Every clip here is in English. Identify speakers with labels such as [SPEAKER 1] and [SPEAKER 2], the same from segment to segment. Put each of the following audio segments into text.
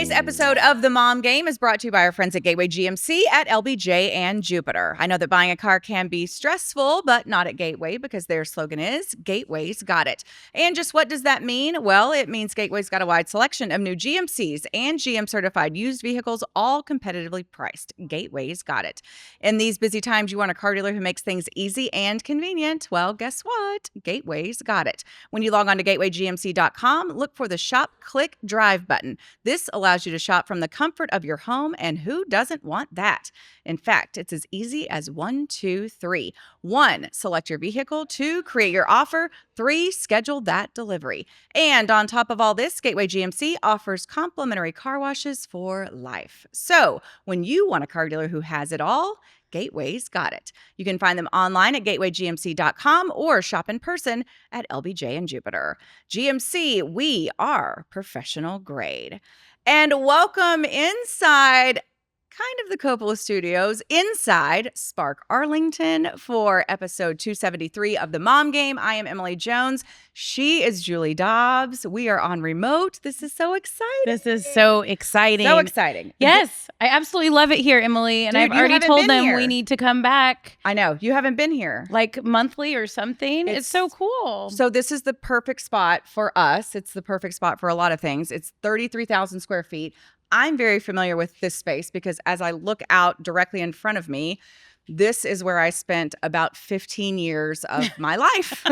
[SPEAKER 1] Today's episode of The Mom Game is brought to you by our friends at Gateway GMC at LBJ and Jupiter. I know that buying a car can be stressful, but not at Gateway because their slogan is, Gateway's got it. And just what does that mean? Well, it means Gateway's got a wide selection of new GMCs and GM-certified used vehicles, all competitively priced. Gateway's got it. In these busy times, you want a car dealer who makes things easy and convenient. Well, guess what? Gateway's got it. When you log on to gatewaygmc.com, look for the Shop, Click, Drive button. This allows you to shop from the comfort of your home, and who doesn't want that? In fact, it's as easy as 1, 2, 3. 1, select your vehicle. 2, create your offer. 3, schedule that delivery. And on top of all this, Gateway GMC offers complimentary car washes for life. So when you want a car dealer who has it all, Gateway's got it. You can find them online at gatewaygmc.com or shop in person at LBJ and Jupiter. GMC, we are professional grade. And welcome inside kind of the Coppola Studios, inside Spark Arlington for episode 273 of The Mom Game. I am Emily Jones. She is Julie Dobbs. We are on remote. This is so exciting.
[SPEAKER 2] This is so exciting.
[SPEAKER 1] So exciting.
[SPEAKER 2] Yes, I absolutely love it here, Emily. And
[SPEAKER 1] Dude,
[SPEAKER 2] I've already told them
[SPEAKER 1] here.
[SPEAKER 2] we need to come back.
[SPEAKER 1] I know. You haven't been here.
[SPEAKER 2] Like monthly or something. It's so cool.
[SPEAKER 1] So this is the perfect spot for us. It's the perfect spot for a lot of things. It's 33,000 square feet. I'm very familiar with this space because as I look out directly in front of me, this is where I spent about 15 years of my life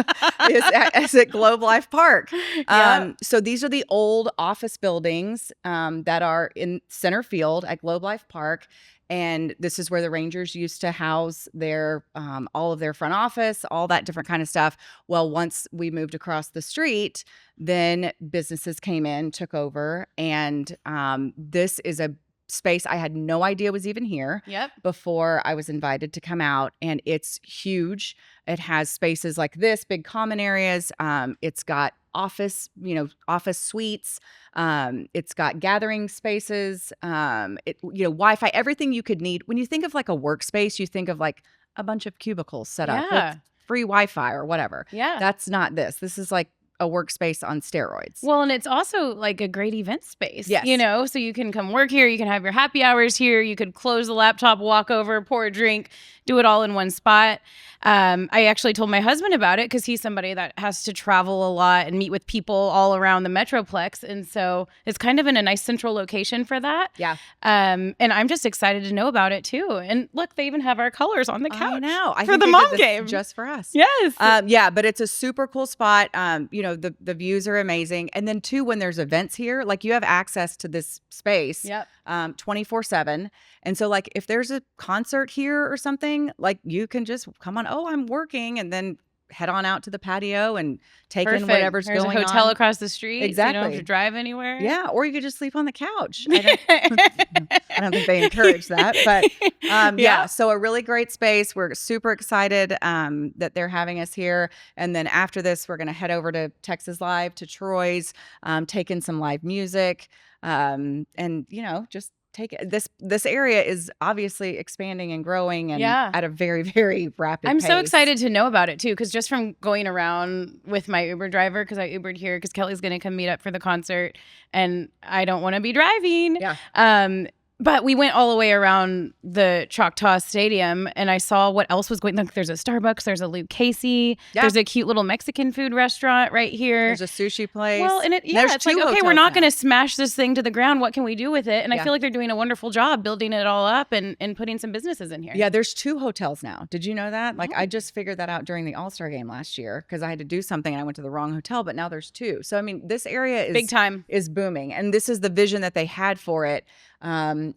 [SPEAKER 1] is at Globe Life Park.
[SPEAKER 2] Yeah.
[SPEAKER 1] So these are the old office buildings that are in center field at Globe Life Park. And this is where the Rangers used to house their all of their front office, all that different kind of stuff. Well, once we moved across the street, then businesses came in, took over. And this is a space I had no idea was even here before I was invited to come out. And it's huge. It has spaces like this, big common areas. It's got office suites. It's got gathering spaces, Wi-Fi, everything you could need. When you think of like a workspace, you think of like a bunch of cubicles set up with free Wi-Fi or whatever.
[SPEAKER 2] Yeah.
[SPEAKER 1] That's not this. This is like a workspace on steroids.
[SPEAKER 2] Well, and it's also like a great event space,
[SPEAKER 1] Yes.
[SPEAKER 2] So you can come work here. You can have your happy hours here. You could close the laptop, walk over, pour a drink, do it all in one spot. I actually told my husband about it because he's somebody that has to travel a lot and meet with people all around the Metroplex. And so it's kind of in a nice central location for that.
[SPEAKER 1] Yeah.
[SPEAKER 2] And I'm just excited to know about it too. And look, they even have our colors on the couch.
[SPEAKER 1] I know. I
[SPEAKER 2] for
[SPEAKER 1] think
[SPEAKER 2] the
[SPEAKER 1] they
[SPEAKER 2] Mom
[SPEAKER 1] did this
[SPEAKER 2] Game.
[SPEAKER 1] just for us.
[SPEAKER 2] Yes.
[SPEAKER 1] Yeah, but it's a super cool spot. The views are amazing. And then too, when there's events here, like you have access to this space 24/7. And so like if there's a concert here or something, like you can just come on, oh, I'm working, and then head on out to the patio and take in whatever's
[SPEAKER 2] There's
[SPEAKER 1] going on.
[SPEAKER 2] a hotel across the street.
[SPEAKER 1] Exactly.
[SPEAKER 2] So you don't have to drive anywhere.
[SPEAKER 1] Yeah, or you could just sleep on the couch. I don't think they encourage that, but so a really great space. We're super excited that they're having us here. And then after this, we're going to head over to Texas Live, to Troy's, take in some live music, and just take it. This area is obviously expanding and growing and at a very, very rapid
[SPEAKER 2] I'm
[SPEAKER 1] pace.
[SPEAKER 2] so excited to know about it too, because just from going around with my Uber driver, because I Ubered here because Kelly's going to come meet up for the concert and I don't want to be driving.
[SPEAKER 1] Yeah.
[SPEAKER 2] But we went all the way around the Choctaw Stadium and I saw what else was going. Look, there's a Starbucks, there's a Luke Casey, there's a cute little Mexican food restaurant right here.
[SPEAKER 1] There's a sushi place.
[SPEAKER 2] Well, and it's like, okay, we're not going to smash this thing to the ground. What can we do with it? And I feel like they're doing a wonderful job building it all up and putting some businesses in here.
[SPEAKER 1] Yeah, there's 2 hotels now. Did you know that? Like I just figured that out during the All-Star game last year because I had to do something and I went to the wrong hotel, but now there's 2. So I mean, this area is
[SPEAKER 2] big time,
[SPEAKER 1] is booming, and this is the vision that they had for it.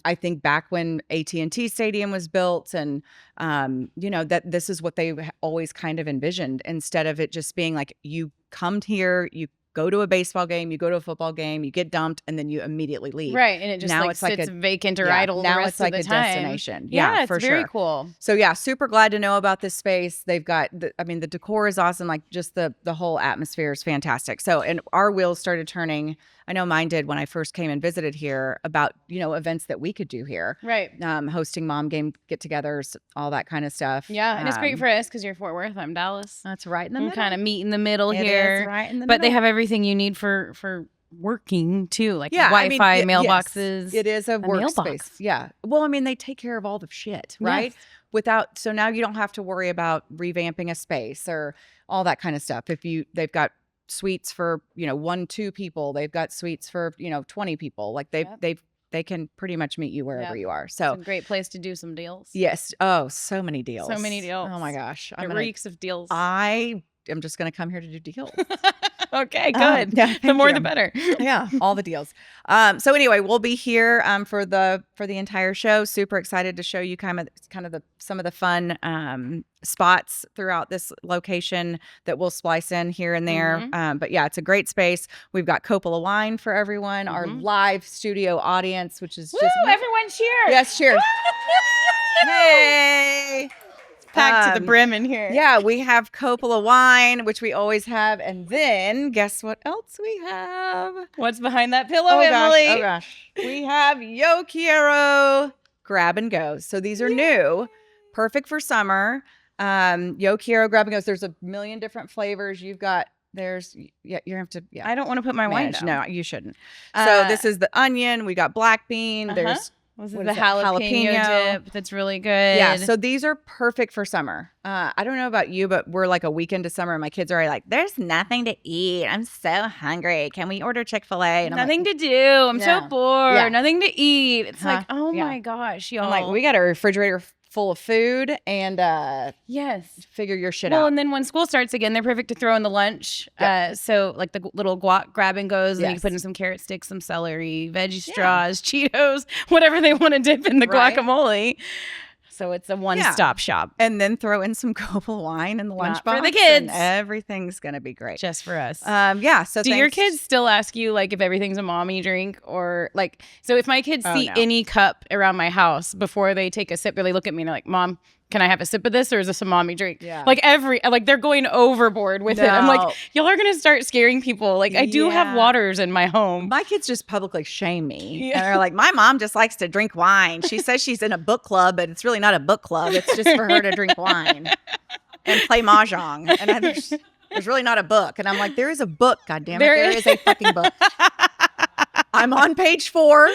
[SPEAKER 1] I think back when AT&T Stadium was built and, that this is what they always kind of envisioned, instead of it just being like, you come here, you go to a baseball game, you go to a football game, you get dumped, and then you immediately leave.
[SPEAKER 2] Right. And it just
[SPEAKER 1] now
[SPEAKER 2] it's sits vacant or idle
[SPEAKER 1] now
[SPEAKER 2] the rest
[SPEAKER 1] it's like
[SPEAKER 2] of the
[SPEAKER 1] a
[SPEAKER 2] time.
[SPEAKER 1] destination.
[SPEAKER 2] Yeah,
[SPEAKER 1] for
[SPEAKER 2] it's very
[SPEAKER 1] sure.
[SPEAKER 2] cool.
[SPEAKER 1] So yeah, super glad to know about this space. They've got, the decor is awesome. Like just the whole atmosphere is fantastic. So, and our wheels started turning. I know mine did when I first came and visited here about, events that we could do here.
[SPEAKER 2] Right.
[SPEAKER 1] Hosting Mom Game get-togethers, all that kind of stuff.
[SPEAKER 2] Yeah. And it's great for us because you're Fort Worth. I'm Dallas.
[SPEAKER 1] That's right in the middle.
[SPEAKER 2] Kind of meet in the middle
[SPEAKER 1] It
[SPEAKER 2] here.
[SPEAKER 1] is right in the
[SPEAKER 2] But
[SPEAKER 1] middle.
[SPEAKER 2] they have everything you need for working too, like
[SPEAKER 1] Yeah, I
[SPEAKER 2] Wi-Fi,
[SPEAKER 1] mean,
[SPEAKER 2] mailboxes.
[SPEAKER 1] yes, it is a
[SPEAKER 2] mailbox.
[SPEAKER 1] workspace. Yeah. Well, I mean, they take care of all the shit, right?
[SPEAKER 2] Yes.
[SPEAKER 1] So now you don't have to worry about revamping a space or all that kind of stuff. They've got suites for, 1, 2 people. They've got suites for, 20 people. Like they can pretty much meet you wherever you are. So
[SPEAKER 2] it's a great place to do some deals.
[SPEAKER 1] yes. Oh, so many deals.
[SPEAKER 2] So many deals.
[SPEAKER 1] Oh my gosh.
[SPEAKER 2] It reeks of deals.
[SPEAKER 1] I am just going to come here to do deals.
[SPEAKER 2] Okay, good.
[SPEAKER 1] Yeah,
[SPEAKER 2] the more the better.
[SPEAKER 1] Yeah, all the deals. So anyway, we'll be here for the entire show. Super excited to show you kind of some of the fun spots throughout this location that we'll splice in here and there. But yeah, it's a great space. We've got Coppola wine for everyone. Our live studio audience, which is just
[SPEAKER 2] everyone cheer.
[SPEAKER 1] Yes, cheers. Hey.
[SPEAKER 2] Packed to the brim in here.
[SPEAKER 1] Yeah, we have Coppola wine, which we always have. And then guess what else we have?
[SPEAKER 2] What's behind that pillow, Emily?
[SPEAKER 1] Oh, gosh. We have Yo Quiero Grab and Goes. So these are new, perfect for summer. Yo Quiero Grab and Goes. There's a million different flavors. You have to.
[SPEAKER 2] I don't want to put my wine down.
[SPEAKER 1] No, you shouldn't. So this is the onion. We got black bean. There's
[SPEAKER 2] the jalapeno dip that's really good.
[SPEAKER 1] Yeah, so these are perfect for summer. I don't know about you, but we're like a week into summer and my kids are already like, there's nothing to eat. I'm so hungry. Can we order Chick-fil-A? And
[SPEAKER 2] nothing to do. I'm so bored. Yeah. Nothing to eat. It's like, oh my gosh, y'all.
[SPEAKER 1] I'm like, we got a refrigerator full of food and figure your shit out.
[SPEAKER 2] Well, and then when school starts again, they're perfect to throw in the lunch. So like the little guac grab and goes, and you can put in some carrot sticks, some celery, veggie straws, Cheetos, whatever they want to dip in the guacamole. So it's a one-stop shop.
[SPEAKER 1] And then throw in some Coppola wine in the lunchbox
[SPEAKER 2] for the kids.
[SPEAKER 1] And everything's going to be great.
[SPEAKER 2] Just for us.
[SPEAKER 1] So
[SPEAKER 2] do your kids still ask you like if everything's a mommy drink or like, so if my kids see any cup around my house before they take a sip, they look at me and they're like, Mom, can I have a sip of this or is this a mommy drink?
[SPEAKER 1] Yeah.
[SPEAKER 2] Like they're going overboard with it. I'm like, y'all are going to start scaring people. Like I do have waters in my home.
[SPEAKER 1] My kids just publicly shame me. And they're like, my mom just likes to drink wine. She says she's in a book club, but it's really not a book club. It's just for her to drink wine and play mahjong. And there's really not a book. And I'm like, there is a book, goddammit. There is a fucking book. I'm on page 4.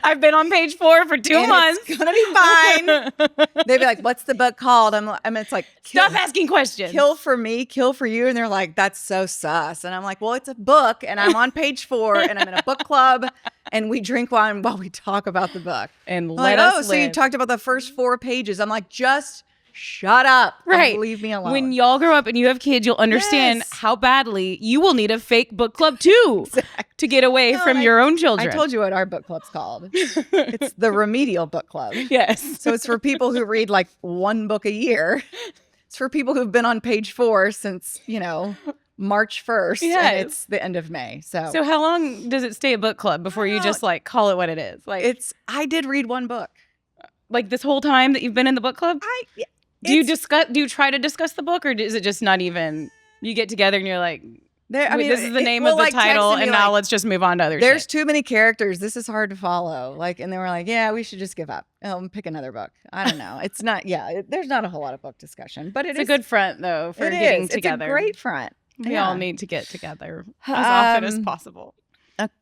[SPEAKER 2] I've been on page 4 for 2 months.
[SPEAKER 1] It's gonna be fine. They'd be like, "What's the book called?" It's like,
[SPEAKER 2] stop asking questions.
[SPEAKER 1] Kill for me, kill for you, and they're like, "That's so sus." And I'm like, "Well, it's a book, and I'm on page 4, and I'm in a book club, and we drink wine while we talk about the book."
[SPEAKER 2] And
[SPEAKER 1] So you talked about the first 4 pages. I'm like, just shut up.
[SPEAKER 2] Right.
[SPEAKER 1] And leave me alone.
[SPEAKER 2] When y'all grow up and you have kids, you'll understand how badly you will need a fake book club too to get away from your own children.
[SPEAKER 1] I told you what our book club's called. It's the remedial book club.
[SPEAKER 2] Yes.
[SPEAKER 1] So it's for people who read like 1 book a year. It's for people who've been on page 4 since, March 1st.
[SPEAKER 2] Yes.
[SPEAKER 1] And it's the end of May. So
[SPEAKER 2] how long does it stay a book club before you just like call it what it is? Like
[SPEAKER 1] I did read 1 book.
[SPEAKER 2] Like this whole time that you've been in the book club? Do you try to discuss the book or is it just not even, you get together and you're like, this is the name of the title and now let's just move on to other shit.
[SPEAKER 1] There's too many characters. This is hard to follow. And they were like, yeah, we should just give up. Pick another book. I don't know. It's not, there's not a whole lot of book discussion, but it's a
[SPEAKER 2] good front though for getting together.
[SPEAKER 1] It's a great front.
[SPEAKER 2] We all need to get together as often as possible.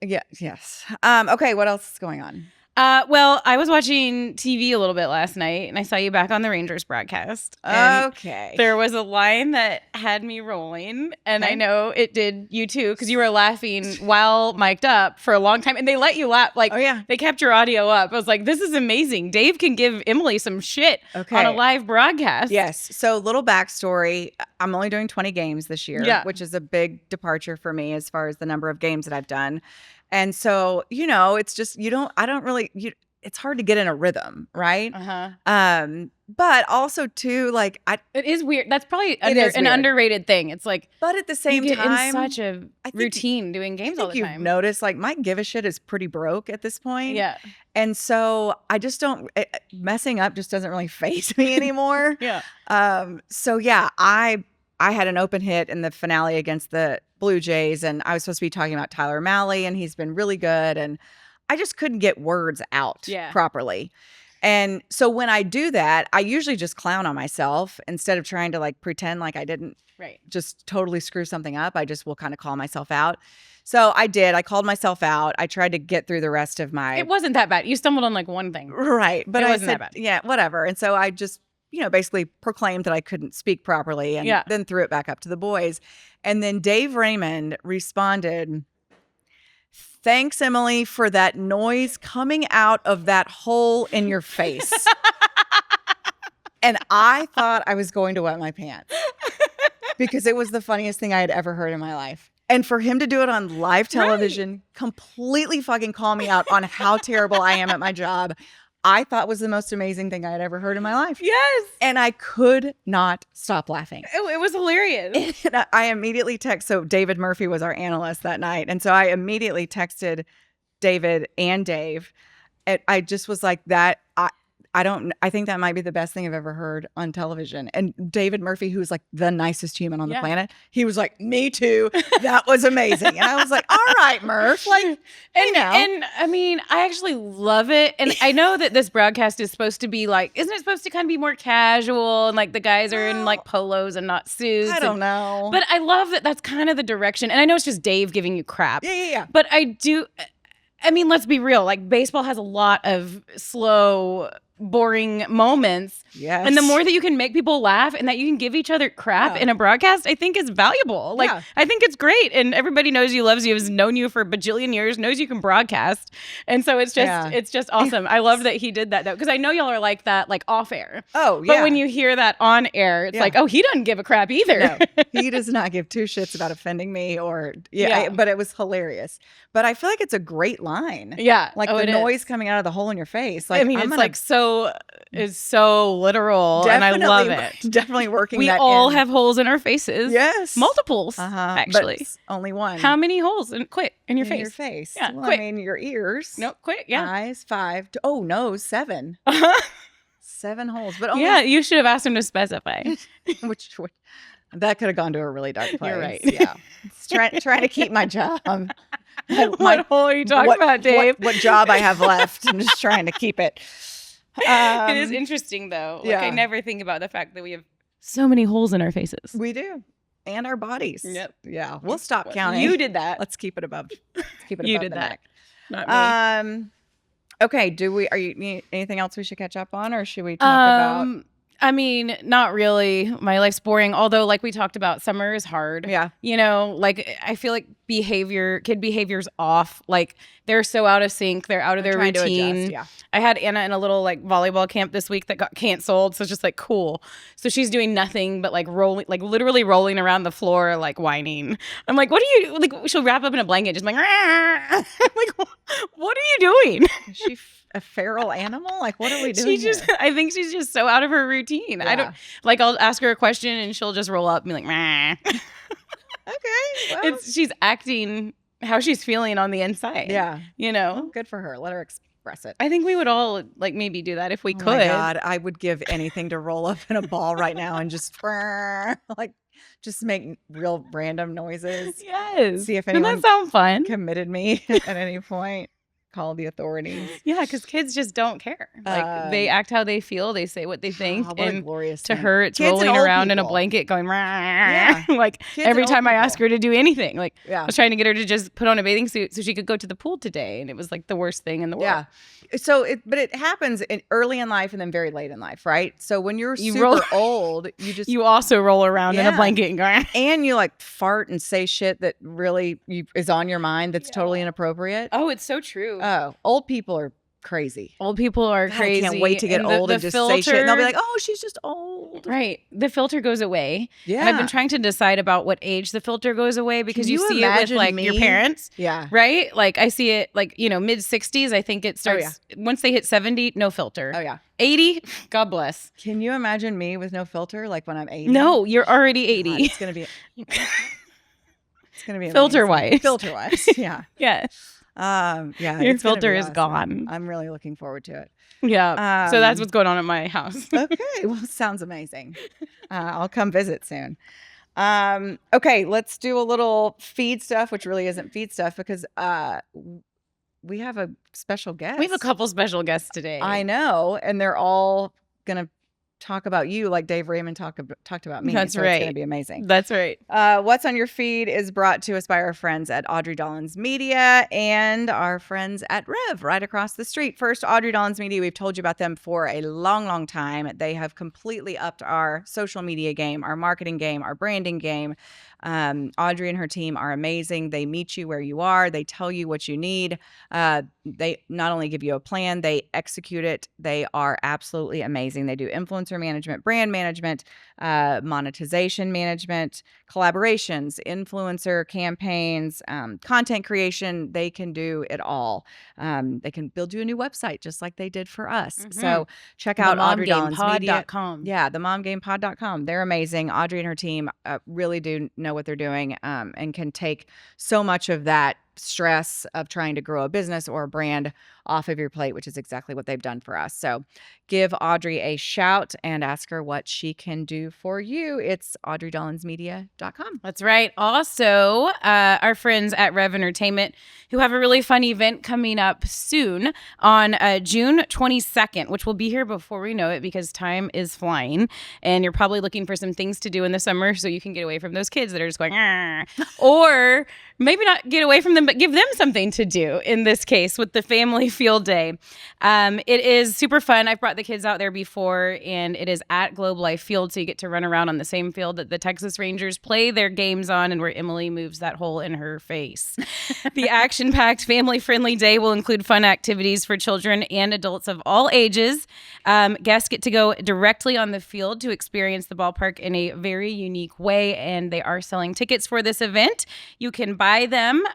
[SPEAKER 1] Yes. Okay. What else is going on?
[SPEAKER 2] Well, I was watching TV a little bit last night, and I saw you back on the Rangers broadcast.
[SPEAKER 1] Okay.
[SPEAKER 2] There was a line that had me rolling, and I know it did you too, because you were laughing while mic'd up for a long time, and they let you laugh. Like, they kept your audio up. I was like, this is amazing. Dave can give Emily some shit on a live broadcast.
[SPEAKER 1] Yes. So, little backstory. I'm only doing 20 games this year, which is a big departure for me as far as the number of games that I've done. And so, it's just, it's hard to get in a rhythm, right? But also too,
[SPEAKER 2] it is weird. That's probably an underrated thing. It's like,
[SPEAKER 1] but at the same
[SPEAKER 2] you get
[SPEAKER 1] time,
[SPEAKER 2] in such a routine doing games all the time.
[SPEAKER 1] You've noticed, my give a shit is pretty broke at this point.
[SPEAKER 2] Yeah.
[SPEAKER 1] And so I just don't, messing up just doesn't really faze me anymore. So I had an open hit in the finale against the Blue Jays, and I was supposed to be talking about Tyler Malley, and he's been really good, and I just couldn't get words out properly. And so when I do that, I usually just clown on myself instead of trying to like pretend like I didn't just totally screw something up. I just will kind of call myself out. So I did. I called myself out. I tried to get through the rest of my.
[SPEAKER 2] It wasn't that bad. You stumbled on like one thing.
[SPEAKER 1] Right. But
[SPEAKER 2] it
[SPEAKER 1] I
[SPEAKER 2] wasn't
[SPEAKER 1] said,
[SPEAKER 2] that bad.
[SPEAKER 1] yeah, whatever. And so I just, basically proclaimed that I couldn't speak properly and then threw it back up to the boys. And then Dave Raymond responded, "Thanks, Emily, for that noise coming out of that hole in your face." And I thought I was going to wet my pants because it was the funniest thing I had ever heard in my life. And for him to do it on live television, completely fucking call me out on how terrible I am at my job, I thought was the most amazing thing I had ever heard in my life.
[SPEAKER 2] Yes.
[SPEAKER 1] And I could not stop laughing.
[SPEAKER 2] It was hilarious.
[SPEAKER 1] And I immediately so David Murphy was our analyst that night. And so I immediately texted David and Dave. And I just was like, I think that might be the best thing I've ever heard on television. And David Murphy, who's like the nicest human on the planet, he was like, "Me too. That was amazing." And I was like, "All right, Murph." Like,
[SPEAKER 2] and I mean, I actually love it. And I know that this broadcast is supposed to be like, isn't it supposed to kind of be more casual? And like the guys are in like polos and not suits.
[SPEAKER 1] I don't know.
[SPEAKER 2] But I love that that's kind of the direction. And I know it's just Dave giving you crap.
[SPEAKER 1] Yeah.
[SPEAKER 2] But I mean, let's be real. Like baseball has a lot of slow, boring moments.
[SPEAKER 1] Yes.
[SPEAKER 2] And the more that you can make people laugh and that you can give each other crap in a broadcast, I think is valuable. Like, I think it's great. And everybody knows you, loves you, has known you for a bajillion years, knows you can broadcast. And so it's just awesome. I love that he did that though. Because I know y'all are like that, like off air.
[SPEAKER 1] Oh, yeah.
[SPEAKER 2] But when you hear that on air, it's like, oh, he doesn't give a crap either.
[SPEAKER 1] No, he does not give two shits about offending me or, but it was hilarious. But I feel like it's a great line.
[SPEAKER 2] Yeah.
[SPEAKER 1] Like the noise coming out of the hole in your face. Like,
[SPEAKER 2] I mean, it's so literal, and I love it.
[SPEAKER 1] Definitely working.
[SPEAKER 2] We all have holes in our faces.
[SPEAKER 1] Yes,
[SPEAKER 2] multiples. Actually,
[SPEAKER 1] but only one.
[SPEAKER 2] How many holes? Quick in your
[SPEAKER 1] face.
[SPEAKER 2] Yeah,
[SPEAKER 1] well,
[SPEAKER 2] quick.
[SPEAKER 1] I mean, your ears.
[SPEAKER 2] No, quick. Yeah,
[SPEAKER 1] eyes 5. Oh no, 7. 7 holes. But only
[SPEAKER 2] you should have asked him to specify.
[SPEAKER 1] which that could have gone to a really dark place.
[SPEAKER 2] You're right.
[SPEAKER 1] Yeah, trying to keep my job.
[SPEAKER 2] What hole are you talking about, Dave?
[SPEAKER 1] What job I have left? I'm just trying to keep it.
[SPEAKER 2] It is interesting though. Like I never think about the fact that we have so many holes in our faces.
[SPEAKER 1] We do. And our bodies.
[SPEAKER 2] Yep.
[SPEAKER 1] Yeah. We'll stop counting.
[SPEAKER 2] You did that.
[SPEAKER 1] Let's keep it above.
[SPEAKER 2] You did that.
[SPEAKER 1] Neck. Not me. Okay. Are you anything else we should catch up on, or should we talk about?
[SPEAKER 2] I mean, not really. My life's boring. Although, like we talked about, summer is hard.
[SPEAKER 1] Yeah.
[SPEAKER 2] Like I feel like kid behavior's off. Like they're so out of sync. They're out of their routine. I had Anna in a little like volleyball camp this week that got canceled. So it's just like cool. So she's doing nothing but like literally rolling around the floor, like whining. I'm like, what are you like? She'll wrap up in a blanket, just like, I'm like, what are you doing?
[SPEAKER 1] Is she a feral animal? Like, what are we doing?
[SPEAKER 2] I think she's just so out of her routine. I don't like. I'll ask her a question and she'll just roll up and be like,
[SPEAKER 1] okay. Well.
[SPEAKER 2] She's acting how she's feeling on the inside.
[SPEAKER 1] Yeah.
[SPEAKER 2] Well,
[SPEAKER 1] good for her. Let her express it.
[SPEAKER 2] I think we would all like maybe do that if we could.
[SPEAKER 1] Oh my God, I would give anything to roll up in a ball right now and just just make real random noises.
[SPEAKER 2] Yes.
[SPEAKER 1] See if anyone
[SPEAKER 2] Doesn't that sound fun?
[SPEAKER 1] Committed me at any point. Call the authorities.
[SPEAKER 2] Yeah, because kids just don't care. Like they act how they feel. They say what they think.
[SPEAKER 1] What a glorious
[SPEAKER 2] to
[SPEAKER 1] thing.
[SPEAKER 2] her, it's
[SPEAKER 1] kids
[SPEAKER 2] rolling around in a blanket going, like
[SPEAKER 1] kids
[SPEAKER 2] every time I ask her to do anything. Like
[SPEAKER 1] I
[SPEAKER 2] was trying to get her to just put on a bathing suit so she could go to the pool today. And it was like the worst thing in the world.
[SPEAKER 1] Yeah. So it happens early in life and then very late in life, right? So when you're super old, you
[SPEAKER 2] also roll around in a blanket and go,
[SPEAKER 1] and you like fart and say shit that really is on your mind that's totally inappropriate.
[SPEAKER 2] Oh, it's so true.
[SPEAKER 1] Oh, old people are crazy.
[SPEAKER 2] Old people are crazy.
[SPEAKER 1] I can't wait to get old and just say shit. And they'll be like, oh, she's just old.
[SPEAKER 2] Right. The filter goes away.
[SPEAKER 1] Yeah.
[SPEAKER 2] And I've been trying to decide about what age the filter goes away because you see it with like your parents.
[SPEAKER 1] Yeah.
[SPEAKER 2] Right? Like I see it like, mid 60s. I think it starts once they hit 70, no filter.
[SPEAKER 1] Oh, yeah.
[SPEAKER 2] 80, God bless.
[SPEAKER 1] Can you imagine me with no filter like when I'm 80?
[SPEAKER 2] No, you're already 80.
[SPEAKER 1] God, it's going to be
[SPEAKER 2] filter-wise.
[SPEAKER 1] Filter-wise. Yeah.
[SPEAKER 2] Yeah. Your filter is gone.
[SPEAKER 1] I'm really looking forward to it.
[SPEAKER 2] Yeah. So that's what's going on at my house.
[SPEAKER 1] Okay. Well, sounds amazing. I'll come visit soon. Okay. Let's do a little feed stuff, which really isn't feed stuff because we have a special guest.
[SPEAKER 2] We have a couple special guests today.
[SPEAKER 1] I know, and they're all gonna talk about you like Dave Raymond talked about me.
[SPEAKER 2] That's
[SPEAKER 1] so
[SPEAKER 2] right.
[SPEAKER 1] It's gonna be amazing.
[SPEAKER 2] That's right.
[SPEAKER 1] What's on your feed is brought to us by our friends at Audrey Dollins Media and our friends at Rev right across the street. First, Audrey Dollins Media. We've told you about them for a long, long time. They have completely upped our social media game, our marketing game, our branding game. Audrey and her team are amazing. They meet you where you are. They tell you what you need. They not only give you a plan, they execute it. They are absolutely amazing. They do influencer management, brand management, monetization management, collaborations, influencer campaigns, content creation. They can do it all. They can build you a new website just like they did for us. So check out Audrey Dollins Media. Yeah, themomgamepod.com. They're amazing. Audrey and her team really do know what they're doing and can take so much of that stress of trying to grow a business or a brand off of your plate, which is exactly what they've done for us. So give Audrey a shout and ask her what she can do for you. It's audreydollinsmedia.com.
[SPEAKER 2] That's right. Also, our friends at Rev Entertainment, who have a really fun event coming up soon on June 22nd, which will be here before we know it because time is flying. And you're probably looking for some things to do in the summer so you can get away from those kids that are just going, or maybe not get away from them, but give them something to do in this case with the family field day. It is super fun. I've brought the kids out there before, and it is at Globe Life Field, so you get to run around on the same field that the Texas Rangers play their games on and where Emily moves that hole in her face. The action-packed, family-friendly day will include fun activities for children and adults of all ages. Guests get to go directly on the field to experience the ballpark in a very unique way, and they are selling tickets for this event. You can buy them.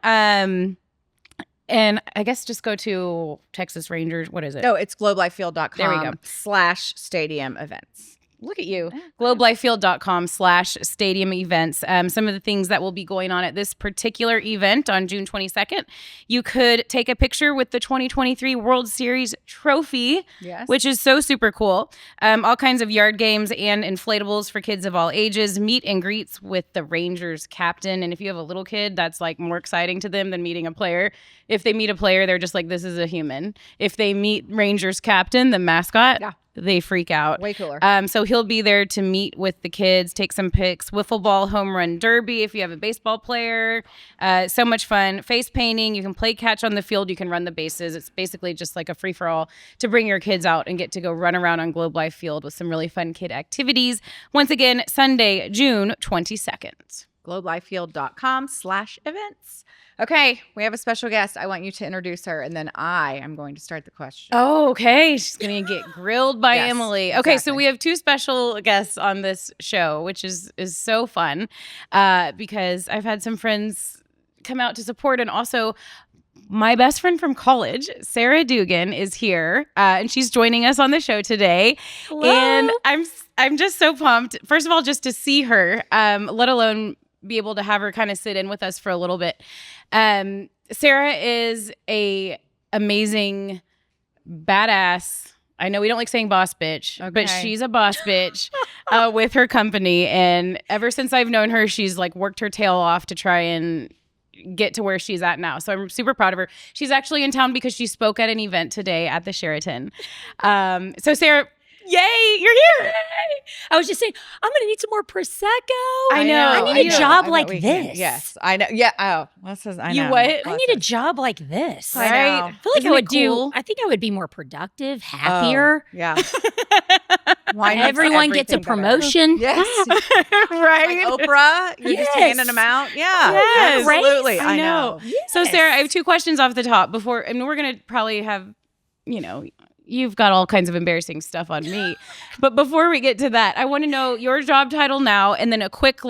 [SPEAKER 2] And I guess just go to Texas Rangers. What is it?
[SPEAKER 1] No, it's globelifefield.com
[SPEAKER 2] There we go.
[SPEAKER 1] /stadium events.
[SPEAKER 2] Look at you. globelifefield.com/stadium events. Some of the things that will be going on at this particular event on June 22nd. You could take a picture with the 2023 World Series trophy, which is so super cool. All kinds of yard games and inflatables for kids of all ages. Meet and greets with the Rangers captain. And if you have a little kid, that's like more exciting to them than meeting a player. If they meet a player, they're just like, this is a human. If they meet Rangers captain, the mascot, they freak out.
[SPEAKER 1] Way cooler.
[SPEAKER 2] So he'll be there to meet with the kids, take some pics, wiffle ball, home run derby if you have a baseball player. So much fun. Face painting. You can play catch on the field. You can run the bases. It's basically just like a free-for-all to bring your kids out and get to go run around on Globe Life Field with some really fun kid activities. Once again, Sunday, June 22nd.
[SPEAKER 1] globelifefield.com/events. Okay, we have a special guest. I want you to introduce her, and then I am going to start the question.
[SPEAKER 2] Oh, okay. She's going to get grilled by
[SPEAKER 1] Yes,
[SPEAKER 2] Emily. Okay, so
[SPEAKER 1] exactly.
[SPEAKER 2] we have two special guests on this show, which is so fun because I've had some friends come out to support, and also my best friend from college, Sarah Duggan, is here, and she's joining us on the show today.
[SPEAKER 3] Hello.
[SPEAKER 2] And I'm just so pumped. First of all, just to see her, let alone be able to have her kind of sit in with us for a little bit. Sarah is a amazing badass. I know we don't like saying boss bitch, but she's a boss bitch with her company. And ever since I've known her, she's like worked her tail off to try and get to where she's at now. So I'm super proud of her. She's actually in town because she spoke at an event today at the Sheraton. So Sarah, yay, you're here.
[SPEAKER 3] I was just saying, I'm going to need some more Prosecco.
[SPEAKER 2] I know.
[SPEAKER 3] I need a job like this.
[SPEAKER 1] Yes, I know. Yeah. Oh, I
[SPEAKER 2] You
[SPEAKER 1] know.
[SPEAKER 2] what?
[SPEAKER 3] I need a job like this.
[SPEAKER 1] I know.
[SPEAKER 2] Right?
[SPEAKER 3] I feel like
[SPEAKER 2] Isn't
[SPEAKER 3] I would
[SPEAKER 2] it cool?
[SPEAKER 3] I think I would be more productive, happier.
[SPEAKER 1] Yeah. Why makes
[SPEAKER 3] Everyone gets a
[SPEAKER 1] everything better.
[SPEAKER 3] promotion.
[SPEAKER 1] Yes.
[SPEAKER 2] Right?
[SPEAKER 1] Like Oprah, you're just handing them out. Yeah.
[SPEAKER 2] Yes.
[SPEAKER 1] Absolutely.
[SPEAKER 2] I
[SPEAKER 1] I know.
[SPEAKER 2] So Sarah, I have two questions off the top before, and we're going to probably have, you've got all kinds of embarrassing stuff on me. But before we get to that, I want to know your job title now, and then a quick,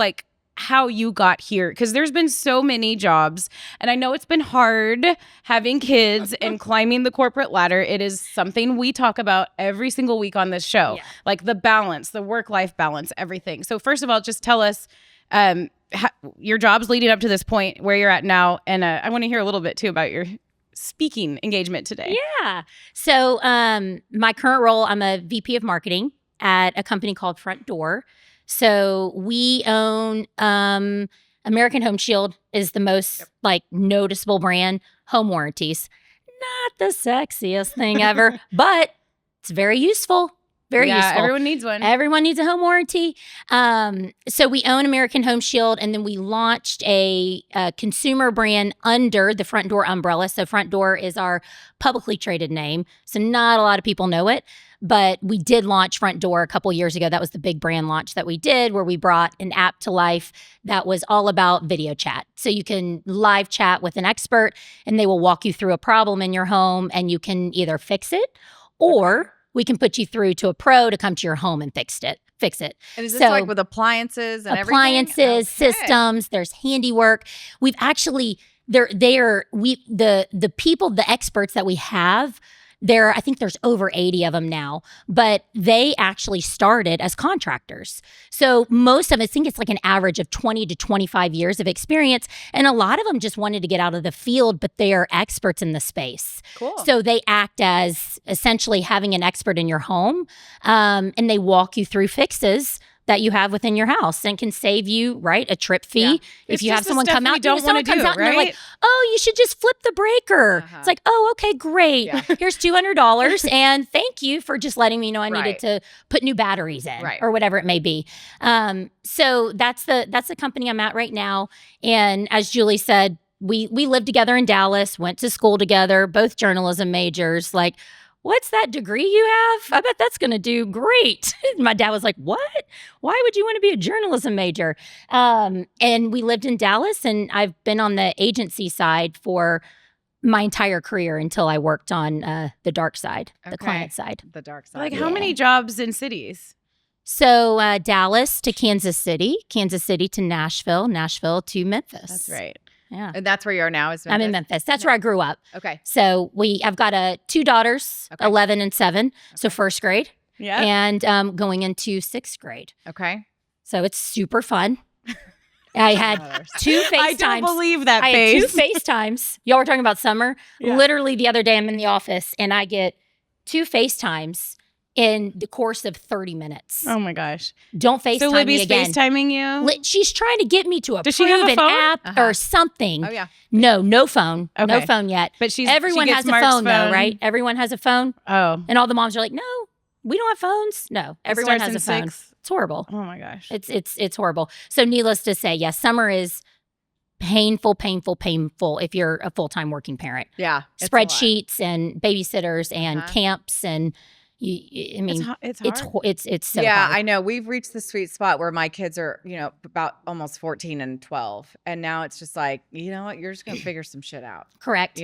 [SPEAKER 2] how you got here. Because there's been so many jobs, and I know it's been hard having kids and climbing the corporate ladder. It is something we talk about every single week on this show.
[SPEAKER 3] Yeah.
[SPEAKER 2] Like the balance, the work-life balance, everything. So first of all, just tell us your jobs leading up to this point, where you're at now. And I want to hear a little bit, too, about your speaking engagement today.
[SPEAKER 3] Yeah. So my current role, I'm a VP of marketing at a company called Frontdoor. So we own American Home Shield is the most noticeable brand, home warranties. not the sexiest thing ever, but it's very useful. Very useful.
[SPEAKER 2] Everyone needs one.
[SPEAKER 3] Everyone needs a home warranty. So we own American Home Shield, and then we launched a consumer brand under the Frontdoor umbrella. So Frontdoor is our publicly traded name. So not a lot of people know it, but we did launch Frontdoor a couple years ago. That was the big brand launch that we did, where we brought an app to life that was all about video chat. So you can live chat with an expert, and they will walk you through a problem in your home, and you can either fix it or we can put you through to a pro to come to your home and fix it.
[SPEAKER 1] And is this like with appliances and
[SPEAKER 3] appliances,
[SPEAKER 1] everything?
[SPEAKER 3] systems, there's handiwork. We've actually, the people, the experts that we have, I think there's over 80 of them now, but they actually started as contractors. So most of us, I think it's like an average of 20 to 25 years of experience. And a lot of them just wanted to get out of the field, but they are experts in the space.
[SPEAKER 1] Cool.
[SPEAKER 3] So they act as essentially having an expert in your home, and they walk you through fixes that you have within your house, and can save you, right, a trip fee.
[SPEAKER 2] Yeah.
[SPEAKER 3] If you have someone come out,
[SPEAKER 2] don't
[SPEAKER 3] someone comes
[SPEAKER 2] do,
[SPEAKER 3] out and they're
[SPEAKER 2] right?
[SPEAKER 3] like, oh, you should just flip the breaker. It's like, oh, okay, great.
[SPEAKER 1] Yeah.
[SPEAKER 3] Here's $200 and thank you for just letting me know I needed
[SPEAKER 1] Right.
[SPEAKER 3] to put new batteries in,
[SPEAKER 1] Right.
[SPEAKER 3] or whatever it may be. So that's the company I'm at right now. And as Julie said, we lived together in Dallas, went to school together, both journalism majors. Like, what's that degree you have? I bet that's going to do great. My dad was like, what? Why would you want to be a journalism major? And we lived in Dallas, and I've been on the agency side for my entire career until I worked on the dark side, the client side.
[SPEAKER 1] The dark side.
[SPEAKER 2] Like, how many jobs in cities?
[SPEAKER 3] So Dallas to Kansas City to Nashville, Nashville to Memphis.
[SPEAKER 2] That's right.
[SPEAKER 3] Yeah.
[SPEAKER 1] And that's where you are now, is Memphis?
[SPEAKER 3] I'm in Memphis. That's where I grew up.
[SPEAKER 1] Okay.
[SPEAKER 3] So I've got 2 daughters,
[SPEAKER 1] Okay.
[SPEAKER 3] 11 and 7. So first grade.
[SPEAKER 2] Yeah.
[SPEAKER 3] And going into 6th grade.
[SPEAKER 1] Okay.
[SPEAKER 3] So it's super fun. I had 2 FaceTimes.
[SPEAKER 2] I don't believe that
[SPEAKER 3] I
[SPEAKER 2] face.
[SPEAKER 3] had 2 FaceTimes. Y'all were talking about summer.
[SPEAKER 2] Yeah.
[SPEAKER 3] Literally the other day I'm in the office and I get 2 FaceTimes in the course of 30 minutes.
[SPEAKER 2] Oh my gosh.
[SPEAKER 3] Don't FaceTime
[SPEAKER 2] So
[SPEAKER 3] me
[SPEAKER 2] Libby's
[SPEAKER 3] again.
[SPEAKER 2] FaceTiming you?
[SPEAKER 3] She's trying to get me to
[SPEAKER 2] Does she have
[SPEAKER 3] approve
[SPEAKER 2] a
[SPEAKER 3] an
[SPEAKER 2] phone?
[SPEAKER 3] app
[SPEAKER 1] Uh-huh.
[SPEAKER 3] or something.
[SPEAKER 1] Oh, yeah.
[SPEAKER 3] No phone. No
[SPEAKER 2] Okay.
[SPEAKER 3] phone yet.
[SPEAKER 2] But she
[SPEAKER 3] Everyone
[SPEAKER 2] gets
[SPEAKER 3] has a
[SPEAKER 2] Mark's
[SPEAKER 3] phone though, right? Everyone has a phone.
[SPEAKER 2] Oh.
[SPEAKER 3] And all the moms are like, no, we don't have phones. No, everyone
[SPEAKER 2] starts
[SPEAKER 3] has a
[SPEAKER 2] in
[SPEAKER 3] phone.
[SPEAKER 2] 6?
[SPEAKER 3] It's horrible.
[SPEAKER 2] Oh my gosh.
[SPEAKER 3] It's horrible. So needless to say, yes, summer is painful if you're a full-time working parent.
[SPEAKER 1] Yeah. it's a lot.
[SPEAKER 3] Spreadsheets and babysitters and
[SPEAKER 1] Uh-huh.
[SPEAKER 3] camps and I mean,
[SPEAKER 2] it's
[SPEAKER 3] it's
[SPEAKER 2] hard.
[SPEAKER 3] it's so
[SPEAKER 1] Yeah,
[SPEAKER 3] hard.
[SPEAKER 1] I know. We've reached the sweet spot where my kids are, about almost 14 and 12. And now it's just like, you know what? You're just going to figure some shit out,
[SPEAKER 3] Correct.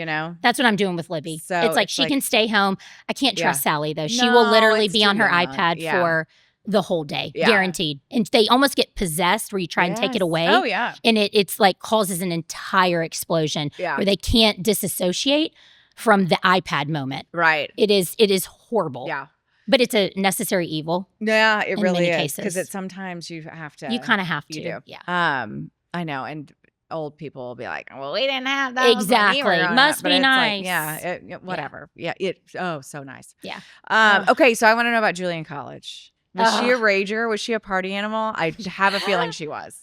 [SPEAKER 1] That's
[SPEAKER 3] what I'm doing with Libby.
[SPEAKER 1] So
[SPEAKER 3] it's like
[SPEAKER 1] it's
[SPEAKER 3] she
[SPEAKER 1] like-
[SPEAKER 3] can stay home. I can't
[SPEAKER 1] Yeah.
[SPEAKER 3] trust Sally though. She
[SPEAKER 1] No,
[SPEAKER 3] will literally
[SPEAKER 1] it's
[SPEAKER 3] be on
[SPEAKER 1] too
[SPEAKER 3] her
[SPEAKER 1] young.
[SPEAKER 3] iPad
[SPEAKER 1] Yeah.
[SPEAKER 3] for the whole day,
[SPEAKER 1] Yeah.
[SPEAKER 3] guaranteed. And they almost get possessed where you try and take it
[SPEAKER 1] Yes.
[SPEAKER 3] away.
[SPEAKER 2] Oh yeah.
[SPEAKER 3] And it's like causes an entire explosion
[SPEAKER 1] Yeah.
[SPEAKER 3] where they can't disassociate from the iPad moment.
[SPEAKER 1] Right.
[SPEAKER 3] It is horrible.
[SPEAKER 1] Yeah.
[SPEAKER 3] But it's a necessary evil.
[SPEAKER 1] Yeah, it
[SPEAKER 3] In
[SPEAKER 1] really
[SPEAKER 3] many
[SPEAKER 1] is. Because
[SPEAKER 3] cases.
[SPEAKER 1] sometimes you have to.
[SPEAKER 3] You kind of have to.
[SPEAKER 1] You do.
[SPEAKER 3] Yeah.
[SPEAKER 1] I know. And old people will be like, well, we didn't have that.
[SPEAKER 3] Exactly. Must be nice.
[SPEAKER 1] Whatever. Yeah. So nice.
[SPEAKER 3] Yeah.
[SPEAKER 1] Okay. So I want to know about Julie in college. Was she a
[SPEAKER 3] Ugh.
[SPEAKER 1] rager? Was she a party animal? I have a feeling she was.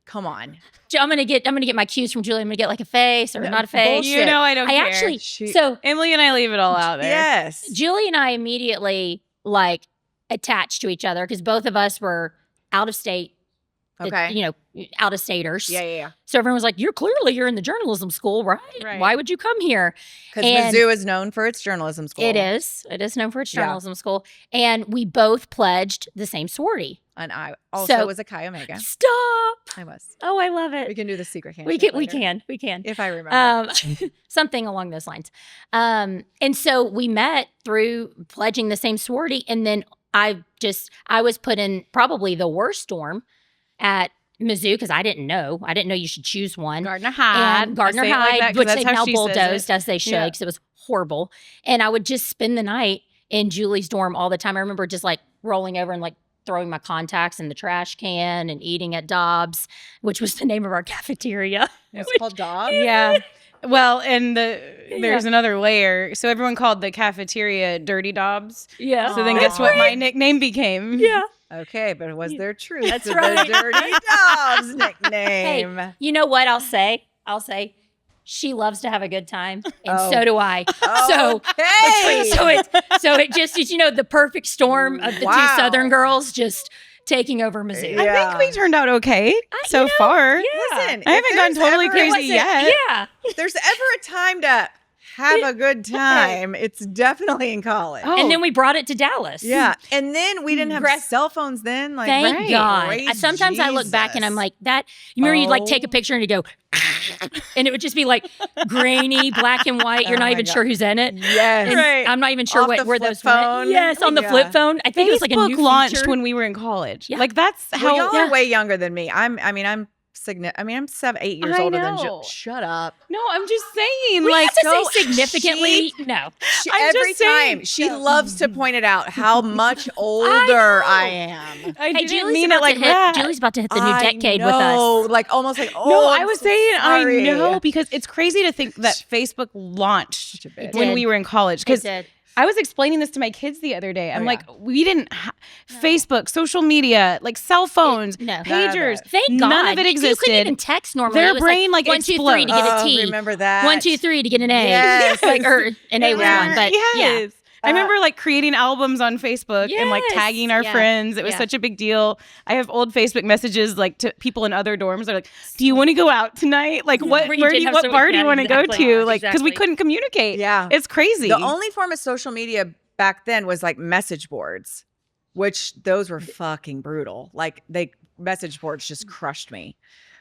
[SPEAKER 1] Come on.
[SPEAKER 3] I'm gonna get my cues from Julie. I'm gonna get like a face or not a face.
[SPEAKER 1] bullshit.
[SPEAKER 2] You know I don't
[SPEAKER 3] I
[SPEAKER 2] care.
[SPEAKER 3] actually
[SPEAKER 1] She-
[SPEAKER 3] so
[SPEAKER 2] Emily and I leave it all out there.
[SPEAKER 1] Yes.
[SPEAKER 3] Julie and I immediately like attached to each other because both of us were out of state.
[SPEAKER 1] Okay.
[SPEAKER 3] Out of staters.
[SPEAKER 1] Yeah.
[SPEAKER 3] So everyone was like, you're in the journalism school, right?
[SPEAKER 2] Right.
[SPEAKER 3] Why would you come here?
[SPEAKER 1] Because
[SPEAKER 3] And-
[SPEAKER 1] Mizzou is known for its journalism school.
[SPEAKER 3] It is known for its
[SPEAKER 1] Yeah.
[SPEAKER 3] journalism school. And we both pledged the same sorority.
[SPEAKER 1] And I also
[SPEAKER 3] So-
[SPEAKER 1] was a Chi Omega.
[SPEAKER 3] Stop.
[SPEAKER 1] I was.
[SPEAKER 3] Oh, I love
[SPEAKER 1] We
[SPEAKER 3] it.
[SPEAKER 1] can do the secret handshake.
[SPEAKER 3] We
[SPEAKER 1] later,
[SPEAKER 3] can.
[SPEAKER 1] If I remember.
[SPEAKER 3] Something along those lines. And so we met through pledging the same sorority. And then I was put in probably the worst dorm at Mizzou because I didn't know. I didn't know you should choose one.
[SPEAKER 2] Gardner Hyde.
[SPEAKER 3] And Gardner
[SPEAKER 2] I say it like
[SPEAKER 3] Hyde,
[SPEAKER 2] that 'cause
[SPEAKER 3] which
[SPEAKER 2] that's
[SPEAKER 3] they've
[SPEAKER 2] how
[SPEAKER 3] now
[SPEAKER 2] she says it.
[SPEAKER 3] bulldozed as they should
[SPEAKER 2] Yeah.
[SPEAKER 3] because it was horrible. And I would just spend the night in Julie's dorm all the time. I remember just like rolling over and like throwing my contacts in the trash can and eating at Dobbs, which was the name of our cafeteria.
[SPEAKER 1] It's called Dog.
[SPEAKER 2] Yeah. Well, and there's another layer. So everyone called the cafeteria Dirty Dobbs.
[SPEAKER 3] Yeah.
[SPEAKER 2] So then guess what my nickname became?
[SPEAKER 3] Yeah.
[SPEAKER 1] Okay, but was there truth
[SPEAKER 3] That's
[SPEAKER 1] to
[SPEAKER 3] right.
[SPEAKER 1] the Dirty Dobbs nickname?
[SPEAKER 3] You know what I'll say? She loves to have a good time, and so do I.
[SPEAKER 1] Okay.
[SPEAKER 3] So it just is, the perfect storm of the two Southern girls just taking over Mizzou.
[SPEAKER 1] Yeah.
[SPEAKER 2] I think we turned out okay so far.
[SPEAKER 3] Yeah.
[SPEAKER 1] Listen,
[SPEAKER 2] I haven't gotten totally crazy yet.
[SPEAKER 3] Yeah.
[SPEAKER 1] if there's ever a time to have a good time, it's definitely in college.
[SPEAKER 2] Oh.
[SPEAKER 3] And then we brought it to Dallas.
[SPEAKER 1] Yeah. And then we didn't have cell phones then. Like,
[SPEAKER 3] Thank God.
[SPEAKER 1] Great
[SPEAKER 3] Sometimes I look back and I'm like, that, you remember you'd like take a picture and you go, and it would just be like grainy, black and white. You're not even sure who's in it.
[SPEAKER 1] Yes.
[SPEAKER 3] And I'm not even sure
[SPEAKER 1] Off the
[SPEAKER 3] where
[SPEAKER 1] flip
[SPEAKER 3] those went.
[SPEAKER 1] phone.
[SPEAKER 3] Yes, on the flip phone. I think it was like a new
[SPEAKER 2] launched
[SPEAKER 3] feature.
[SPEAKER 2] when we were in college.
[SPEAKER 3] Yeah.
[SPEAKER 2] Like that's how
[SPEAKER 1] Well, y'all are way younger than me. I'm 7, 8 years
[SPEAKER 2] I
[SPEAKER 1] older than
[SPEAKER 2] know.
[SPEAKER 1] Shut up.
[SPEAKER 2] No, I'm just saying.
[SPEAKER 3] We
[SPEAKER 2] like
[SPEAKER 3] have to
[SPEAKER 2] so
[SPEAKER 3] say significantly. No.
[SPEAKER 2] I'm
[SPEAKER 1] Every
[SPEAKER 2] just saying.
[SPEAKER 1] time she loves to point it out how much older I am.
[SPEAKER 2] I
[SPEAKER 3] Hey,
[SPEAKER 2] didn't mean it like that.
[SPEAKER 3] Julie's about to hit the new decade with
[SPEAKER 1] know,
[SPEAKER 3] us.
[SPEAKER 1] like almost like, oh,
[SPEAKER 2] No,
[SPEAKER 1] I'm
[SPEAKER 2] I was
[SPEAKER 1] so
[SPEAKER 2] saying
[SPEAKER 1] sorry.
[SPEAKER 2] I know because it's crazy to think that Facebook launched
[SPEAKER 1] Such a bitch.
[SPEAKER 2] when
[SPEAKER 3] did.
[SPEAKER 2] we were in college.
[SPEAKER 3] It
[SPEAKER 2] Because
[SPEAKER 3] did.
[SPEAKER 2] I was explaining this to my kids the other day. I'm
[SPEAKER 1] Oh,
[SPEAKER 2] like, we didn't Facebook, social media, like cell phones,
[SPEAKER 3] No.
[SPEAKER 2] pagers.
[SPEAKER 3] Thank God.
[SPEAKER 2] None of it
[SPEAKER 3] You
[SPEAKER 2] existed.
[SPEAKER 3] couldn't even text normally.
[SPEAKER 2] Their
[SPEAKER 3] It was
[SPEAKER 2] brain, like,
[SPEAKER 3] 1, 2, 3 to get a
[SPEAKER 1] Oh,
[SPEAKER 3] T.
[SPEAKER 1] remember that?
[SPEAKER 3] 1, 2, 3 to get an A.
[SPEAKER 1] Yes.
[SPEAKER 3] Like, or an A was
[SPEAKER 1] Yeah.
[SPEAKER 3] one, but
[SPEAKER 2] yes.
[SPEAKER 3] yeah.
[SPEAKER 2] I remember like creating albums on Facebook and like
[SPEAKER 3] Yes.
[SPEAKER 2] tagging our
[SPEAKER 3] Yeah.
[SPEAKER 2] friends. It was
[SPEAKER 3] Yeah.
[SPEAKER 2] such a big deal. I have old Facebook messages like to people in other dorms. They're like, "Do you want to go out tonight? Like, what
[SPEAKER 3] Where you did have
[SPEAKER 2] what
[SPEAKER 3] so-
[SPEAKER 2] bar do
[SPEAKER 3] yeah,
[SPEAKER 2] you want to
[SPEAKER 3] exactly.
[SPEAKER 2] go to? Like, because we
[SPEAKER 3] Exactly.
[SPEAKER 2] couldn't communicate.
[SPEAKER 1] Yeah.
[SPEAKER 2] It's crazy.
[SPEAKER 1] The only form of social media back then was like message boards, which those were fucking brutal. Like message boards just crushed me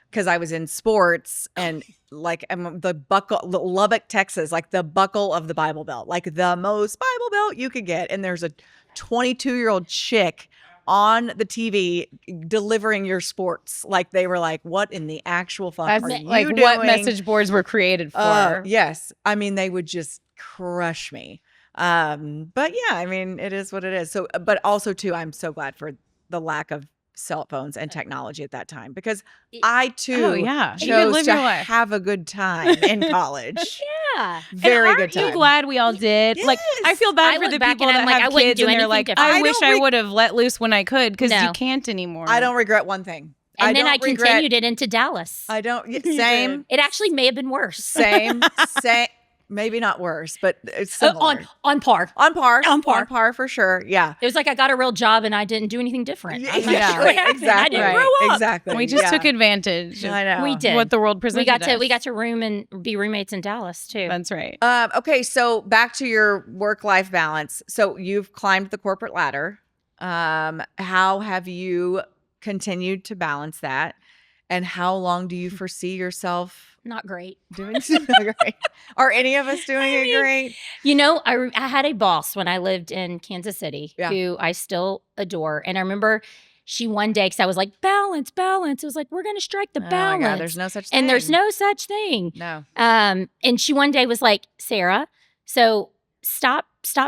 [SPEAKER 1] because I was in sports and like the Lubbock, Texas, like the buckle of the Bible Belt, like the most Bible Belt you could get. And there's a 22-year-old chick on the TV delivering your sports. Like they were like, what in the actual fuck
[SPEAKER 2] That's
[SPEAKER 1] are you
[SPEAKER 2] like
[SPEAKER 1] doing?
[SPEAKER 2] what message boards were created for.
[SPEAKER 1] Yes. I mean, they would just crush me. But yeah, I mean, it is what it is. So, but also too, I'm so glad for the lack of cell phones and technology at that time because I too
[SPEAKER 2] Oh, yeah. You could
[SPEAKER 1] chose
[SPEAKER 2] live
[SPEAKER 1] to
[SPEAKER 2] your life.
[SPEAKER 1] have a good time in college.
[SPEAKER 3] Yeah.
[SPEAKER 1] Very
[SPEAKER 2] and
[SPEAKER 1] good
[SPEAKER 2] aren't
[SPEAKER 1] time.
[SPEAKER 2] you glad we all did? Like, I feel
[SPEAKER 3] I
[SPEAKER 2] bad for
[SPEAKER 3] look
[SPEAKER 2] the
[SPEAKER 3] back
[SPEAKER 2] people
[SPEAKER 3] and
[SPEAKER 2] that
[SPEAKER 3] I'm like, I
[SPEAKER 2] have
[SPEAKER 3] wouldn't
[SPEAKER 2] kids
[SPEAKER 3] do
[SPEAKER 2] and they're
[SPEAKER 3] anything
[SPEAKER 2] like,
[SPEAKER 3] different.
[SPEAKER 2] I
[SPEAKER 1] I
[SPEAKER 2] wish
[SPEAKER 1] don't
[SPEAKER 2] I would have let loose when I could because
[SPEAKER 3] No.
[SPEAKER 2] you can't anymore.
[SPEAKER 1] I don't regret one thing.
[SPEAKER 3] And then
[SPEAKER 1] don't
[SPEAKER 3] I
[SPEAKER 1] regret-
[SPEAKER 3] continued it into Dallas.
[SPEAKER 1] I don't. Same.
[SPEAKER 3] It actually may have been worse.
[SPEAKER 1] Same. Same. Maybe not worse, but it's
[SPEAKER 3] Oh,
[SPEAKER 1] similar.
[SPEAKER 3] on par.
[SPEAKER 1] On par.
[SPEAKER 3] On par.
[SPEAKER 1] On par for sure. Yeah.
[SPEAKER 3] It was like I got a real job and I didn't do anything different. I'm not
[SPEAKER 1] Yeah,
[SPEAKER 3] sure what happened. I
[SPEAKER 1] exactly.
[SPEAKER 3] didn't grow up.
[SPEAKER 1] Exactly.
[SPEAKER 2] We just
[SPEAKER 1] Yeah.
[SPEAKER 2] took advantage of
[SPEAKER 1] I know.
[SPEAKER 3] We did.
[SPEAKER 2] what the world presented
[SPEAKER 3] We got
[SPEAKER 2] us.
[SPEAKER 3] to room and be roommates in Dallas too.
[SPEAKER 2] That's right.
[SPEAKER 1] Okay, so back to your work-life balance. So you've climbed the corporate ladder. How have you continued to balance that? And how long do you foresee yourself
[SPEAKER 3] Not great.
[SPEAKER 1] doing great? Are any of us doing it great?
[SPEAKER 3] You know, I had a boss when I lived in Kansas City
[SPEAKER 1] Yeah.
[SPEAKER 3] who I still adore. And I remember she one day, because I was like, balance. It was like, we're going to strike the
[SPEAKER 1] Oh my
[SPEAKER 3] balance.
[SPEAKER 1] God, there's no such thing.
[SPEAKER 3] and there's no such thing.
[SPEAKER 1] No.
[SPEAKER 3] And she one day was like, Sarah, so stop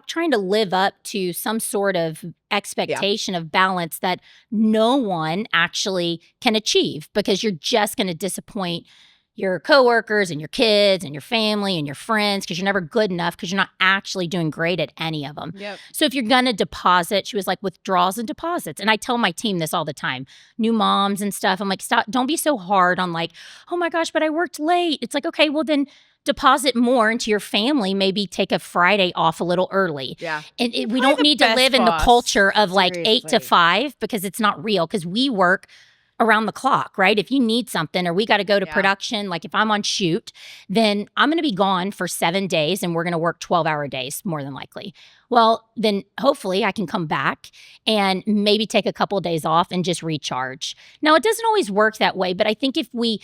[SPEAKER 3] trying to live up to some sort of expectation of balance that no one actually can achieve because you're just going to disappoint your coworkers and your kids and your family and your friends because you're never good enough because you're not actually doing great at any of them.
[SPEAKER 2] Yep.
[SPEAKER 3] So if you're going to deposit, she was like withdrawals and deposits. And I tell my team this all the time, new moms and stuff. I'm like, stop, don't be so hard on like, oh my gosh, but I worked late. It's like, okay, well then deposit more into your family, maybe take a Friday off a little early.
[SPEAKER 1] Yeah.
[SPEAKER 3] And we
[SPEAKER 2] probably
[SPEAKER 3] don't
[SPEAKER 2] the
[SPEAKER 3] need to
[SPEAKER 2] best
[SPEAKER 3] live in the
[SPEAKER 2] boss.
[SPEAKER 3] culture of like 8 to
[SPEAKER 1] Seriously.
[SPEAKER 3] 5 because it's not real because we work around the clock, right? If you need something or we got to go to
[SPEAKER 1] Yeah.
[SPEAKER 3] production, like if I'm on shoot, then I'm going to be gone for 7 days and we're going to work 12-hour days more than likely. Well, then hopefully I can come back and maybe take a couple of days off and just recharge. Now, it doesn't always work that way, but I think if we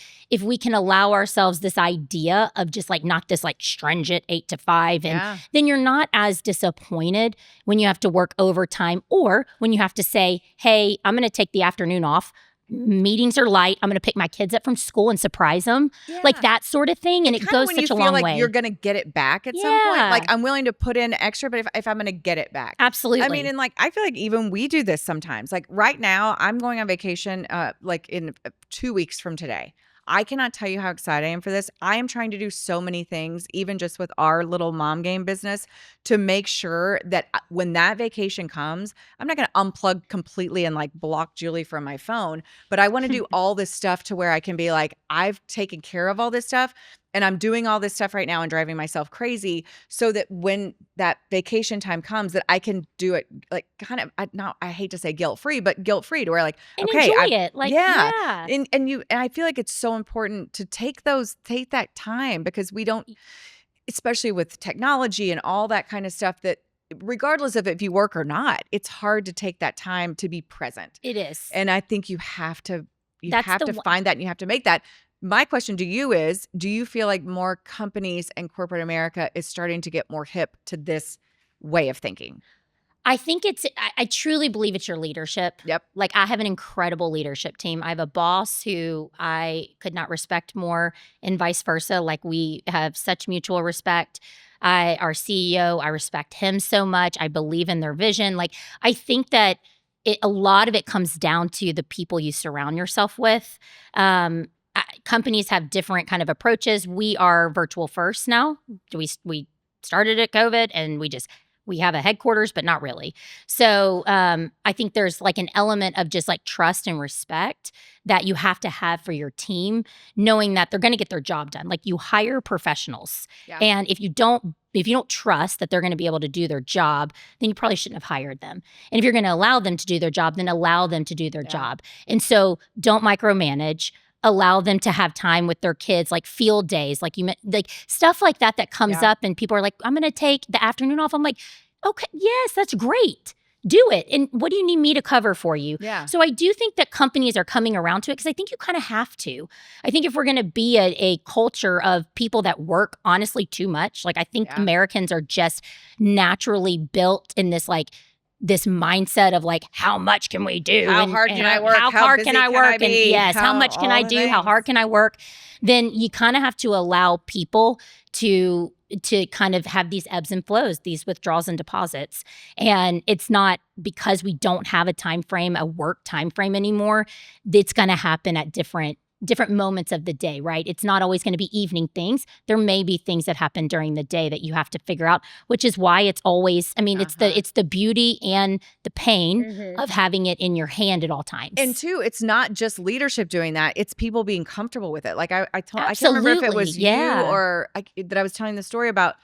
[SPEAKER 3] can allow ourselves this idea of just like not this like stringent 8 to 5 and
[SPEAKER 1] Yeah.
[SPEAKER 3] then you're not as disappointed when you have to work overtime or when you have to say, hey, I'm going to take the afternoon off. Meetings are light. I'm going to pick my kids up from school and surprise them. Like that sort of thing. And it
[SPEAKER 1] Kinda
[SPEAKER 3] goes
[SPEAKER 1] when
[SPEAKER 3] such
[SPEAKER 1] you
[SPEAKER 3] a
[SPEAKER 1] feel
[SPEAKER 3] long
[SPEAKER 1] like
[SPEAKER 3] way.
[SPEAKER 1] you're going to get it back at some point.
[SPEAKER 3] Yeah.
[SPEAKER 1] Like I'm willing to put in extra, but if I'm going to get it back.
[SPEAKER 3] Absolutely.
[SPEAKER 1] I mean, and like I feel like even we do this sometimes. Like right now, I'm going on vacation like in 2 weeks from today. I cannot tell you how excited I am for this. I am trying to do so many things, even just with our little mom game business, to make sure that when that vacation comes, I'm not going to unplug completely and like block Julie from my phone. But I want to do all this stuff to where I can be like, I've taken care of all this stuff. and I'm doing all this stuff right now and driving myself crazy so that when that vacation time comes that I can do it like kind of I hate to say guilt-free, but guilt-free to where like,
[SPEAKER 3] And
[SPEAKER 1] okay,
[SPEAKER 3] enjoy it. Like, yeah.
[SPEAKER 1] And I feel like it's so important to take that time because we don't, especially with technology and all that kind of stuff, that regardless of if you work or not, it's hard to take that time to be present.
[SPEAKER 3] It is.
[SPEAKER 1] And I think you have to
[SPEAKER 3] That's
[SPEAKER 1] find that and you have to make that. My question to you is, do you feel like more companies and corporate America is starting to get more hip to this way of thinking?
[SPEAKER 3] I think I truly believe it's your leadership.
[SPEAKER 1] Yep.
[SPEAKER 3] Like I have an incredible leadership team. I have a boss who I could not respect more and vice versa. Like we have such mutual respect. Our CEO, I respect him so much. I believe in their vision. Like I think that a lot of it comes down to the people you surround yourself with. Companies have different kind of approaches. We are virtual first now. We started at COVID and we have a headquarters, but not really. So I think there's like an element of just like trust and respect that you have to have for your team, knowing that they're going to get their job done. Like you hire professionals. Yeah. And if you don't trust that they're going to be able to do their job, then you probably shouldn't have hired them. And if you're going to allow them to do their job, then allow them to do their job. And so don't micromanage. Allow them to have time with their kids, like field days, like like stuff like that comes up and people are like, I'm going to take the afternoon off. I'm like, okay, yes, that's great. Do it. And what do you need me to cover for you?
[SPEAKER 1] Yeah.
[SPEAKER 3] So I do think that companies are coming around to it because I think you kind of have to. I think if we're going to be a culture of people that work honestly too much, like I think Americans are just naturally built in this mindset of like, how much can we do?
[SPEAKER 1] How hard can I work?
[SPEAKER 3] How hard can I work? And yes, how much can I do?
[SPEAKER 1] Things.
[SPEAKER 3] How hard can I work? Then you kind of have to allow people to kind of have these ebbs and flows, these withdrawals and deposits. And it's not because we don't have a work time frame anymore. It's going to happen at different moments of the day, right? It's not always going to be evening things. There may be things that happen during the day that you have to figure out, which is why it's always, I mean, it's the beauty and the pain of having it in your hand at all times.
[SPEAKER 1] And two, it's not just leadership doing that. It's people being comfortable with it. Like I can't remember if it was you or that I was telling the story about.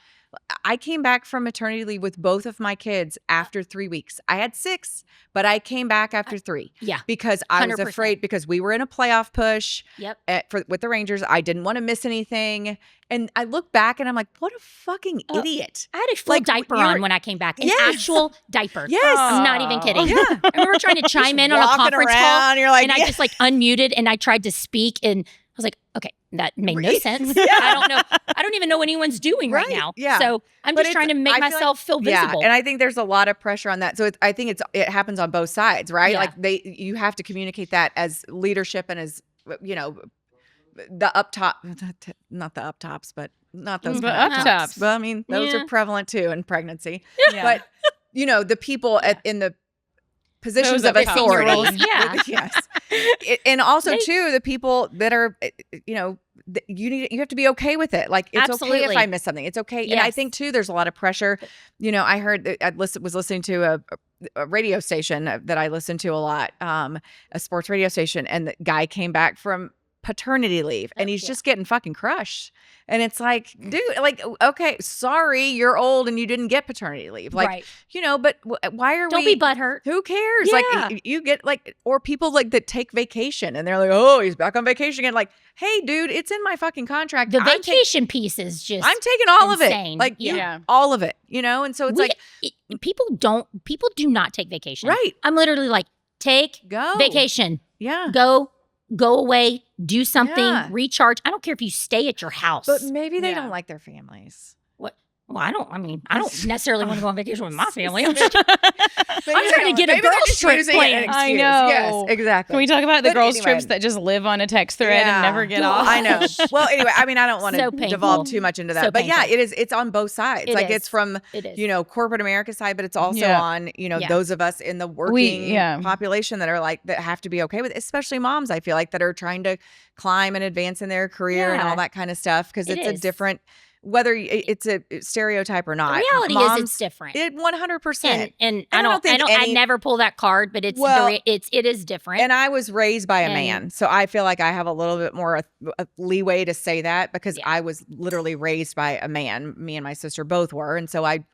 [SPEAKER 1] I came back from maternity leave with both of my kids after 3 weeks. I had 6, but I came back after 3.
[SPEAKER 3] Yeah.
[SPEAKER 1] Because I was afraid because we were in a playoff push with the Rangers. I didn't want to miss anything. And I look back and I'm like, what a fucking idiot.
[SPEAKER 3] I had a full diaper on when I came back. An actual diaper.
[SPEAKER 1] Yes.
[SPEAKER 3] I'm not even kidding.
[SPEAKER 1] Yeah.
[SPEAKER 3] I remember trying to chime in on a conference call.
[SPEAKER 1] You're like,
[SPEAKER 3] and I just like unmuted and I tried to speak and I was like, okay, that made no sense.
[SPEAKER 1] Yeah.
[SPEAKER 3] I don't know. I don't even know what anyone's doing right now.
[SPEAKER 1] Yeah.
[SPEAKER 3] So I'm just trying to make myself feel visible.
[SPEAKER 1] Yeah. And I think there's a lot of pressure on that. So I think it happens on both sides, right?
[SPEAKER 3] Yeah.
[SPEAKER 1] Like you have to communicate that as leadership and as, the up top, not the up tops, but not those
[SPEAKER 2] up tops.
[SPEAKER 1] Well, I mean, those are prevalent too in pregnancy.
[SPEAKER 2] Yeah.
[SPEAKER 1] But, the people in the positions of authority. Yes. And also too, the people that are, you have to be okay with it. Like it's okay if I miss something. It's okay.
[SPEAKER 3] Yes.
[SPEAKER 1] And I think too, there's a lot of pressure. I heard was listening to a radio station that I listen to a lot, a sports radio station, and the guy came back from paternity leave and he's just getting fucking crushed. And it's like, dude, like, okay, sorry, you're old and you didn't get paternity leave. Like, but why are
[SPEAKER 3] Don't be butthurt.
[SPEAKER 1] Who cares?
[SPEAKER 3] Yeah.
[SPEAKER 1] Like you get or people like that take vacation and they're like, oh, he's back on vacation again. Like, hey, dude, it's in my fucking contract.
[SPEAKER 3] The vacation piece is just
[SPEAKER 1] I'm taking all
[SPEAKER 3] insane.
[SPEAKER 1] of it. Like, all of it, and so it's
[SPEAKER 3] people do not take vacation.
[SPEAKER 1] Right.
[SPEAKER 3] I'm literally like,
[SPEAKER 1] go
[SPEAKER 3] vacation.
[SPEAKER 1] Yeah.
[SPEAKER 3] Go away, do something, recharge. I don't care if you stay at your house.
[SPEAKER 1] But maybe they don't like their families.
[SPEAKER 3] What? Well, I don't necessarily want to go on vacation with my family. I'm trying to get a girls' trip planned.
[SPEAKER 2] I know.
[SPEAKER 1] Yes, exactly.
[SPEAKER 2] Can we talk about the girls' trips that just live on a text thread and never get off?
[SPEAKER 1] I know. Well, anyway, I mean, I don't want to devolve too much into that. But
[SPEAKER 3] painful.
[SPEAKER 1] It's on both sides. It's from, corporate America side, but it's also on, those of us in the working population that are that have to be okay with it, especially moms, I feel like, that are trying to climb and advance in their career and all that kind of stuff because it's a different whether it's a stereotype or not.
[SPEAKER 3] The reality is it's different.
[SPEAKER 1] It 100%.
[SPEAKER 3] And I never pull that card, but it is different.
[SPEAKER 1] And I was raised by a man, so I feel like I have a little bit more leeway to say that because I was literally raised by a man. Me and my sister both were, and so I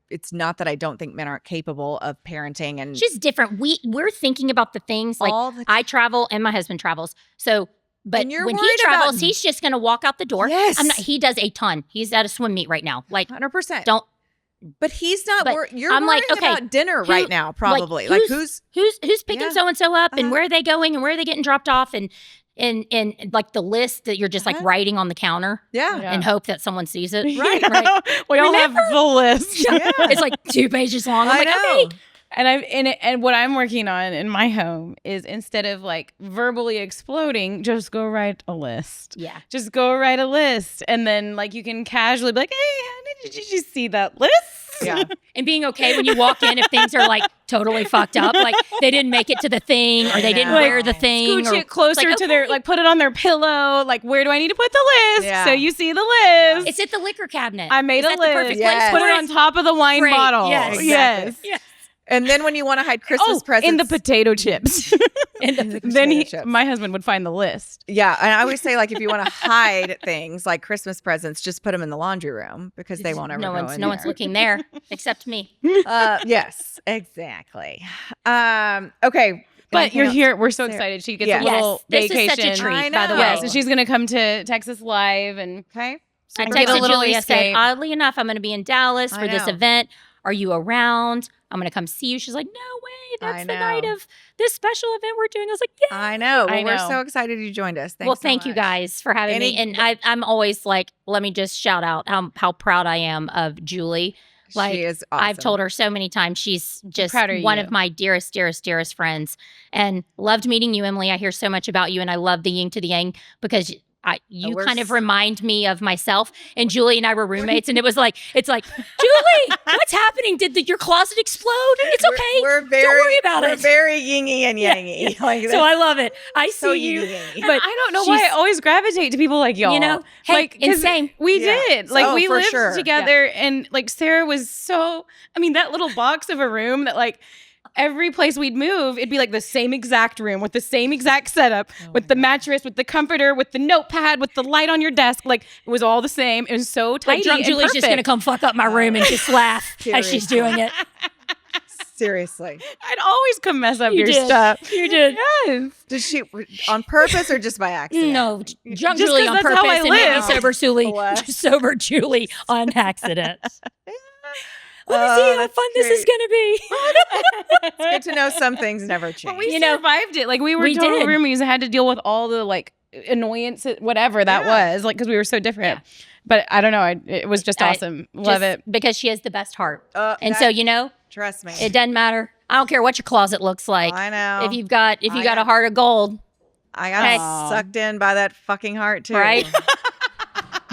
[SPEAKER 1] it's not that I don't think men aren't capable of parenting, and
[SPEAKER 3] it's just different. We're thinking about the things like I travel and my husband travels, so. But when he travels, he's just going to walk out the door.
[SPEAKER 1] Yes.
[SPEAKER 3] He does a ton. He's at a swim meet right now. Like
[SPEAKER 1] 100%.
[SPEAKER 3] But
[SPEAKER 1] he's not. You're
[SPEAKER 3] I'm
[SPEAKER 1] worrying
[SPEAKER 3] like, okay,
[SPEAKER 1] about dinner right now, probably.
[SPEAKER 3] Like
[SPEAKER 1] who's
[SPEAKER 3] picking so and so up, and where are they going, and where are they getting dropped off, and like the list that you're just like writing on the counter, and hope that someone sees it. Right.
[SPEAKER 2] We all have the list.
[SPEAKER 3] It's like 2 pages long. I'm like, okay.
[SPEAKER 2] And what I'm working on in my home is instead of like verbally exploding, just go write a list.
[SPEAKER 3] Yeah.
[SPEAKER 2] Just go write a list. And then like you can casually be like, hey, honey, did you see that list?
[SPEAKER 1] Yeah.
[SPEAKER 3] And being okay when you walk in if things are like totally fucked up, like they didn't make it to the thing or they didn't wear the thing.
[SPEAKER 2] Scooch it closer to their, like put it on their pillow. Like, where do I need to put the list?
[SPEAKER 1] Yeah.
[SPEAKER 2] So you see the list.
[SPEAKER 3] It's at the liquor cabinet.
[SPEAKER 2] I made a list.
[SPEAKER 3] The perfect place
[SPEAKER 2] Put it on top of the wine bottle.
[SPEAKER 3] Yes.
[SPEAKER 2] Yes.
[SPEAKER 3] Yes.
[SPEAKER 1] And then when you want to hide Christmas presents
[SPEAKER 2] in the potato chips, my husband would find the list.
[SPEAKER 1] Yeah, and I always say like if you want to hide things like Christmas presents, just put them in the laundry room because they won't ever go in there.
[SPEAKER 3] No one's looking there except me.
[SPEAKER 1] Yes, exactly. Okay.
[SPEAKER 2] But you're here. We're so excited. She gets a little vacation.
[SPEAKER 3] This is such a treat,
[SPEAKER 1] by the way.
[SPEAKER 2] Yeah, so she's going to come to Texas Live and
[SPEAKER 3] I texted Julie. I said, oddly enough, I'm going to be in Dallas for this event. Are you around? I'm going to come see you. She's like, no way. That's the night of this special event we're doing. I was like, yeah.
[SPEAKER 1] I know. Well, we're so excited you joined us. Thanks
[SPEAKER 3] thank you guys for having me. And I'm always like, let me just shout out how proud I am of Julie. Like,
[SPEAKER 1] she is awesome.
[SPEAKER 3] I've told her so many times she's just one of my dearest, dearest, dearest friends. And loved meeting you, Emily. I hear so much about you. And I love the yin to the yang because you kind of remind me of myself. And Julie and I were roommates, and it's like, Julie, what's happening? Did your closet explode? It's okay. Don't worry about it.
[SPEAKER 1] We're very yingy and yangy.
[SPEAKER 3] Yeah. Like so I love it. I see you.
[SPEAKER 2] But I don't know why I always gravitate to people like y'all.
[SPEAKER 3] You know, hey,
[SPEAKER 2] like,
[SPEAKER 3] same.
[SPEAKER 2] We did. Like we lived together, and like Sarah was so. I mean, that little box of a room that like. Every place we'd move, it'd be like the same exact room with the same exact setup, with the mattress, with the comforter, with the notepad, with the light on your desk. Like it was all the same. It was so tidy.
[SPEAKER 3] Like drunk Julie's just gonna come fuck up my room and just laugh as she's doing it.
[SPEAKER 1] Seriously,
[SPEAKER 2] I'd always come mess up your stuff.
[SPEAKER 3] You did.
[SPEAKER 2] Yes.
[SPEAKER 1] Did she on purpose or just by accident?
[SPEAKER 3] No, drunk Julie on purpose and maybe sober Julie on accident. Let me see how fun this is going to be.
[SPEAKER 1] It's good to know some things never change.
[SPEAKER 2] But we survived it. Like we were total roomies and had to deal with all the like annoyance, whatever that was, like because we were so different. Yeah. But I don't know. It was just awesome. Love it.
[SPEAKER 3] Because she has the best heart. And so,
[SPEAKER 1] trust me.
[SPEAKER 3] It doesn't matter. I don't care what your closet looks like.
[SPEAKER 1] I know.
[SPEAKER 3] If you got a heart of gold.
[SPEAKER 1] I got sucked in by that fucking heart too.
[SPEAKER 3] Right?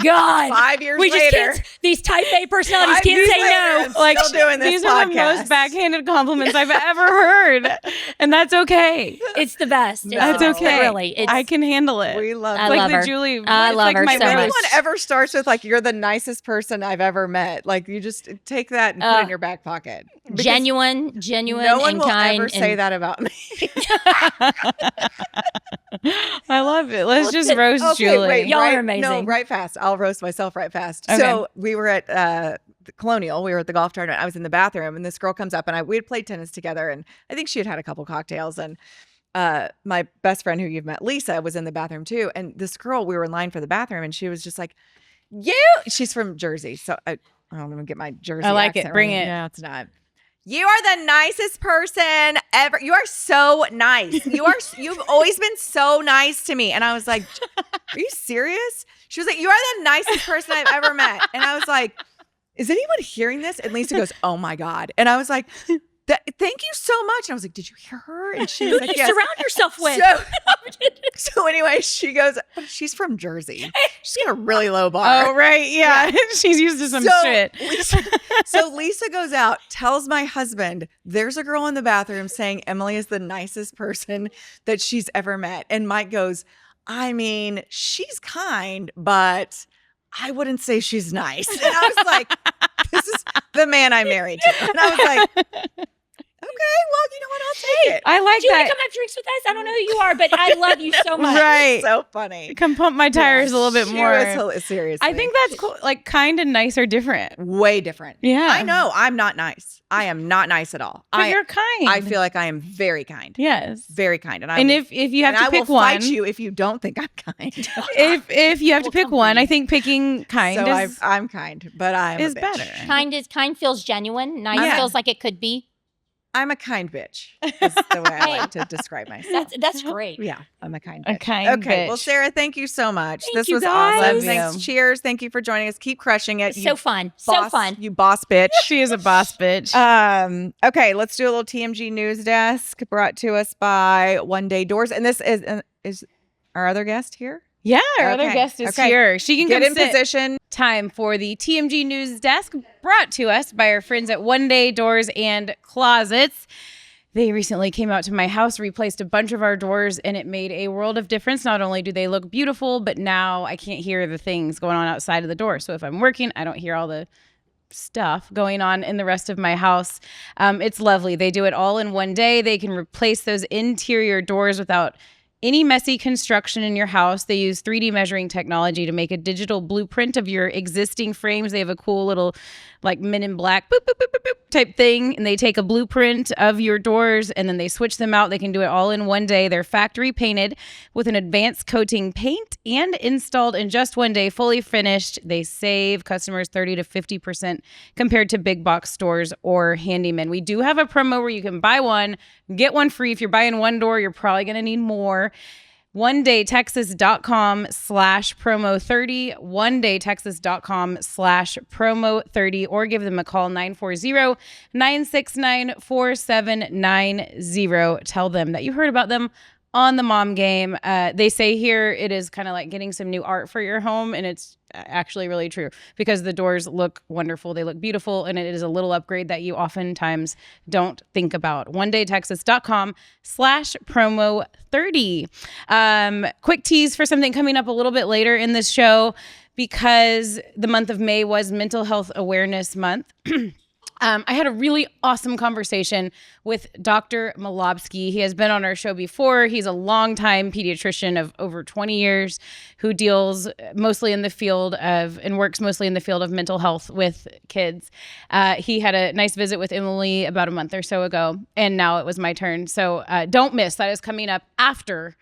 [SPEAKER 3] God,
[SPEAKER 1] 5 years later,
[SPEAKER 3] these type A personalities can't say no.
[SPEAKER 1] Like still doing this
[SPEAKER 2] these are the most backhanded compliments I've ever heard, and that's okay.
[SPEAKER 3] It's the best.
[SPEAKER 2] That's okay.
[SPEAKER 3] Really,
[SPEAKER 2] I can handle it.
[SPEAKER 1] We love.
[SPEAKER 3] I
[SPEAKER 2] like
[SPEAKER 3] love
[SPEAKER 2] the
[SPEAKER 3] her.
[SPEAKER 2] Julie.
[SPEAKER 3] I love her so much.
[SPEAKER 1] If anyone ever starts with like, "You're the nicest person I've ever met," like you just take that and put it in your back pocket.
[SPEAKER 3] Genuine,
[SPEAKER 1] no one
[SPEAKER 3] and
[SPEAKER 1] will
[SPEAKER 3] kind.
[SPEAKER 1] ever say that about me.
[SPEAKER 2] I love it. Let's just roast Julie.
[SPEAKER 1] Wait,
[SPEAKER 3] y'all are amazing.
[SPEAKER 1] No, right fast. I'll roast myself right fast.
[SPEAKER 2] Okay.
[SPEAKER 1] So we were at the Colonial. We were at the golf tournament. I was in the bathroom, and this girl comes up, and we had played tennis together, and I think she had had a couple cocktails, and my best friend who you've met, Lisa, was in the bathroom too. And this girl, we were in line for the bathroom, and she was just like, she's from Jersey, so I don't even get my Jersey.
[SPEAKER 2] I like it. Bring
[SPEAKER 1] right.
[SPEAKER 2] it.
[SPEAKER 1] No, it's not. You are the nicest person ever. You are so nice. You've always been so nice to me. And I was like, are you serious? She was like, you are the nicest person I've ever met. And I was like, is anyone hearing this? And Lisa goes, oh my God. And I was like, thank you so much. And I was like, did you hear her? And she was like, yes.
[SPEAKER 3] Surround yourself with.
[SPEAKER 1] So anyway, she goes, she's from Jersey. She's got a really low bar.
[SPEAKER 2] Oh, right. Yeah. She's used to some shit.
[SPEAKER 1] So Lisa goes out, tells my husband, there's a girl in the bathroom saying Emily is the nicest person that she's ever met. And Mike goes, I mean, she's kind, but I wouldn't say she's nice. And I was like, this is the man I married to. And I was like, okay, well, you know what? I'll take it.
[SPEAKER 2] I like
[SPEAKER 3] Do you want
[SPEAKER 2] that.
[SPEAKER 3] to come have drinks with us? I don't know who you are, but I love you so much.
[SPEAKER 2] Right.
[SPEAKER 1] So funny.
[SPEAKER 2] Come pump my tires a little bit
[SPEAKER 1] She
[SPEAKER 2] more.
[SPEAKER 1] was seriously.
[SPEAKER 2] I think that's cool. Like kind and nice are different.
[SPEAKER 1] way different.
[SPEAKER 2] Yeah.
[SPEAKER 1] I know. I'm not nice. I am not nice at all.
[SPEAKER 2] But you're kind.
[SPEAKER 1] I feel like I am very kind.
[SPEAKER 2] Yes.
[SPEAKER 1] Very kind.
[SPEAKER 2] And if you have to pick
[SPEAKER 1] I will
[SPEAKER 2] one,
[SPEAKER 1] fight you if you don't think I'm kind.
[SPEAKER 2] if you have to pick one, I think picking kind
[SPEAKER 1] So
[SPEAKER 2] is
[SPEAKER 1] I'm kind, but I'm
[SPEAKER 2] is
[SPEAKER 1] a bitch.
[SPEAKER 2] better.
[SPEAKER 3] Kind feels genuine. Nice
[SPEAKER 2] Yeah.
[SPEAKER 3] feels like it could be.
[SPEAKER 1] I'm a kind bitch. Is the way I like to describe myself.
[SPEAKER 3] That's great.
[SPEAKER 1] Yeah, I'm a kind
[SPEAKER 2] A
[SPEAKER 1] bitch.
[SPEAKER 2] kind
[SPEAKER 1] okay,
[SPEAKER 2] bitch.
[SPEAKER 1] well, Sarah, thank you so much.
[SPEAKER 3] Thank
[SPEAKER 1] This
[SPEAKER 3] you,
[SPEAKER 1] was
[SPEAKER 3] guys.
[SPEAKER 1] awesome.
[SPEAKER 2] Love
[SPEAKER 1] Thanks.
[SPEAKER 2] you.
[SPEAKER 1] Cheers. Thank you for joining us. Keep crushing it.
[SPEAKER 3] So fun.
[SPEAKER 1] boss,
[SPEAKER 3] So fun.
[SPEAKER 1] You boss bitch.
[SPEAKER 2] She is a boss bitch.
[SPEAKER 1] Okay, let's do a little TMG news desk brought to us by One Day Doors. And this is our other guest here.
[SPEAKER 2] Yeah, our other
[SPEAKER 1] Okay,
[SPEAKER 2] guest is
[SPEAKER 1] okay.
[SPEAKER 2] here. She can
[SPEAKER 1] Get
[SPEAKER 2] come
[SPEAKER 1] in
[SPEAKER 2] sit.
[SPEAKER 1] position.
[SPEAKER 2] Time for the TMG News Desk, brought to us by our friends at One Day Doors and Closets. They recently came out to my house, replaced a bunch of our doors, and it made a world of difference. Not only do they look beautiful, but now I can't hear the things going on outside of the door. So if I'm working, I don't hear all the stuff going on in the rest of my house. It's lovely. They do it all in one day. They can replace those interior doors without any messy construction in your house. They use 3D measuring technology to make a digital blueprint of your existing frames. They have a cool little like Men in Black boop, boop, boop, boop, boop type thing. And they take a blueprint of your doors and then they switch them out. They can do it all in one day. They're factory painted with an advanced coating paint and installed in just one day, fully finished. They save customers 30 to 50% compared to big box stores or handymen. We do have a promo where you can buy one, get one free. If you're buying one door, you're probably going to need more. onedaytexas.com/promo30, onedaytexas.com/promo30, or give them a call 940-969-4790. Tell them that you heard about them on the Mom Game. They say here it is kind of like getting some new art for your home, and it's actually really true because the doors look wonderful. They look beautiful, and it is a little upgrade that you oftentimes don't think about. onedaytexas.com/promo30. Quick tease for something coming up a little bit later in this show, because the month of May was Mental Health Awareness Month. I had a really awesome conversation with Dr. Milobsky. He has been on our show before. He's a longtime pediatrician of over 20 years who deals mostly in the field of and works mostly in the field of mental health with kids. He had a nice visit with Emily about a month or so ago, and now it was my turn. So don't miss. That is coming up after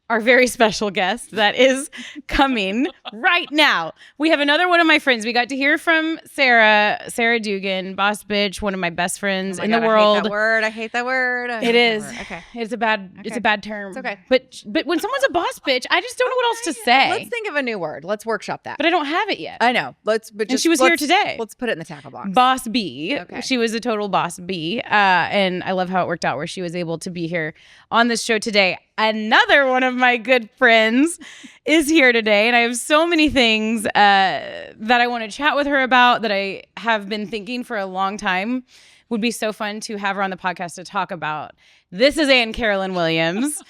[SPEAKER 2] our very special guest that is coming right now. We have another one of my friends. We got to hear from Sarah Duggan, boss bitch, one of my best friends in the world.
[SPEAKER 1] I hate that word.
[SPEAKER 2] It is.
[SPEAKER 1] Okay.
[SPEAKER 2] It's a bad term.
[SPEAKER 1] It's okay.
[SPEAKER 2] But when someone's a boss bitch, I just don't know what else to say.
[SPEAKER 1] Let's think of a new word. Let's workshop that.
[SPEAKER 2] But I don't have it yet.
[SPEAKER 1] I know.
[SPEAKER 2] And she was here today.
[SPEAKER 1] Let's put it in the tackle box.
[SPEAKER 2] Boss B.
[SPEAKER 1] Okay.
[SPEAKER 2] She was a total boss B. And I love how it worked out where she was able to be here on this show today. Another one of my good friends is here today, and I have so many things that I want to chat with her about that I have been thinking for a long time would be so fun to have her on the podcast to talk about. This is Carolyn Williams,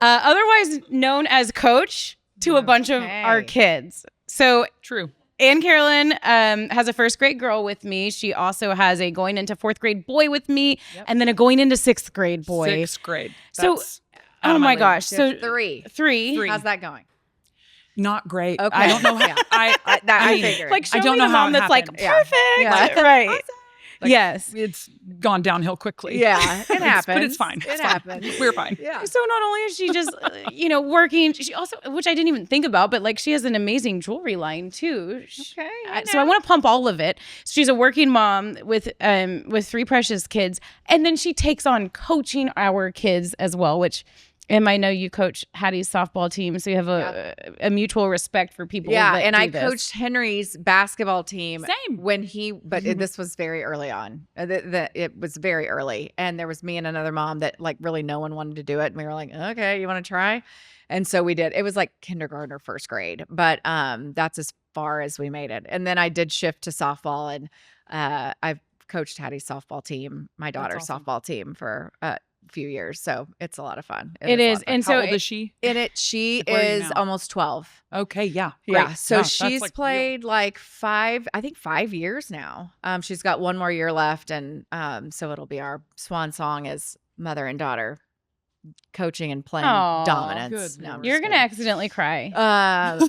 [SPEAKER 2] otherwise known as Coach to a bunch of our kids. So
[SPEAKER 4] True.
[SPEAKER 2] Carolyn has a first grade girl with me. She also has a going into fourth grade boy with me, and then a going into sixth grade boy.
[SPEAKER 4] Sixth grade.
[SPEAKER 2] So-
[SPEAKER 4] That's out
[SPEAKER 2] Oh
[SPEAKER 4] of
[SPEAKER 2] my
[SPEAKER 4] league.
[SPEAKER 2] gosh. So
[SPEAKER 1] Three.
[SPEAKER 2] three.
[SPEAKER 1] How's that going?
[SPEAKER 4] Not great.
[SPEAKER 1] Okay.
[SPEAKER 4] I don't know how.
[SPEAKER 1] Yeah.
[SPEAKER 4] I
[SPEAKER 1] I
[SPEAKER 4] mean,
[SPEAKER 1] figured.
[SPEAKER 2] Like, show
[SPEAKER 4] I don't
[SPEAKER 2] me
[SPEAKER 4] know
[SPEAKER 2] the
[SPEAKER 4] how
[SPEAKER 2] mom
[SPEAKER 4] it
[SPEAKER 2] that's like,
[SPEAKER 4] happened.
[SPEAKER 1] Yeah.
[SPEAKER 2] perfect.
[SPEAKER 1] Yeah.
[SPEAKER 2] Right.
[SPEAKER 4] Like,
[SPEAKER 2] Yes.
[SPEAKER 4] it's gone downhill quickly.
[SPEAKER 1] Yeah, it happens.
[SPEAKER 4] But it's fine.
[SPEAKER 1] It
[SPEAKER 4] It's fine.
[SPEAKER 1] happens.
[SPEAKER 4] We're fine.
[SPEAKER 1] Yeah.
[SPEAKER 2] So not only is she just, working, she also, which I didn't even think about, but like she has an amazing jewelry line too.
[SPEAKER 1] Okay.
[SPEAKER 2] So I want to pump all of it. She's a working mom with three precious kids, and then she takes on coaching our kids as well, which. I know you coach Hattie's softball team, so you have a mutual respect for people.
[SPEAKER 1] Yeah,
[SPEAKER 2] that
[SPEAKER 1] and
[SPEAKER 2] do
[SPEAKER 1] I
[SPEAKER 2] this.
[SPEAKER 1] coached Henry's basketball team.
[SPEAKER 2] Same.
[SPEAKER 1] When this was very early on. It was very early, and there was me and another mom that like really no one wanted to do it, and we were like, okay, you want to try? And so we did. It was like kindergarten or first grade, but that's as far as we made it. And then I did shift to softball, and I've coached Hattie's softball team, my daughter's
[SPEAKER 4] awesome.
[SPEAKER 1] softball team for few years. So it's a lot of fun.
[SPEAKER 2] It is. And
[SPEAKER 4] How
[SPEAKER 2] so
[SPEAKER 4] old is she?
[SPEAKER 1] In it, she
[SPEAKER 4] Where are you
[SPEAKER 1] is
[SPEAKER 4] now?
[SPEAKER 1] almost 12.
[SPEAKER 4] Okay, yeah.
[SPEAKER 1] Yeah.
[SPEAKER 4] Great.
[SPEAKER 1] So
[SPEAKER 4] No, that's
[SPEAKER 1] she's
[SPEAKER 4] like
[SPEAKER 1] played like 5 years now. She's got one more year left. And so it'll be our swan song as mother and daughter coaching and playing
[SPEAKER 2] Aw.
[SPEAKER 1] dominance.
[SPEAKER 4] Good
[SPEAKER 1] No, I'm
[SPEAKER 4] Lord.
[SPEAKER 1] just
[SPEAKER 2] You're going to
[SPEAKER 1] kidding.
[SPEAKER 2] accidentally cry.
[SPEAKER 1] I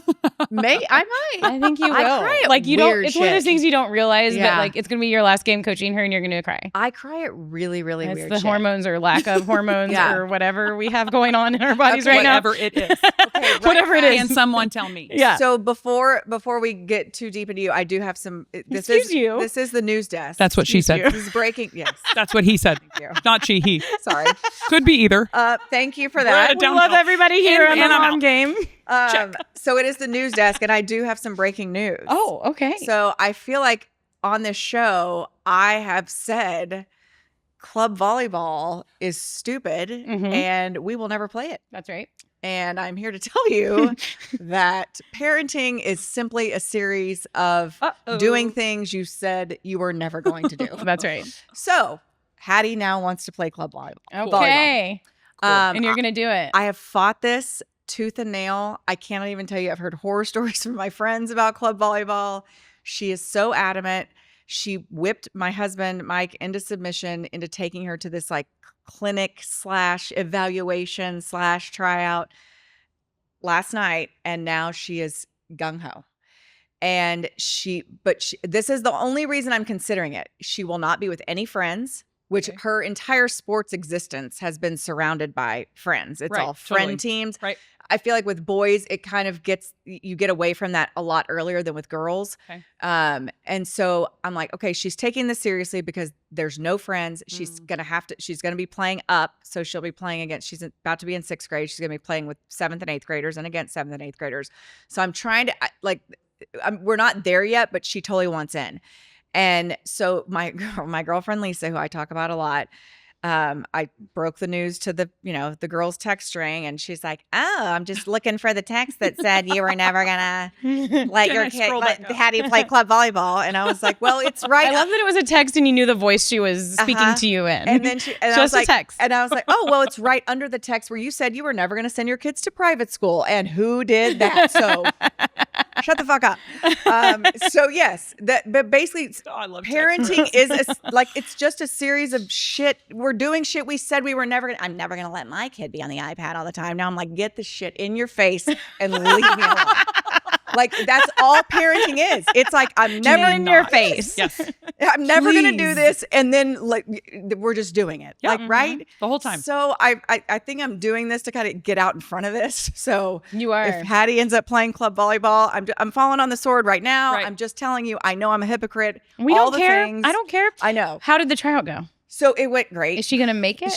[SPEAKER 1] might.
[SPEAKER 2] I think you will.
[SPEAKER 1] I cry at
[SPEAKER 2] like you don't.
[SPEAKER 1] weird
[SPEAKER 2] It's one of those
[SPEAKER 1] shit.
[SPEAKER 2] things you don't realize, but
[SPEAKER 1] Yeah.
[SPEAKER 2] like it's gonna be your last game coaching her, and you're gonna cry.
[SPEAKER 1] I cry at really, really
[SPEAKER 2] It's
[SPEAKER 1] weird
[SPEAKER 2] the
[SPEAKER 1] shit.
[SPEAKER 2] hormones or lack of hormones
[SPEAKER 1] Yeah.
[SPEAKER 2] or whatever we have going on in our bodies
[SPEAKER 1] Okay,
[SPEAKER 2] right now.
[SPEAKER 4] Whatever it is.
[SPEAKER 1] right
[SPEAKER 2] Whatever it
[SPEAKER 4] Can
[SPEAKER 2] is.
[SPEAKER 4] someone tell me?
[SPEAKER 2] Yeah.
[SPEAKER 1] So before we get too deep into you, I do have some. This
[SPEAKER 2] Excuse
[SPEAKER 1] is the news desk.
[SPEAKER 4] That's what she said.
[SPEAKER 1] This is breaking. Yes.
[SPEAKER 4] That's what he said.
[SPEAKER 1] Thank you.
[SPEAKER 4] Not she, he.
[SPEAKER 1] Sorry.
[SPEAKER 4] Could be either.
[SPEAKER 1] Thank you for
[SPEAKER 4] We're
[SPEAKER 1] that.
[SPEAKER 4] at a
[SPEAKER 2] We
[SPEAKER 4] downhill.
[SPEAKER 2] love everybody here
[SPEAKER 4] And-
[SPEAKER 2] on the
[SPEAKER 4] and I'm
[SPEAKER 2] mom
[SPEAKER 4] out.
[SPEAKER 2] game.
[SPEAKER 1] So it is the news desk, and I do have some breaking news.
[SPEAKER 2] Oh, okay.
[SPEAKER 1] So I feel like on this show, I have said club volleyball is stupid,
[SPEAKER 2] Mhm.
[SPEAKER 1] and we will never play it.
[SPEAKER 2] That's right.
[SPEAKER 1] And I'm here to tell you that parenting is simply a series of
[SPEAKER 2] Uh-oh.
[SPEAKER 1] doing things you said you were never going to do.
[SPEAKER 2] That's right.
[SPEAKER 1] So Hattie now wants to play club volleyball.
[SPEAKER 2] Okay. And you're
[SPEAKER 1] I-
[SPEAKER 2] gonna do it.
[SPEAKER 1] I have fought this tooth and nail. I cannot even tell you. I've heard horror stories from my friends about club volleyball. She is so adamant. She whipped my husband, Mike, into submission, into taking her to this like clinic / evaluation / tryout last night. And now she is gung ho. And this is the only reason I'm considering it. She will not be with any friends, which
[SPEAKER 4] Okay.
[SPEAKER 1] her entire sports existence has been surrounded by friends. It's
[SPEAKER 4] Right,
[SPEAKER 1] all friend
[SPEAKER 4] totally.
[SPEAKER 1] teams.
[SPEAKER 4] Right.
[SPEAKER 1] I feel like with boys, it kind of you get away from that a lot earlier than with girls.
[SPEAKER 4] Okay.
[SPEAKER 1] And so I'm like, okay, she's taking this seriously because there's no friends. She's she's gonna be playing up. So she'll be playing against, she's about to be in 6th grade. She's gonna be playing with 7th and 8th graders and against 7th and 8th graders. So I'm trying to we're not there yet, but she totally wants in. And so my girlfriend Lisa, who I talk about a lot, I broke the news to the girls' text string, and she's like, "Oh, I'm just looking for the text that said you were never gonna let
[SPEAKER 4] Can
[SPEAKER 1] your
[SPEAKER 4] I
[SPEAKER 1] kid
[SPEAKER 4] scroll back up?
[SPEAKER 1] how do you play club volleyball?" And I was like, "Well, it's right."
[SPEAKER 2] I love that it was a text and you knew the voice she was speaking
[SPEAKER 1] Uh-huh.
[SPEAKER 2] to you in.
[SPEAKER 1] And then I was
[SPEAKER 2] Just a
[SPEAKER 1] like,
[SPEAKER 2] text.
[SPEAKER 1] and I was like, "Oh, well, it's right under the text where you said you were never going to send your kids to private school, and who did that?" So shut the fuck up. So yes, but basically,
[SPEAKER 4] Oh, I love
[SPEAKER 1] parenting is it's just a series of shit. We're doing shit we said we were never gonna. I'm never gonna let my kid be on the iPad all the time. Now I'm like, get the shit in your face and leave me alone. Like that's all parenting is. It's like I'm never
[SPEAKER 2] in your face.
[SPEAKER 4] Yes.
[SPEAKER 1] I'm never gonna do
[SPEAKER 2] Please.
[SPEAKER 1] this, and then like we're just doing it.
[SPEAKER 4] Yeah.
[SPEAKER 1] Like right.
[SPEAKER 4] The whole time.
[SPEAKER 1] So I think I'm doing this to kind of get out in front of this. So
[SPEAKER 2] You are.
[SPEAKER 1] if Hattie ends up playing club volleyball, I'm falling on the sword right now.
[SPEAKER 4] Right.
[SPEAKER 1] I'm just telling you. I know I'm a hypocrite.
[SPEAKER 2] We
[SPEAKER 1] all
[SPEAKER 2] don't
[SPEAKER 1] the
[SPEAKER 2] care.
[SPEAKER 1] things.
[SPEAKER 2] I don't care.
[SPEAKER 1] I know.
[SPEAKER 2] How did the tryout go?
[SPEAKER 1] So it went great.
[SPEAKER 2] Is she gonna make it?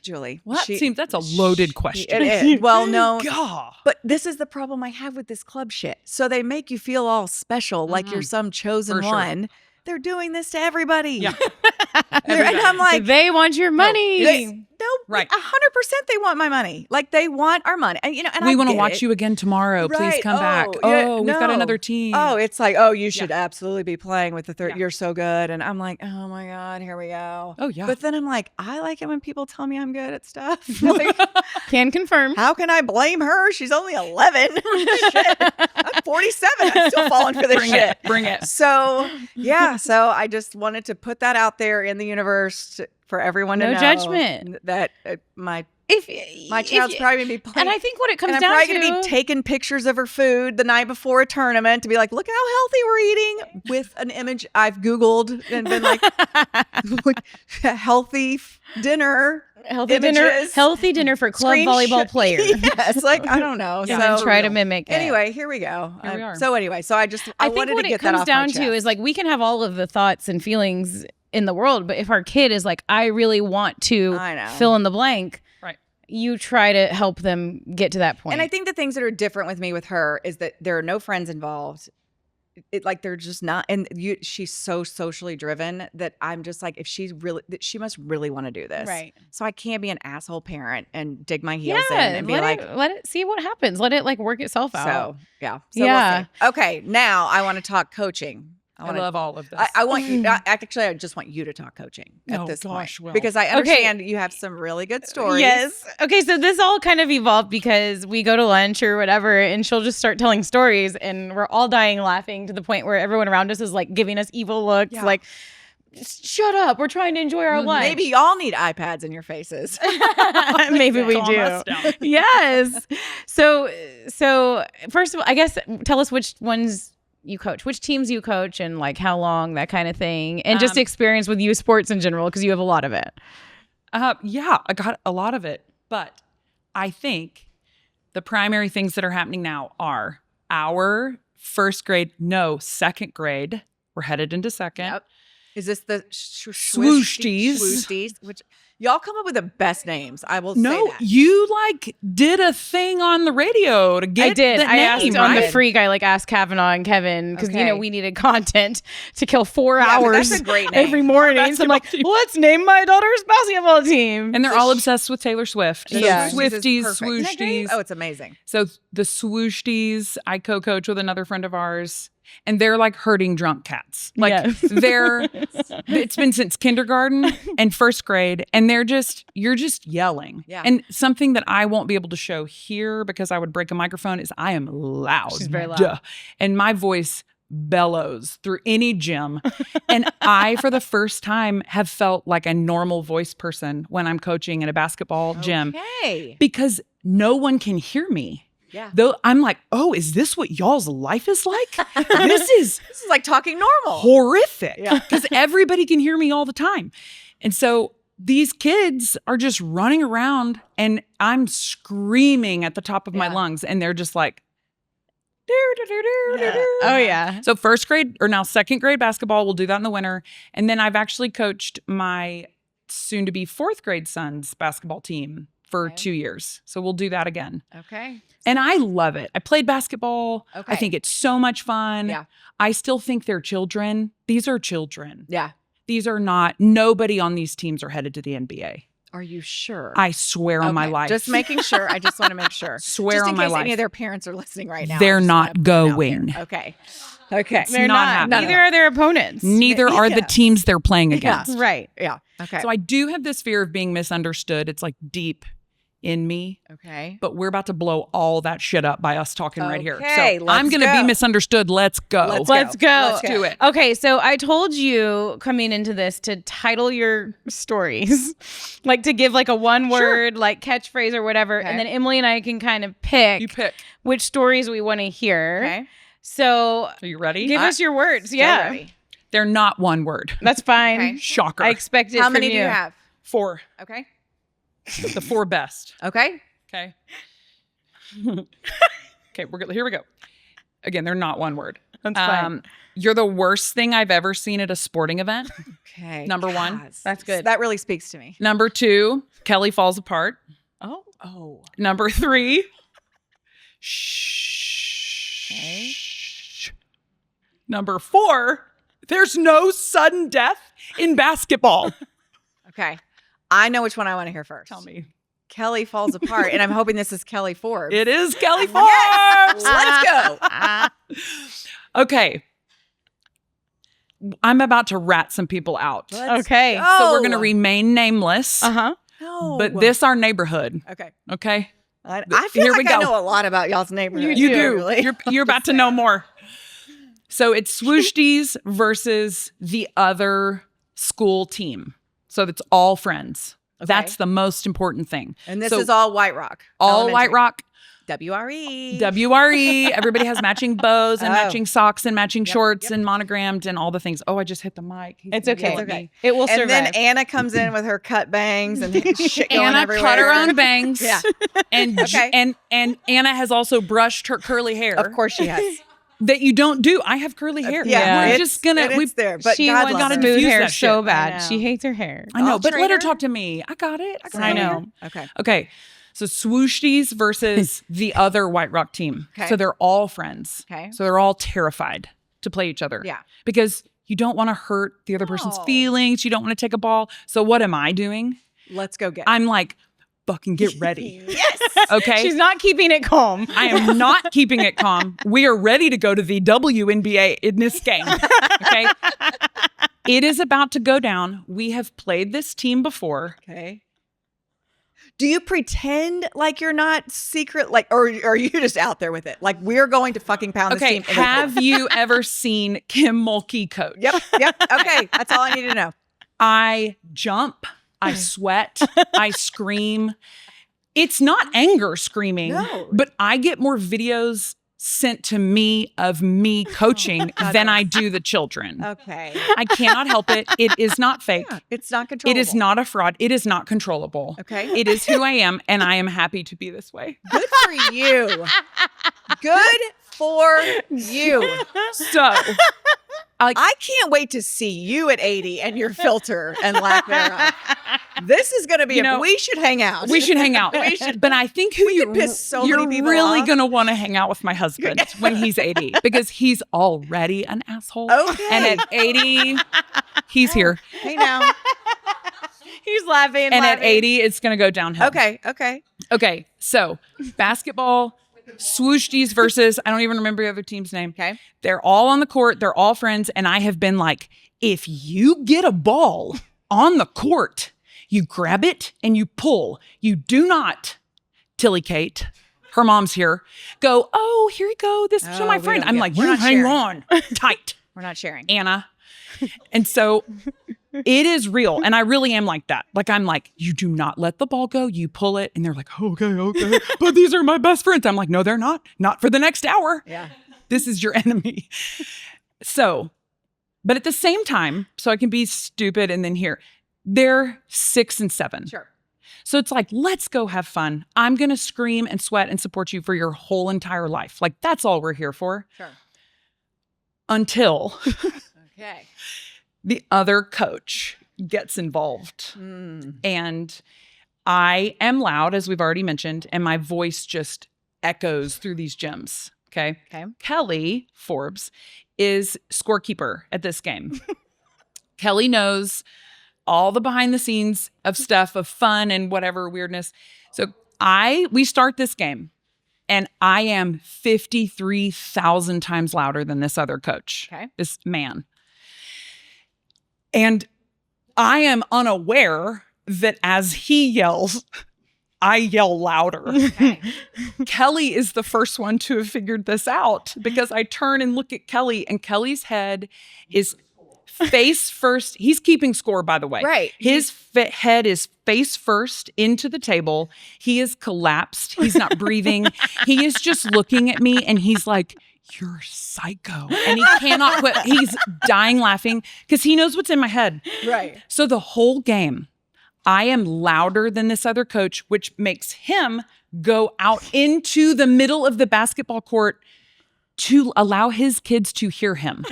[SPEAKER 1] Julie.
[SPEAKER 4] Well, that's a loaded question.
[SPEAKER 1] It is. Well, no.
[SPEAKER 4] God.
[SPEAKER 1] But this is the problem I have with this club shit. So they make you feel all special, like you're some chosen
[SPEAKER 4] For sure.
[SPEAKER 1] one. They're doing this to everybody.
[SPEAKER 4] Yeah.
[SPEAKER 1] And I'm like,
[SPEAKER 2] They want your money.
[SPEAKER 1] no,
[SPEAKER 4] Right.
[SPEAKER 1] 100% they want my money. Like they want our money. And and
[SPEAKER 4] We
[SPEAKER 1] I
[SPEAKER 4] want to
[SPEAKER 1] get
[SPEAKER 4] watch
[SPEAKER 1] it.
[SPEAKER 4] you again tomorrow. Please
[SPEAKER 1] Right.
[SPEAKER 4] come back.
[SPEAKER 1] yeah,
[SPEAKER 4] Oh, we've got
[SPEAKER 1] no.
[SPEAKER 4] another team.
[SPEAKER 1] Oh, it's like, you should absolutely be playing with the third.
[SPEAKER 4] Yeah.
[SPEAKER 1] You're so good. And I'm like, oh my God, here we go.
[SPEAKER 4] Oh, yeah.
[SPEAKER 1] But then I'm like, I like it when people tell me I'm good at stuff. Like,
[SPEAKER 2] Can confirm.
[SPEAKER 1] how can I blame her? She's only 11. Shit. I'm 47. I'm still falling for this
[SPEAKER 4] Bring
[SPEAKER 1] shit.
[SPEAKER 4] it. Bring it.
[SPEAKER 1] So, yeah. So I just wanted to put that out there in the universe for everyone to
[SPEAKER 2] No
[SPEAKER 1] know.
[SPEAKER 2] judgment.
[SPEAKER 1] That my
[SPEAKER 2] If
[SPEAKER 1] child's probably going to be playing.
[SPEAKER 2] and I think what it comes
[SPEAKER 1] and I'm
[SPEAKER 2] down
[SPEAKER 1] probably
[SPEAKER 2] to
[SPEAKER 1] going to be taking pictures of her food the night before a tournament to be like, look how healthy we're eating with an image I've Googled and been like, healthy dinner. Images.
[SPEAKER 2] healthy dinner for club volleyball players.
[SPEAKER 1] Yes, like, I don't know.
[SPEAKER 2] Yeah,
[SPEAKER 1] So
[SPEAKER 2] try to mimic it.
[SPEAKER 1] anyway, here we go.
[SPEAKER 4] Here we are.
[SPEAKER 1] So anyway, so I
[SPEAKER 2] I think
[SPEAKER 1] wanted
[SPEAKER 2] what
[SPEAKER 1] to
[SPEAKER 2] it
[SPEAKER 1] get that
[SPEAKER 2] comes
[SPEAKER 1] off
[SPEAKER 2] down
[SPEAKER 1] my
[SPEAKER 2] to
[SPEAKER 1] chest.
[SPEAKER 2] is like we can have all of the thoughts and feelings in the world, but if our kid is like, I really want to
[SPEAKER 1] I know.
[SPEAKER 2] fill in the blank,
[SPEAKER 4] Right.
[SPEAKER 2] you try to help them get to that point.
[SPEAKER 1] And I think the things that are different with me with her is that there are no friends involved. They're just not, and she's so socially driven that I'm just like, if she's really, she must really want to do this,
[SPEAKER 2] Right.
[SPEAKER 1] So I can't be an asshole parent and dig my heels in
[SPEAKER 2] yeah,
[SPEAKER 1] and be
[SPEAKER 2] let
[SPEAKER 1] like,
[SPEAKER 2] it see what happens. Let it like work itself out.
[SPEAKER 1] so yeah, so
[SPEAKER 2] Yeah.
[SPEAKER 1] We'll see. Okay, now I want to talk coaching.
[SPEAKER 4] I love all of this.
[SPEAKER 1] I want you. Actually, I just want you to talk coaching at this point
[SPEAKER 4] well.
[SPEAKER 1] because I understand you have some really good stories.
[SPEAKER 2] Yes. Okay, so this all kind of evolved because we go to lunch or whatever, and she'll just start telling stories, and we're all dying laughing to the point where everyone around us is like giving us evil looks, like, shut up, we're trying to enjoy our lunch.
[SPEAKER 1] Maybe y'all need iPads in your faces.
[SPEAKER 2] Maybe we
[SPEAKER 4] Calm us
[SPEAKER 2] do.
[SPEAKER 4] down.
[SPEAKER 2] Yes. So first of all, I guess tell us which ones you coach, which teams you coach, and like how long, that kind of thing, and just experience with youth sports in general, because you have a lot of it.
[SPEAKER 4] Yeah, I got a lot of it. But I think the primary things that are happening now are our second grade. We're headed into second.
[SPEAKER 1] Yep. Is this the
[SPEAKER 4] Swoosties?
[SPEAKER 1] Swoosties, which y'all come up with the best names. I will say
[SPEAKER 4] No,
[SPEAKER 1] that.
[SPEAKER 4] you like did a thing on the radio to get
[SPEAKER 2] I did.
[SPEAKER 4] the
[SPEAKER 2] I asked
[SPEAKER 4] name,
[SPEAKER 2] on the
[SPEAKER 4] right?
[SPEAKER 2] freak. I like asked Kavanaugh and Kevin because
[SPEAKER 1] Okay.
[SPEAKER 2] we needed content to kill 4
[SPEAKER 1] Yeah, but
[SPEAKER 2] hours
[SPEAKER 1] that's a great name.
[SPEAKER 2] every morning. So I'm like,
[SPEAKER 4] Basketball team.
[SPEAKER 2] let's name my daughter's basketball team.
[SPEAKER 4] And they're all obsessed with Taylor Swift. So
[SPEAKER 2] Yeah.
[SPEAKER 4] Swifties,
[SPEAKER 1] Perfect. Isn't that great?
[SPEAKER 4] swoosties.
[SPEAKER 1] Oh, it's amazing.
[SPEAKER 4] So the swoosties, I co-coach with another friend of ours, and they're like herding drunk cats. Like
[SPEAKER 2] Yes.
[SPEAKER 4] it's been since kindergarten and first grade, and you're just yelling.
[SPEAKER 1] Yeah.
[SPEAKER 4] And something that I won't be able to show here because I would break a microphone is I am loud.
[SPEAKER 2] She's very loud.
[SPEAKER 4] Duh. And my voice bellows through any gym. And I, for the first time, have felt like a normal voice person when I'm coaching in a basketball gym
[SPEAKER 1] Okay.
[SPEAKER 4] because no one can hear me.
[SPEAKER 1] Yeah.
[SPEAKER 4] Though I'm like, oh, is this what y'all's life is like? This is
[SPEAKER 1] This is like talking normal.
[SPEAKER 4] horrific
[SPEAKER 1] Yeah.
[SPEAKER 4] because everybody can hear me all the time. And so these kids are just running around and I'm screaming at the top of my
[SPEAKER 1] Yeah.
[SPEAKER 4] lungs and they're just like, "Doo-doo-doo-doo-doo-doo."
[SPEAKER 2] Oh yeah.
[SPEAKER 4] So first grade or now second grade basketball, we'll do that in the winter. And then I've actually coached my soon to be fourth grade son's basketball team for
[SPEAKER 1] Okay.
[SPEAKER 4] 2 years. So we'll do that again.
[SPEAKER 1] Okay.
[SPEAKER 4] And I love it. I played basketball.
[SPEAKER 1] Okay.
[SPEAKER 4] I think it's so much fun.
[SPEAKER 1] Yeah.
[SPEAKER 4] I still think they're children. These are children.
[SPEAKER 1] Yeah.
[SPEAKER 4] These are not, nobody on these teams are headed to the NBA.
[SPEAKER 1] Are you sure?
[SPEAKER 4] I swear on my
[SPEAKER 1] Okay.
[SPEAKER 4] life.
[SPEAKER 1] Just making sure. I just want to make sure.
[SPEAKER 4] Swear
[SPEAKER 1] just in
[SPEAKER 4] on my
[SPEAKER 1] case
[SPEAKER 4] life.
[SPEAKER 1] any of their parents are listening right now.
[SPEAKER 4] They're
[SPEAKER 1] I just
[SPEAKER 4] not
[SPEAKER 1] wanna put it out
[SPEAKER 4] going.
[SPEAKER 1] there. Okay. Okay.
[SPEAKER 4] It's
[SPEAKER 2] They're
[SPEAKER 4] not
[SPEAKER 2] not.
[SPEAKER 4] happening.
[SPEAKER 2] Neither are their opponents.
[SPEAKER 4] Neither are the
[SPEAKER 1] Yes.
[SPEAKER 4] teams they're playing against.
[SPEAKER 2] Right.
[SPEAKER 1] Yeah. Okay.
[SPEAKER 4] So I do have this fear of being misunderstood. It's like deep in me,
[SPEAKER 1] Okay.
[SPEAKER 4] but we're about to blow all that shit up by us talking right here.
[SPEAKER 1] Okay,
[SPEAKER 4] So
[SPEAKER 1] let's
[SPEAKER 4] I'm going to
[SPEAKER 1] go.
[SPEAKER 4] be misunderstood. Let's go.
[SPEAKER 2] Let's go.
[SPEAKER 1] Let's
[SPEAKER 4] do it.
[SPEAKER 2] Okay, so I told you coming into this to title your stories, like to give like a one word like catchphrase or whatever,
[SPEAKER 1] Okay.
[SPEAKER 2] and then Emily and I can kind of pick
[SPEAKER 4] You pick.
[SPEAKER 2] which stories we want to hear.
[SPEAKER 1] Okay.
[SPEAKER 2] So
[SPEAKER 4] Are you ready?
[SPEAKER 2] give us your words.
[SPEAKER 1] Still
[SPEAKER 2] Yeah,
[SPEAKER 1] ready.
[SPEAKER 4] They're not one word.
[SPEAKER 2] that's fine.
[SPEAKER 1] Okay.
[SPEAKER 4] Shocker.
[SPEAKER 2] I expect it
[SPEAKER 1] How
[SPEAKER 2] from
[SPEAKER 1] many do you have?
[SPEAKER 4] 4.
[SPEAKER 1] Okay.
[SPEAKER 4] The 4 best.
[SPEAKER 1] Okay.
[SPEAKER 4] Okay. Okay, here we go. Again, they're not one word.
[SPEAKER 2] That's fine.
[SPEAKER 4] You're the worst thing I've ever seen at a sporting event.
[SPEAKER 1] Okay.
[SPEAKER 4] Number 1.
[SPEAKER 1] God,
[SPEAKER 2] That's good.
[SPEAKER 1] That really speaks to me.
[SPEAKER 4] Number 2, Kelly falls apart.
[SPEAKER 2] Oh,
[SPEAKER 1] Oh.
[SPEAKER 4] Number 3, shh. Number 4, there's no sudden death in basketball.
[SPEAKER 1] Okay. I know which one I want to hear first.
[SPEAKER 4] Tell me.
[SPEAKER 1] Kelly falls apart, and I'm hoping this is Kelly Forbes.
[SPEAKER 4] It is Kelly Forbes.
[SPEAKER 1] Let's go.
[SPEAKER 4] Okay. I'm about to rat some people out.
[SPEAKER 1] Let's
[SPEAKER 2] okay.
[SPEAKER 1] go.
[SPEAKER 4] So we're going to remain nameless.
[SPEAKER 2] Uh-huh.
[SPEAKER 1] No.
[SPEAKER 4] But this our neighborhood.
[SPEAKER 1] Okay.
[SPEAKER 4] Okay.
[SPEAKER 1] I feel
[SPEAKER 4] Here
[SPEAKER 1] like
[SPEAKER 4] we
[SPEAKER 1] I
[SPEAKER 4] go.
[SPEAKER 1] know a lot about y'all's neighborhood.
[SPEAKER 4] You do.
[SPEAKER 1] Really.
[SPEAKER 4] You're about to know more. So it's swoosties versus the other school team. So it's all friends.
[SPEAKER 1] Okay.
[SPEAKER 4] That's the most important thing.
[SPEAKER 1] And this
[SPEAKER 4] So
[SPEAKER 1] is all White Rock.
[SPEAKER 4] all
[SPEAKER 1] Elementary.
[SPEAKER 4] White Rock,
[SPEAKER 1] WRE.
[SPEAKER 4] WRE. Everybody has matching bows and
[SPEAKER 1] Oh.
[SPEAKER 4] matching socks and matching
[SPEAKER 1] Yep,
[SPEAKER 4] shorts
[SPEAKER 1] yep.
[SPEAKER 4] and monogrammed and all the things. Oh, I just hit the mic. He's
[SPEAKER 2] It's
[SPEAKER 4] gonna
[SPEAKER 2] okay.
[SPEAKER 4] yell at
[SPEAKER 1] It's okay.
[SPEAKER 4] me.
[SPEAKER 2] It will
[SPEAKER 1] And
[SPEAKER 2] survive.
[SPEAKER 1] then Anna comes in with her cut bangs and shit going
[SPEAKER 4] Anna
[SPEAKER 1] everywhere.
[SPEAKER 4] cut her own bangs.
[SPEAKER 1] Yeah.
[SPEAKER 4] And
[SPEAKER 1] Okay.
[SPEAKER 4] and Anna has also brushed her curly hair.
[SPEAKER 1] Of course she has.
[SPEAKER 4] That you don't do. I have curly hair.
[SPEAKER 1] Yeah.
[SPEAKER 4] We're
[SPEAKER 1] it's-
[SPEAKER 4] just gonna
[SPEAKER 1] and it's there. But
[SPEAKER 2] she
[SPEAKER 1] God
[SPEAKER 2] wants
[SPEAKER 1] love
[SPEAKER 4] gotta
[SPEAKER 1] her.
[SPEAKER 2] smooth
[SPEAKER 4] diffuse
[SPEAKER 2] hair
[SPEAKER 4] that
[SPEAKER 2] so
[SPEAKER 4] shit.
[SPEAKER 2] bad.
[SPEAKER 1] I know.
[SPEAKER 2] She hates her hair.
[SPEAKER 4] I know,
[SPEAKER 1] I'll
[SPEAKER 4] but let her
[SPEAKER 1] train her.
[SPEAKER 4] talk to me. I got it. got
[SPEAKER 2] I
[SPEAKER 4] it.
[SPEAKER 2] know.
[SPEAKER 1] Okay.
[SPEAKER 4] Okay. So swooshies versus the other White Rock team.
[SPEAKER 1] Okay.
[SPEAKER 4] So they're all friends.
[SPEAKER 1] Okay.
[SPEAKER 4] So they're all terrified to play each other.
[SPEAKER 1] Yeah.
[SPEAKER 4] Because you don't want to hurt the other person's
[SPEAKER 1] No.
[SPEAKER 4] feelings. You don't want to take a ball. So what am I doing?
[SPEAKER 1] Let's go get.
[SPEAKER 4] I'm like fucking get ready.
[SPEAKER 1] Yes.
[SPEAKER 4] Okay.
[SPEAKER 2] She's not keeping it calm.
[SPEAKER 4] I am not keeping it calm. We are ready to go to the WNBA in this game. Okay. It is about to go down. We have played this team before.
[SPEAKER 1] Okay. Do you pretend like you're not secret, like, or are you just out there with it? Like, we're going to fucking pound this
[SPEAKER 4] Okay.
[SPEAKER 1] team.
[SPEAKER 4] Have you ever seen Kim Mulkey coach?
[SPEAKER 1] Yep. Okay. That's all I need to know.
[SPEAKER 4] I jump, I sweat, I scream. It's not anger screaming,
[SPEAKER 1] No.
[SPEAKER 4] but I get more videos sent to me of me coaching than I do the children.
[SPEAKER 1] Okay.
[SPEAKER 4] I cannot help it. It is not fake.
[SPEAKER 1] Yeah, it's not controllable.
[SPEAKER 4] It is not a fraud. It is not controllable.
[SPEAKER 1] Okay.
[SPEAKER 4] It is who I am, and I am happy to be this way.
[SPEAKER 1] Good for you. Good for you.
[SPEAKER 4] So,
[SPEAKER 1] I can't wait to see you at 80 and your filter and lack thereof. This is going to be we should hang out.
[SPEAKER 4] we should hang out.
[SPEAKER 1] We should.
[SPEAKER 4] But I think who
[SPEAKER 1] could piss so
[SPEAKER 4] you're
[SPEAKER 1] many people
[SPEAKER 4] really
[SPEAKER 1] off.
[SPEAKER 4] going to want to hang out with my husband when he's 80 because he's already an asshole.
[SPEAKER 1] Okay.
[SPEAKER 4] And at 80, he's here.
[SPEAKER 1] Hey now.
[SPEAKER 2] He's laughing.
[SPEAKER 4] And at 80, it's going to go downhill.
[SPEAKER 1] Okay.
[SPEAKER 4] Okay. So, basketball, swooshies versus, I don't even remember the other team's name.
[SPEAKER 1] Okay.
[SPEAKER 4] They're all on the court. They're all friends. And I have been like, if you get a ball on the court, you grab it and you pull. You do not, Tilly Kate, her mom's here, go, oh, here you go. This is to my
[SPEAKER 1] we
[SPEAKER 4] friend.
[SPEAKER 1] don't
[SPEAKER 4] I'm
[SPEAKER 1] get-
[SPEAKER 4] like,
[SPEAKER 1] we're
[SPEAKER 4] you
[SPEAKER 1] not
[SPEAKER 4] hang
[SPEAKER 1] sharing.
[SPEAKER 4] on tight,
[SPEAKER 1] We're not sharing.
[SPEAKER 4] Anna. And so it is real. And I really am like that. Like, I'm like, you do not let the ball go. You pull it. And they're like, okay. But these are my best friends. I'm like, no, they're not. Not for the next hour.
[SPEAKER 1] Yeah.
[SPEAKER 4] This is your enemy. So, but at the same time, so I can be stupid and then here, they're 6 and 7.
[SPEAKER 1] Sure.
[SPEAKER 4] So it's like, let's go have fun. I'm going to scream and sweat and support you for your whole entire life. Like, that's all we're here for.
[SPEAKER 1] Sure.
[SPEAKER 4] Until
[SPEAKER 1] Okay.
[SPEAKER 4] the other coach gets involved. And I am loud, as we've already mentioned, and my voice just echoes through these gyms. Okay. Kelly Forbes is scorekeeper at this game. Kelly knows all the behind the scenes of stuff, of fun and whatever weirdness. So we start this game and I am 53,000 times louder than this other coach, this man. And I am unaware that as he yells, I yell louder. Kelly is the first one to have figured this out because I turn and look at Kelly and Kelly's head is face first. He's keeping score, by the way.
[SPEAKER 1] Right.
[SPEAKER 4] His head is face first into the table. He is collapsed. He's not breathing. He is just looking at me and he's like, you're psycho. And he cannot quit. He's dying laughing because he knows what's in my head.
[SPEAKER 1] Right.
[SPEAKER 4] So the whole game, I am louder than this other coach, which makes him go out into the middle of the basketball court to allow his kids to hear him.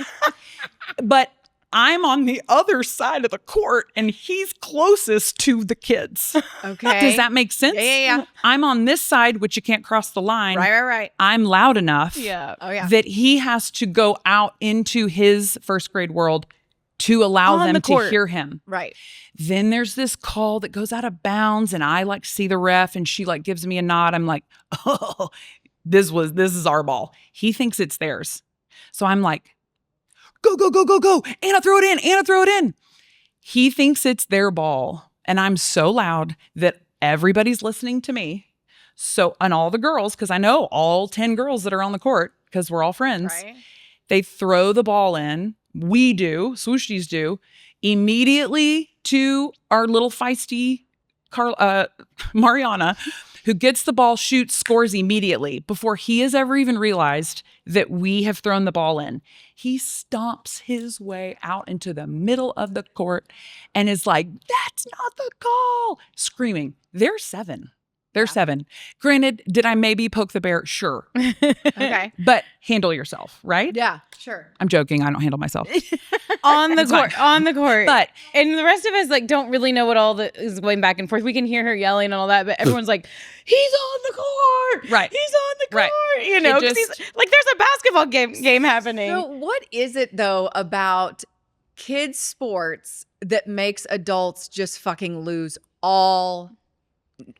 [SPEAKER 4] But I'm on the other side of the court and he's closest to the kids.
[SPEAKER 1] Okay.
[SPEAKER 4] Does that make sense?
[SPEAKER 1] Yeah.
[SPEAKER 4] I'm on this side, which you can't cross the line.
[SPEAKER 1] Right.
[SPEAKER 4] I'm loud enough
[SPEAKER 1] Oh, yeah.
[SPEAKER 4] that he has to go out into his first grade world to allow them to hear him.
[SPEAKER 1] Right.
[SPEAKER 4] Then there's this call that goes out of bounds and I like see the ref and she like gives me a nod. I'm like, oh, this is our ball. He thinks it's theirs. So I'm like, go. Anna, throw it in. He thinks it's their ball. And I'm so loud that everybody's listening to me. So, and all the girls, because I know all 10 girls that are on the court because we're all friends, they throw the ball in. We do, swooshies do, immediately to our little feisty Mariana, who gets the ball, shoots, scores immediately before he has ever even realized that we have thrown the ball in. He stomps his way out into the middle of the court and is like, that's not the call, screaming. They're 7. They're 7. Granted, did I maybe poke the bear? Sure.
[SPEAKER 1] Okay.
[SPEAKER 4] But handle yourself, right?
[SPEAKER 1] Yeah, sure.
[SPEAKER 4] I'm joking. I don't handle myself.
[SPEAKER 2] on the
[SPEAKER 4] It's
[SPEAKER 2] court.
[SPEAKER 4] fine.
[SPEAKER 2] On the court.
[SPEAKER 4] But
[SPEAKER 2] and the rest of us like don't really know what all the is going back and forth. We can hear her yelling and all that, but everyone's like, he's on the court.
[SPEAKER 4] Right.
[SPEAKER 2] He's on the court.
[SPEAKER 4] Right.
[SPEAKER 2] You know,
[SPEAKER 4] It
[SPEAKER 2] 'cause
[SPEAKER 4] just-
[SPEAKER 2] he's like there's a basketball game happening.
[SPEAKER 1] So what is it though about kids sports that makes adults just fucking lose all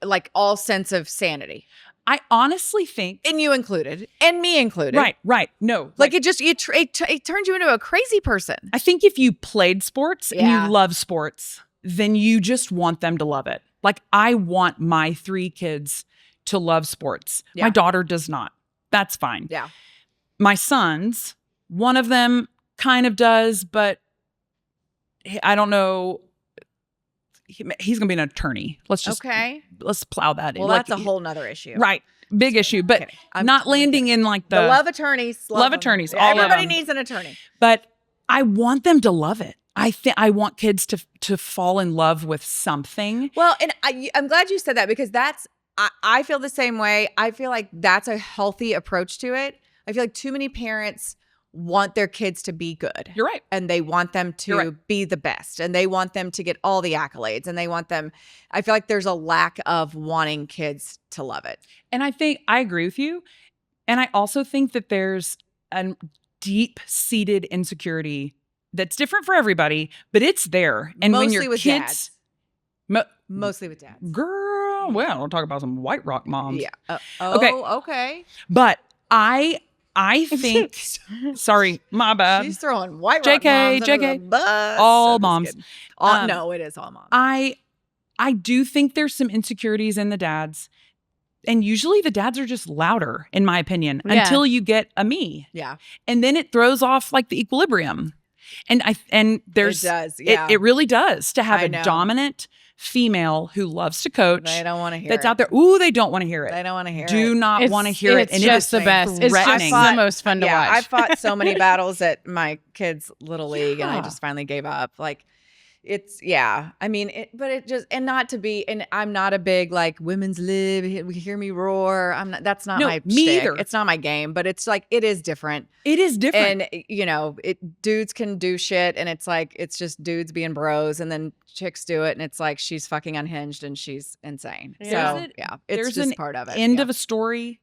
[SPEAKER 1] like all sense of sanity.
[SPEAKER 4] I honestly think,
[SPEAKER 1] And you included, and me included.
[SPEAKER 4] right. No,
[SPEAKER 1] Like it just, it turns you into a crazy person.
[SPEAKER 4] I think if you played sports and
[SPEAKER 1] Yeah.
[SPEAKER 4] you love sports, then you just want them to love it. Like I want my 3 kids to love sports.
[SPEAKER 1] Yeah.
[SPEAKER 4] My daughter does not. That's fine.
[SPEAKER 1] Yeah.
[SPEAKER 4] My sons, one of them kind of does, but I don't know. He's going to be an attorney. Let's plow that in.
[SPEAKER 1] Well, that's a whole nother issue.
[SPEAKER 4] Right. Big issue, but
[SPEAKER 1] kidding. I'm
[SPEAKER 4] not
[SPEAKER 1] totally
[SPEAKER 4] landing
[SPEAKER 1] kidding.
[SPEAKER 4] in like
[SPEAKER 1] The love attorneys.
[SPEAKER 4] Love
[SPEAKER 1] them.
[SPEAKER 4] attorneys, all of
[SPEAKER 1] Everybody
[SPEAKER 4] them.
[SPEAKER 1] needs an attorney.
[SPEAKER 4] But I want them to love it. I want kids to fall in love with something.
[SPEAKER 1] Well, and I'm glad you said that because I feel the same way. I feel like that's a healthy approach to it. I feel like too many parents want their kids to be good.
[SPEAKER 4] You're right.
[SPEAKER 1] And they want them to be the best. And they want them to get all the accolades. And they want them, I feel like there's a lack of wanting kids to love it.
[SPEAKER 4] And I think I agree with you. And I also think that there's a deep-seated insecurity that's different for everybody, but it's there. And when
[SPEAKER 1] Mostly
[SPEAKER 4] your
[SPEAKER 1] with
[SPEAKER 4] kids,
[SPEAKER 1] dads. Mostly with dads.
[SPEAKER 4] girl, well, we'll talk about some white rock moms.
[SPEAKER 1] Yeah. Okay.
[SPEAKER 4] But I think, sorry, my bad.
[SPEAKER 1] She's throwing white rock
[SPEAKER 4] JK,
[SPEAKER 1] moms under
[SPEAKER 4] JK.
[SPEAKER 1] the bus.
[SPEAKER 4] All
[SPEAKER 1] I'm just
[SPEAKER 4] moms.
[SPEAKER 1] kidding. No, it is all moms.
[SPEAKER 4] I do think there's some insecurities in the dads. And usually the dads are just louder, in my opinion,
[SPEAKER 2] Yeah.
[SPEAKER 4] until you get a me.
[SPEAKER 1] Yeah.
[SPEAKER 4] And then it throws off like the equilibrium. And there's
[SPEAKER 1] It does. Yeah.
[SPEAKER 4] it really does to have
[SPEAKER 1] I
[SPEAKER 4] a
[SPEAKER 1] know.
[SPEAKER 4] dominant female who loves to coach
[SPEAKER 1] They don't want to hear
[SPEAKER 4] that's
[SPEAKER 1] it.
[SPEAKER 4] out there. Ooh, they don't want to hear it.
[SPEAKER 1] They don't want to hear it.
[SPEAKER 4] Do not want to hear it.
[SPEAKER 2] It's
[SPEAKER 4] And
[SPEAKER 2] just
[SPEAKER 4] it
[SPEAKER 2] the
[SPEAKER 4] is
[SPEAKER 2] best. It's just
[SPEAKER 4] threatening.
[SPEAKER 2] the most fun to watch.
[SPEAKER 1] I fought so many battles at my kids' little league, and I
[SPEAKER 4] Yeah.
[SPEAKER 1] just finally gave up. Like, I mean, but it just, and not to be, and I'm not a big like women's lib. Hear me roar. I'm not. That's not
[SPEAKER 4] No,
[SPEAKER 1] my
[SPEAKER 4] me
[SPEAKER 1] shtick.
[SPEAKER 4] either.
[SPEAKER 1] It's not my game. But it's like it is different.
[SPEAKER 4] It is different.
[SPEAKER 1] And dudes can do shit, and it's like it's just dudes being bros, and then chicks do it, and it's like she's fucking unhinged and she's insane.
[SPEAKER 2] Yeah.
[SPEAKER 1] So it's
[SPEAKER 4] There's
[SPEAKER 1] just
[SPEAKER 4] an
[SPEAKER 1] part of it.
[SPEAKER 4] End
[SPEAKER 1] Yeah.
[SPEAKER 4] of a story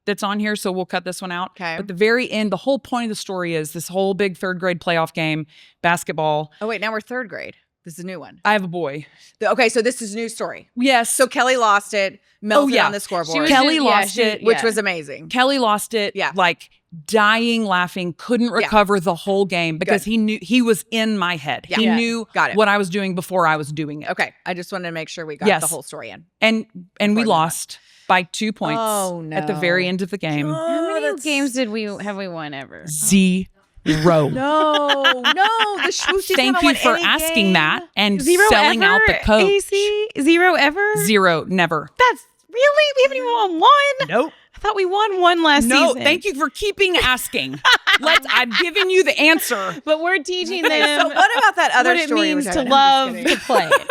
[SPEAKER 4] that's on here, so we'll cut this one out.
[SPEAKER 1] Okay.
[SPEAKER 4] But the very end, the whole point of the story is this whole big 3rd grade playoff game, basketball.
[SPEAKER 1] Oh wait, now we're 3rd grade. This is a new one.
[SPEAKER 4] I have a boy.
[SPEAKER 1] Okay, so this is a new story.
[SPEAKER 4] Yes.
[SPEAKER 1] So Kelly lost it, melted
[SPEAKER 4] yeah.
[SPEAKER 1] on the scoreboard,
[SPEAKER 2] She was
[SPEAKER 4] Kelly
[SPEAKER 2] just-
[SPEAKER 4] lost
[SPEAKER 2] she-
[SPEAKER 4] it.
[SPEAKER 1] which
[SPEAKER 2] yeah.
[SPEAKER 1] was amazing.
[SPEAKER 4] Kelly lost it.
[SPEAKER 1] Yeah.
[SPEAKER 4] Like dying laughing, couldn't recover the whole game because he knew he was in my head.
[SPEAKER 1] Yeah.
[SPEAKER 4] He
[SPEAKER 2] Yeah.
[SPEAKER 4] knew
[SPEAKER 1] Got it.
[SPEAKER 4] what I was doing before I was doing it.
[SPEAKER 1] Okay, I just wanted to make sure we got
[SPEAKER 4] Yes.
[SPEAKER 1] the whole story in.
[SPEAKER 4] And we
[SPEAKER 1] Before we
[SPEAKER 4] lost by 2 points
[SPEAKER 1] Oh,
[SPEAKER 4] at the very
[SPEAKER 1] no.
[SPEAKER 4] end of the game.
[SPEAKER 2] How many
[SPEAKER 1] that's-
[SPEAKER 2] games have we won ever?
[SPEAKER 4] 0.
[SPEAKER 1] No, the Schwoosies
[SPEAKER 4] Thank
[SPEAKER 1] haven't
[SPEAKER 4] you
[SPEAKER 1] won
[SPEAKER 4] for
[SPEAKER 1] any
[SPEAKER 4] asking
[SPEAKER 1] game.
[SPEAKER 4] that and
[SPEAKER 2] Zero
[SPEAKER 4] selling
[SPEAKER 2] ever?
[SPEAKER 4] out the coach.
[SPEAKER 2] AC? 0 ever?
[SPEAKER 4] 0, never.
[SPEAKER 2] That's really? We haven't even won one?
[SPEAKER 4] Nope.
[SPEAKER 2] I thought we won one last
[SPEAKER 4] No,
[SPEAKER 2] season.
[SPEAKER 4] thank you for keeping asking. I've given you the answer.
[SPEAKER 2] But we're teaching
[SPEAKER 1] Okay,
[SPEAKER 2] them
[SPEAKER 1] so what about that other
[SPEAKER 2] what it
[SPEAKER 1] story you were
[SPEAKER 2] means to
[SPEAKER 1] talking about?
[SPEAKER 2] love
[SPEAKER 1] I'm just
[SPEAKER 2] to play.
[SPEAKER 1] kidding.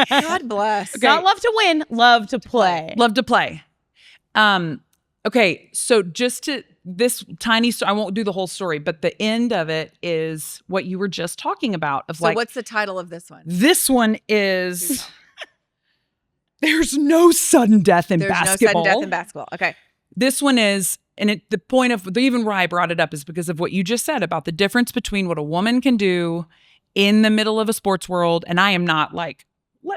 [SPEAKER 1] Yeah. God bless.
[SPEAKER 2] Not love to win, love to play.
[SPEAKER 4] Love to play. Okay, so just to this tiny story, I won't do the whole story, but the end of it is what you were just talking about. Of
[SPEAKER 1] So
[SPEAKER 4] like,
[SPEAKER 1] what's the title of this one?
[SPEAKER 4] this one is there's no sudden death in
[SPEAKER 1] There's
[SPEAKER 4] basketball.
[SPEAKER 1] no sudden death in basketball. Okay.
[SPEAKER 4] This one is, and the point of even why I brought it up is because of what you just said about the difference between what a woman can do in the middle of a sports world. And I am not like,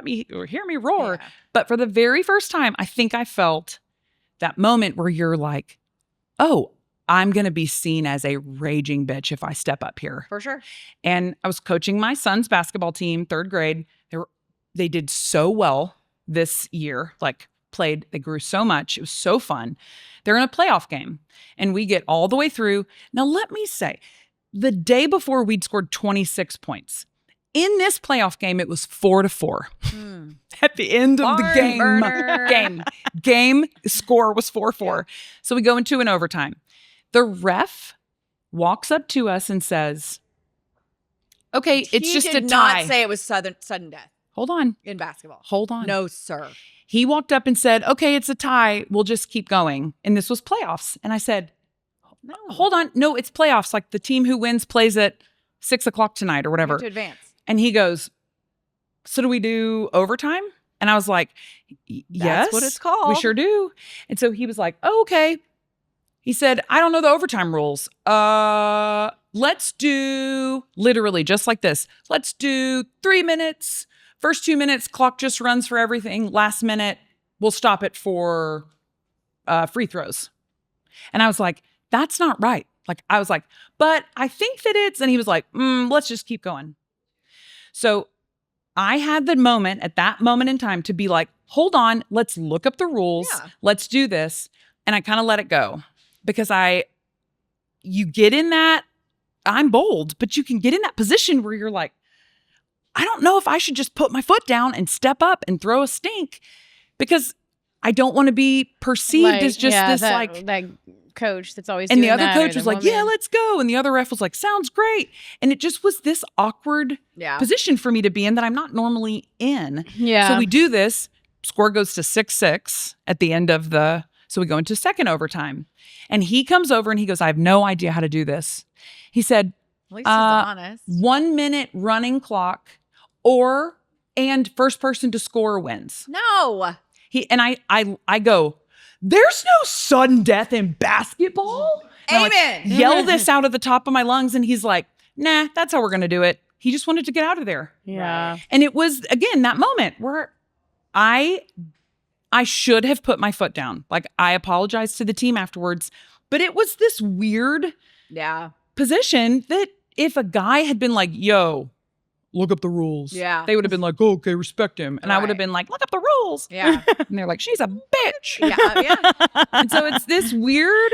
[SPEAKER 4] hear me roar.
[SPEAKER 1] Yeah.
[SPEAKER 4] But for the very first time, I think I felt that moment where you're like, oh, I'm going to be seen as a raging bitch if I step up here.
[SPEAKER 1] For sure.
[SPEAKER 4] And I was coaching my son's basketball team, 3rd grade. They did so well this year, they grew so much. It was so fun. They're in a playoff game and we get all the way through. Now, let me say, the day before we'd scored 26 points. In this playoff game, it was 4-4. At the end of the
[SPEAKER 1] Barn
[SPEAKER 4] game,
[SPEAKER 1] burner.
[SPEAKER 4] game score was 4-4. So we go into an overtime. The ref walks up to us and says, okay, it's
[SPEAKER 1] He
[SPEAKER 4] just
[SPEAKER 1] did
[SPEAKER 4] a tie.
[SPEAKER 1] not say it was sudden death
[SPEAKER 4] Hold on.
[SPEAKER 1] in basketball.
[SPEAKER 4] Hold on.
[SPEAKER 1] No, sir.
[SPEAKER 4] He walked up and said, okay, it's a tie. We'll just keep going. And this was playoffs. And I said,
[SPEAKER 1] No.
[SPEAKER 4] hold on. No, it's playoffs. Like the team who wins plays at 6:00 tonight or
[SPEAKER 1] You
[SPEAKER 4] whatever.
[SPEAKER 1] have to advance.
[SPEAKER 4] And he goes, so do we do overtime? And I was like, yes.
[SPEAKER 1] That's what it's called.
[SPEAKER 4] We sure do. And so he was like, oh, okay. He said, I don't know the overtime rules. Let's do, literally just like this. Let's do 3 minutes first 2 minutes, clock just runs for everything. Last minute, we'll stop it for free throws. And I was like, that's not right. Like, I was like, but I think that it's, and he was like, let's just keep going. So I had the moment at that moment in time to be like, hold on, let's look up the rules.
[SPEAKER 1] Yeah.
[SPEAKER 4] Let's do this. And I kind of let it go because you get in that, I'm bold, but you can get in that position where you're like, I don't know if I should just put my foot down and step up and throw a stink because I don't want to be perceived as just
[SPEAKER 2] that coach that's always
[SPEAKER 4] and
[SPEAKER 2] doing
[SPEAKER 4] the other
[SPEAKER 2] that,
[SPEAKER 4] coach
[SPEAKER 2] or
[SPEAKER 4] was
[SPEAKER 2] the
[SPEAKER 4] like, yeah,
[SPEAKER 2] woman.
[SPEAKER 4] let's go. And the other ref was like, sounds great. And it just was this awkward position for me to be in that I'm not normally in.
[SPEAKER 2] Yeah.
[SPEAKER 4] So we do this, score goes to 6-6 at the end of so we go into second overtime. And he comes over and he goes, I have no idea how to do this. He said,
[SPEAKER 1] At least he's honest.
[SPEAKER 4] 1 minute running clock and first person to score wins.
[SPEAKER 1] No.
[SPEAKER 4] I go, there's no sudden death in basketball. And
[SPEAKER 1] Amen.
[SPEAKER 4] I yell this out of the top of my lungs. And he's like, nah, that's how we're going to do it. He just wanted to get out of there.
[SPEAKER 2] Yeah.
[SPEAKER 4] And it was, again, that moment where I should have put my foot down. Like, I apologized to the team afterwards, but it was this weird position that if a guy had been like, yo, look up the rules.
[SPEAKER 1] Yeah.
[SPEAKER 4] They would have been like, oh, okay, respect him. And I would have been like, look up the rules.
[SPEAKER 1] Yeah.
[SPEAKER 4] And they're like, she's a bitch.
[SPEAKER 1] Yeah.
[SPEAKER 4] And so it's this weird.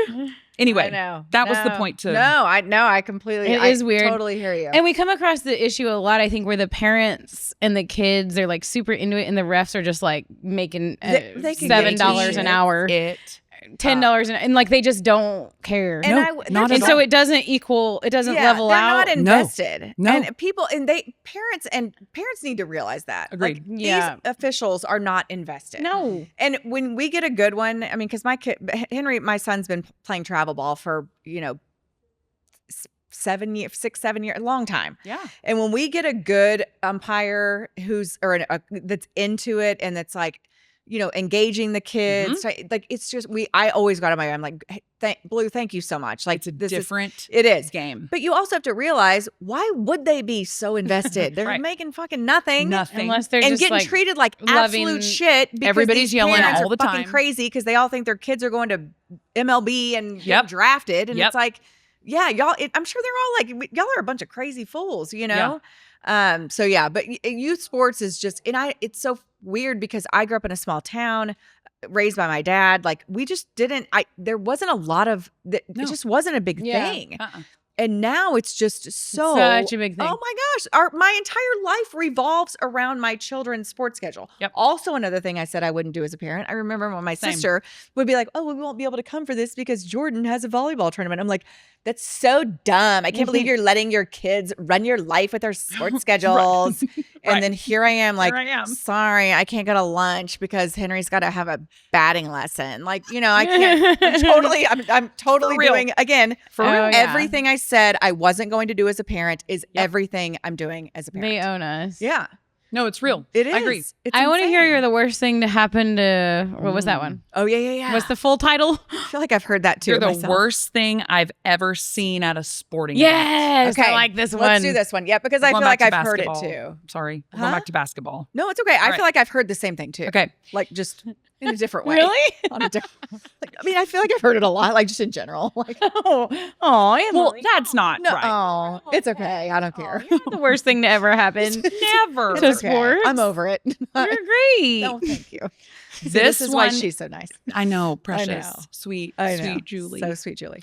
[SPEAKER 4] Anyway,
[SPEAKER 1] I know.
[SPEAKER 4] that was the point to.
[SPEAKER 1] I completely.
[SPEAKER 2] It is weird.
[SPEAKER 1] Totally hear you.
[SPEAKER 2] And we come across the issue a lot, I think, where the parents and the kids are like super into it, and the refs are just like making
[SPEAKER 1] They can
[SPEAKER 2] $7 an hour, $10 and like they just don't care.
[SPEAKER 4] Not
[SPEAKER 2] and so it doesn't level
[SPEAKER 1] they're
[SPEAKER 2] out.
[SPEAKER 1] not invested.
[SPEAKER 4] No.
[SPEAKER 1] And parents need to realize that.
[SPEAKER 4] Agreed.
[SPEAKER 1] Like,
[SPEAKER 2] Yeah.
[SPEAKER 1] these officials are not invested.
[SPEAKER 2] No.
[SPEAKER 1] And when we get a good one, I mean, because Henry, my son's been playing travel ball for 7 years, 6-7 years, a long time.
[SPEAKER 4] Yeah.
[SPEAKER 1] And when we get a good umpire that's into it and that's like, engaging the kids, like it's just I always got on my. I'm like, hey, Blue, thank you so much. Like,
[SPEAKER 4] It's a different
[SPEAKER 1] it is
[SPEAKER 4] game.
[SPEAKER 1] But you also have to realize, why would they be so invested? They're
[SPEAKER 4] Right.
[SPEAKER 1] making fucking nothing.
[SPEAKER 2] Unless they're
[SPEAKER 1] And
[SPEAKER 2] just
[SPEAKER 1] getting
[SPEAKER 2] like
[SPEAKER 1] treated like
[SPEAKER 2] loving-
[SPEAKER 1] absolute shit because
[SPEAKER 4] Everybody's
[SPEAKER 1] these
[SPEAKER 4] yelling
[SPEAKER 1] parents
[SPEAKER 4] all
[SPEAKER 1] are
[SPEAKER 4] the
[SPEAKER 1] fucking
[SPEAKER 4] time.
[SPEAKER 1] crazy because they all think their kids are going to MLB and get
[SPEAKER 4] Yep.
[SPEAKER 1] drafted. And
[SPEAKER 4] Yep.
[SPEAKER 1] it's like, yeah, y'all, I'm sure they're all like, y'all are a bunch of crazy fools, So yeah, but youth sports is just, it's so weird because I grew up in a small town, raised by my dad. Like, we just there wasn't a lot of, it just wasn't a big thing. And now it's just
[SPEAKER 2] such a big thing.
[SPEAKER 1] Oh my gosh. My entire life revolves around my children's sports schedule.
[SPEAKER 4] Yep.
[SPEAKER 1] Also, another thing I said I wouldn't do as a parent. I remember when my sister would be like, oh, we won't be able to come for this because Jordan has a volleyball tournament. I'm like, that's so dumb. I can't believe you're letting your kids run your life with their sports schedules. And then here I am like, sorry, I can't go to lunch because Henry's got to have a batting lesson. Like, I can't. I'm totally doing, again, everything I said I wasn't going to do as a parent is everything I'm doing as a parent.
[SPEAKER 2] They own us.
[SPEAKER 1] Yeah.
[SPEAKER 4] No, it's real.
[SPEAKER 1] It is.
[SPEAKER 4] I agree.
[SPEAKER 2] I want to hear you're the worst thing to happen to. What was that one?
[SPEAKER 1] Oh, yeah.
[SPEAKER 2] What's the full title?
[SPEAKER 1] I feel like I've heard that too.
[SPEAKER 4] You're the
[SPEAKER 1] myself.
[SPEAKER 4] worst thing I've ever seen at a sporting event.
[SPEAKER 2] Yes.
[SPEAKER 1] Okay.
[SPEAKER 2] I like this one.
[SPEAKER 1] Let's do this one. Yeah, because I
[SPEAKER 4] Going
[SPEAKER 1] feel like
[SPEAKER 4] back
[SPEAKER 1] I've
[SPEAKER 4] to
[SPEAKER 1] heard it
[SPEAKER 4] basketball.
[SPEAKER 1] too.
[SPEAKER 4] Sorry. We're going back to basketball.
[SPEAKER 1] No, it's okay. I
[SPEAKER 4] right.
[SPEAKER 1] feel like I've heard the same thing too.
[SPEAKER 4] Okay.
[SPEAKER 1] Like, just in a different way.
[SPEAKER 2] Really?
[SPEAKER 1] On a different. I feel like I've heard it a lot. Like, just in general. Like,
[SPEAKER 2] Oh,
[SPEAKER 4] Well,
[SPEAKER 2] Emily.
[SPEAKER 4] that's not
[SPEAKER 1] no,
[SPEAKER 4] right.
[SPEAKER 1] oh, it's okay. I don't care.
[SPEAKER 2] You're the worst thing to ever happen.
[SPEAKER 4] Never.
[SPEAKER 2] To
[SPEAKER 1] It's okay.
[SPEAKER 2] sports?
[SPEAKER 1] I'm over it.
[SPEAKER 2] You're great.
[SPEAKER 1] No, thank you.
[SPEAKER 4] This
[SPEAKER 1] is why
[SPEAKER 4] one-
[SPEAKER 1] she's so nice.
[SPEAKER 4] I know, precious,
[SPEAKER 1] know.
[SPEAKER 4] sweet,
[SPEAKER 1] I know.
[SPEAKER 4] sweet Julie.
[SPEAKER 1] So sweet, Julie.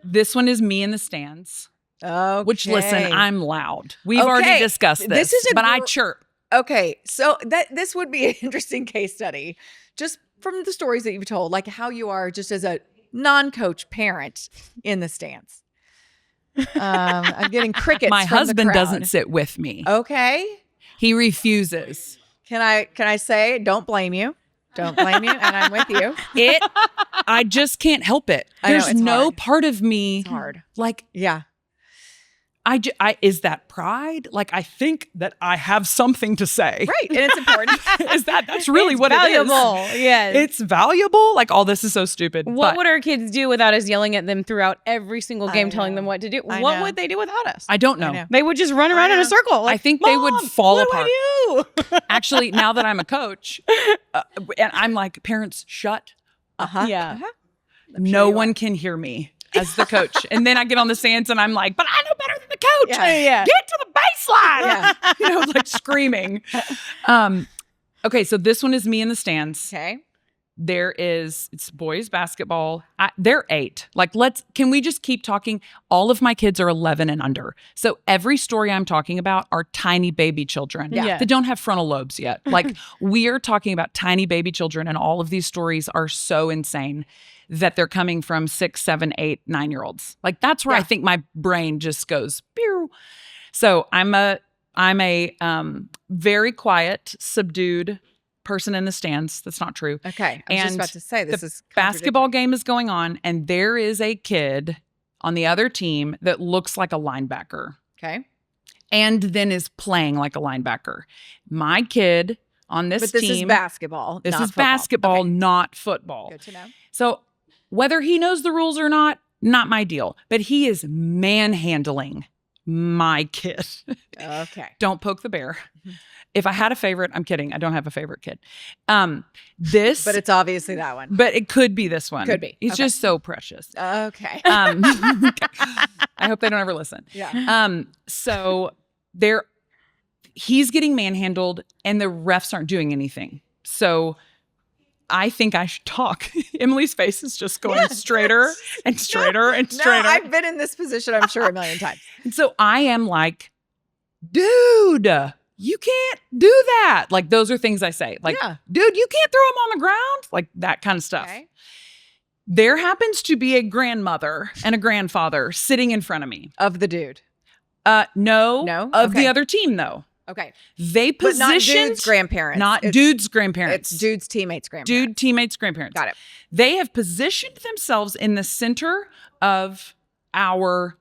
[SPEAKER 4] This one is me in the stands.
[SPEAKER 1] Okay.
[SPEAKER 4] Which, listen, I'm loud. We've
[SPEAKER 1] Okay.
[SPEAKER 4] already discussed
[SPEAKER 1] This
[SPEAKER 4] this,
[SPEAKER 1] is a
[SPEAKER 4] but I
[SPEAKER 1] gr-
[SPEAKER 4] chirp.
[SPEAKER 1] Okay, so this would be an interesting case study, just from the stories that you've told, like how you are just as a non-coach parent in the stands. I'm getting crickets.
[SPEAKER 4] My
[SPEAKER 1] from the
[SPEAKER 4] husband
[SPEAKER 1] crowd.
[SPEAKER 4] doesn't sit with me.
[SPEAKER 1] Okay,
[SPEAKER 4] He refuses.
[SPEAKER 1] can I say? Don't blame you. Don't blame you, and I'm with you.
[SPEAKER 4] I just can't help it.
[SPEAKER 1] I know,
[SPEAKER 4] There's
[SPEAKER 1] it's
[SPEAKER 4] no
[SPEAKER 1] hard.
[SPEAKER 4] part of me
[SPEAKER 1] It's hard.
[SPEAKER 4] like
[SPEAKER 1] Yeah.
[SPEAKER 4] is that pride? Like, I think that I have something to say.
[SPEAKER 1] Right. And it's important.
[SPEAKER 4] That's really
[SPEAKER 2] It's
[SPEAKER 4] what
[SPEAKER 2] valuable.
[SPEAKER 4] it is.
[SPEAKER 2] Yes.
[SPEAKER 4] It's valuable. Like, all this is so stupid.
[SPEAKER 2] What
[SPEAKER 4] but
[SPEAKER 2] would our kids do without us yelling at them throughout every single game, telling
[SPEAKER 1] know.
[SPEAKER 2] them what to do?
[SPEAKER 1] I
[SPEAKER 2] What
[SPEAKER 1] know.
[SPEAKER 2] would they do without us?
[SPEAKER 4] I don't know.
[SPEAKER 1] know.
[SPEAKER 2] They would just run around in a
[SPEAKER 1] know.
[SPEAKER 2] circle. Like,
[SPEAKER 4] I think they would
[SPEAKER 2] "Mom,
[SPEAKER 4] fall
[SPEAKER 2] what
[SPEAKER 4] apart.
[SPEAKER 2] do I do?"
[SPEAKER 4] Actually, now that I'm a coach, and I'm like, parents, shut
[SPEAKER 1] Uh-huh.
[SPEAKER 2] Yeah.
[SPEAKER 1] Uh-huh.
[SPEAKER 4] no one can hear me as the coach. And then I get on the stands and I'm like, but I know better than the coach.
[SPEAKER 1] Yeah.
[SPEAKER 4] Get to the baseline.
[SPEAKER 1] Yeah.
[SPEAKER 4] You know, like screaming. Okay, so this one is me in the stands.
[SPEAKER 1] Okay.
[SPEAKER 4] It's boys basketball. They're 8. Like, can we just keep talking? All of my kids are 11 and under. So every story I'm talking about are tiny baby children
[SPEAKER 2] Yeah.
[SPEAKER 4] that don't have frontal lobes yet. Like, we are talking about tiny baby children, and all of these stories are so insane that they're coming from 6, 7, 8, 9-year-olds. Like, that's where I think my brain just goes, pew. So I'm a very quiet, subdued person in the stands. That's not true.
[SPEAKER 1] Okay. I was just about to say this is
[SPEAKER 4] Basketball game is going on, and there is a kid on the other team that looks like a linebacker
[SPEAKER 1] Okay.
[SPEAKER 4] and then is playing like a linebacker. My kid on this
[SPEAKER 1] But this
[SPEAKER 4] team,
[SPEAKER 1] is basketball.
[SPEAKER 4] this
[SPEAKER 1] not
[SPEAKER 4] is
[SPEAKER 1] football.
[SPEAKER 4] basketball,
[SPEAKER 1] Okay.
[SPEAKER 4] not football.
[SPEAKER 1] Good to know.
[SPEAKER 4] So whether he knows the rules or not my deal. But he is manhandling my kid.
[SPEAKER 1] Okay.
[SPEAKER 4] Don't poke the bear.
[SPEAKER 1] Mhm.
[SPEAKER 4] If I had a favorite, I'm kidding. I don't have a favorite kid.
[SPEAKER 1] But it's obviously that one.
[SPEAKER 4] But it could be this one.
[SPEAKER 1] Could be.
[SPEAKER 4] He's
[SPEAKER 1] Okay.
[SPEAKER 4] just so precious.
[SPEAKER 1] Okay.
[SPEAKER 4] I hope they don't ever listen.
[SPEAKER 1] Yeah.
[SPEAKER 4] So he's getting manhandled and the refs aren't doing anything. So I think I should talk. Emily's face is just going straighter and straighter and straighter.
[SPEAKER 1] No, I've been in this position, I'm sure, a million times.
[SPEAKER 4] And so I am like, dude, you can't do that. Like, those are things I say. Like,
[SPEAKER 1] Yeah.
[SPEAKER 4] dude, you can't throw him on the ground. Like, that kind of stuff.
[SPEAKER 1] Okay.
[SPEAKER 4] There happens to be a grandmother and a grandfather sitting in front of me.
[SPEAKER 1] Of the dude.
[SPEAKER 4] No.
[SPEAKER 1] No?
[SPEAKER 4] Of
[SPEAKER 1] Okay.
[SPEAKER 4] the other team, though.
[SPEAKER 1] Okay.
[SPEAKER 4] They
[SPEAKER 1] But not
[SPEAKER 4] positioned
[SPEAKER 1] dude's grandparents.
[SPEAKER 4] not
[SPEAKER 1] It's-
[SPEAKER 4] dude's grandparents.
[SPEAKER 1] It's dude's teammates' grandparents.
[SPEAKER 4] Dude teammates' grandparents.
[SPEAKER 1] Got it.
[SPEAKER 4] They have positioned themselves in the center of our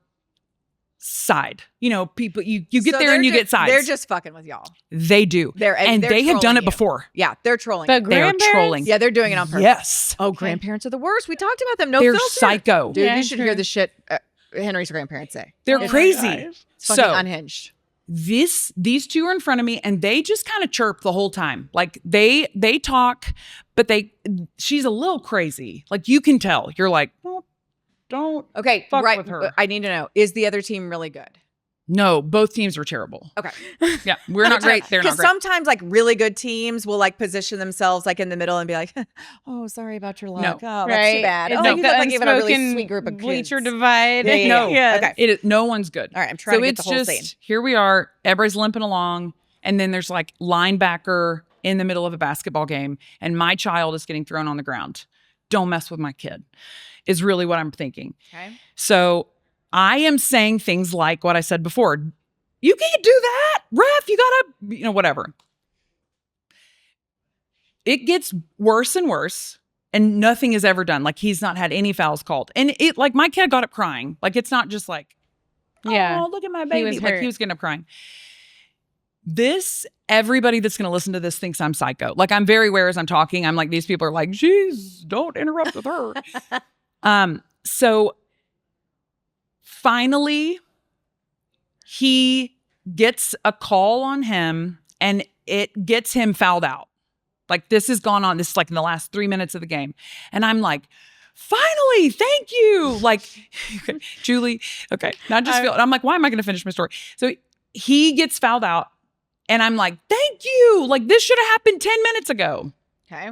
[SPEAKER 4] side. You know, people, you get
[SPEAKER 1] So
[SPEAKER 4] there
[SPEAKER 1] they're
[SPEAKER 4] and you
[SPEAKER 1] ju-
[SPEAKER 4] get sides.
[SPEAKER 1] They're just fucking with y'all.
[SPEAKER 4] They do.
[SPEAKER 1] And
[SPEAKER 4] they have done
[SPEAKER 1] trolling
[SPEAKER 4] it
[SPEAKER 1] you.
[SPEAKER 4] before.
[SPEAKER 1] Yeah, they're trolling.
[SPEAKER 2] The
[SPEAKER 1] you.
[SPEAKER 4] They are
[SPEAKER 2] grandparents?
[SPEAKER 4] trolling.
[SPEAKER 1] Yeah, they're doing it on purpose.
[SPEAKER 4] Yes.
[SPEAKER 1] Oh, grandparents are the worst. We talked about them. No
[SPEAKER 4] They're
[SPEAKER 1] filter.
[SPEAKER 4] psycho.
[SPEAKER 1] Dude,
[SPEAKER 2] Yeah,
[SPEAKER 1] you should
[SPEAKER 2] true.
[SPEAKER 1] hear the shit Henry's grandparents say.
[SPEAKER 4] They're
[SPEAKER 2] Oh my
[SPEAKER 4] crazy.
[SPEAKER 2] gosh.
[SPEAKER 1] It's fucking
[SPEAKER 4] So
[SPEAKER 1] unhinged.
[SPEAKER 4] these two are in front of me and they just kind of chirp the whole time. Like they talk, but she's a little crazy. Like, you can tell. You're like, well, don't.
[SPEAKER 1] Okay,
[SPEAKER 4] fuck
[SPEAKER 1] right.
[SPEAKER 4] with her.
[SPEAKER 1] I need to know, is the other team really good?
[SPEAKER 4] No, both teams were terrible.
[SPEAKER 1] Okay.
[SPEAKER 4] Yeah, we're not great. They're not
[SPEAKER 1] Because
[SPEAKER 4] great.
[SPEAKER 1] sometimes like really good teams will like position themselves like in the middle and be like, oh, sorry about your luck.
[SPEAKER 4] No.
[SPEAKER 1] Oh, that's
[SPEAKER 2] Right.
[SPEAKER 1] too bad.
[SPEAKER 2] It's
[SPEAKER 1] Oh,
[SPEAKER 2] like
[SPEAKER 1] you
[SPEAKER 2] the
[SPEAKER 1] look like you have a really
[SPEAKER 2] unspoken
[SPEAKER 1] sweet group of
[SPEAKER 2] bleacher
[SPEAKER 1] kids.
[SPEAKER 2] divide.
[SPEAKER 1] Yeah.
[SPEAKER 4] No.
[SPEAKER 1] Okay.
[SPEAKER 4] No one's good.
[SPEAKER 1] All right, I'm trying
[SPEAKER 4] So
[SPEAKER 1] to get
[SPEAKER 4] it's
[SPEAKER 1] the whole
[SPEAKER 4] just,
[SPEAKER 1] scene.
[SPEAKER 4] here we are, everybody's limping along, and then there's like linebacker in the middle of a basketball game, and my child is getting thrown on the ground. Don't mess with my kid, is really what I'm thinking.
[SPEAKER 1] Okay.
[SPEAKER 4] So I am saying things like what I said before. You can't do that, ref. You gotta, whatever. It gets worse and worse, and nothing is ever done. Like, he's not had any fouls called. And it, like, my kid got up crying. Like, it's not just like,
[SPEAKER 2] Yeah.
[SPEAKER 4] oh, look at my baby.
[SPEAKER 2] was
[SPEAKER 4] Like,
[SPEAKER 2] hurt.
[SPEAKER 4] he was getting up crying. Everybody that's going to listen to this thinks I'm psycho. Like, I'm very aware as I'm talking. I'm like, these people are like, geez, don't interrupt with her. So finally, he gets a call on him and it gets him fouled out. Like, this has gone on. This is like in the last 3 minutes of the game. And I'm like, finally, thank you. Like, okay, Julie, okay. Not just feel. I'm like, why am I going to finish my story? So he gets fouled out. And I'm like, thank you. Like, this should have happened 10 minutes ago.
[SPEAKER 1] Okay.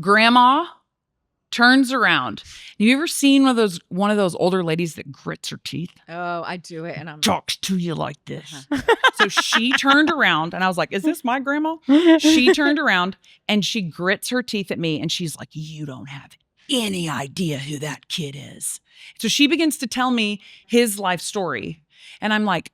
[SPEAKER 4] Grandma turns around. Have you ever seen one of those older ladies that grits her teeth?
[SPEAKER 1] Oh, I do it. And I'm
[SPEAKER 4] Talks to you like this. So she turned around and I was like, is this my grandma? She turned around and she grits her teeth at me and she's like, you don't have any idea who that kid is. So she begins to tell me his life story. And I'm like,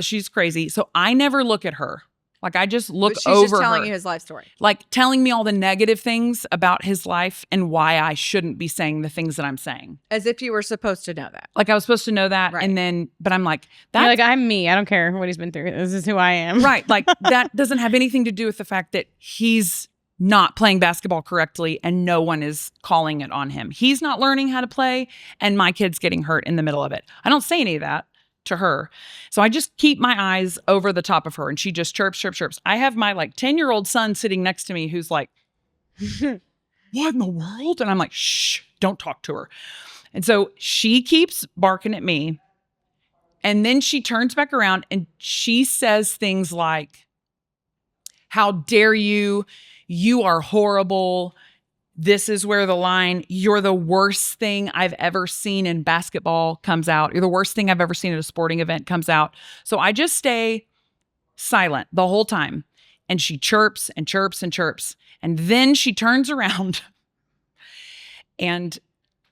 [SPEAKER 4] she's crazy. So I never look at her. Like I just look
[SPEAKER 1] But she's
[SPEAKER 4] over
[SPEAKER 1] just telling
[SPEAKER 4] her.
[SPEAKER 1] you his life story.
[SPEAKER 4] Like telling me all the negative things about his life and why I shouldn't be saying the things that I'm saying.
[SPEAKER 1] As if you were supposed to know that.
[SPEAKER 4] Like I was supposed to know that.
[SPEAKER 1] Right.
[SPEAKER 4] And then, but I'm like,
[SPEAKER 2] You're
[SPEAKER 4] that's
[SPEAKER 2] like, I'm me. I don't care what he's been through. This is who I am.
[SPEAKER 4] right. Like that doesn't have anything to do with the fact that he's not playing basketball correctly and no one is calling it on him. He's not learning how to play and my kid's getting hurt in the middle of it. I don't say any of that to her. So I just keep my eyes over the top of her and she just chirps, chirps, chirps. I have my like 10-year-old son sitting next to me who's like, what in the world? And I'm like, shh, don't talk to her. And so she keeps barking at me. And then she turns back around and she says things like, how dare you? You are horrible. This is where the line, you're the worst thing I've ever seen in basketball comes out. You're the worst thing I've ever seen at a sporting event comes out. So I just stay silent the whole time. And she chirps and chirps and chirps. And then she turns around and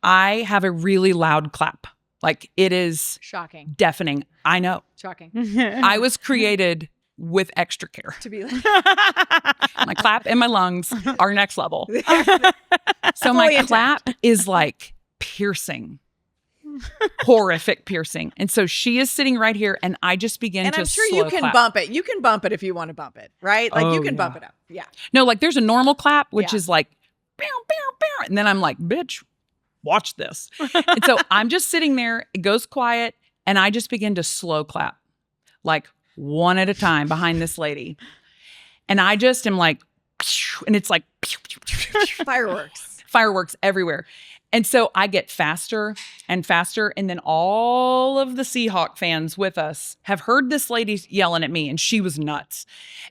[SPEAKER 4] I have a really loud clap. Like it is
[SPEAKER 1] Shocking.
[SPEAKER 4] deafening. I know.
[SPEAKER 1] Shocking.
[SPEAKER 4] I was created with extra care.
[SPEAKER 1] To be like,
[SPEAKER 4] My clap and my lungs are next level. So my
[SPEAKER 1] Fully intact.
[SPEAKER 4] clap is like piercing, horrific piercing. And so she is sitting right here and I just begin
[SPEAKER 1] and
[SPEAKER 4] to
[SPEAKER 1] I'm sure
[SPEAKER 4] slow
[SPEAKER 1] you can
[SPEAKER 4] clap.
[SPEAKER 1] bump it. You can bump it if you want to bump it, right? Like you
[SPEAKER 4] Oh,
[SPEAKER 1] can bump
[SPEAKER 4] yeah.
[SPEAKER 1] it up. Yeah.
[SPEAKER 4] No, like there's a normal clap, which
[SPEAKER 1] Yeah.
[SPEAKER 4] is like, bow, bow, bow. And then I'm like, bitch, watch this. And so I'm just sitting there, it goes quiet, and I just begin to slow clap, like one at a time behind this lady. And I just am like, and it's like
[SPEAKER 1] Fireworks.
[SPEAKER 4] everywhere. And so I get faster and faster. And then all of the Seahawk fans with us have heard this lady yelling at me and she was nuts.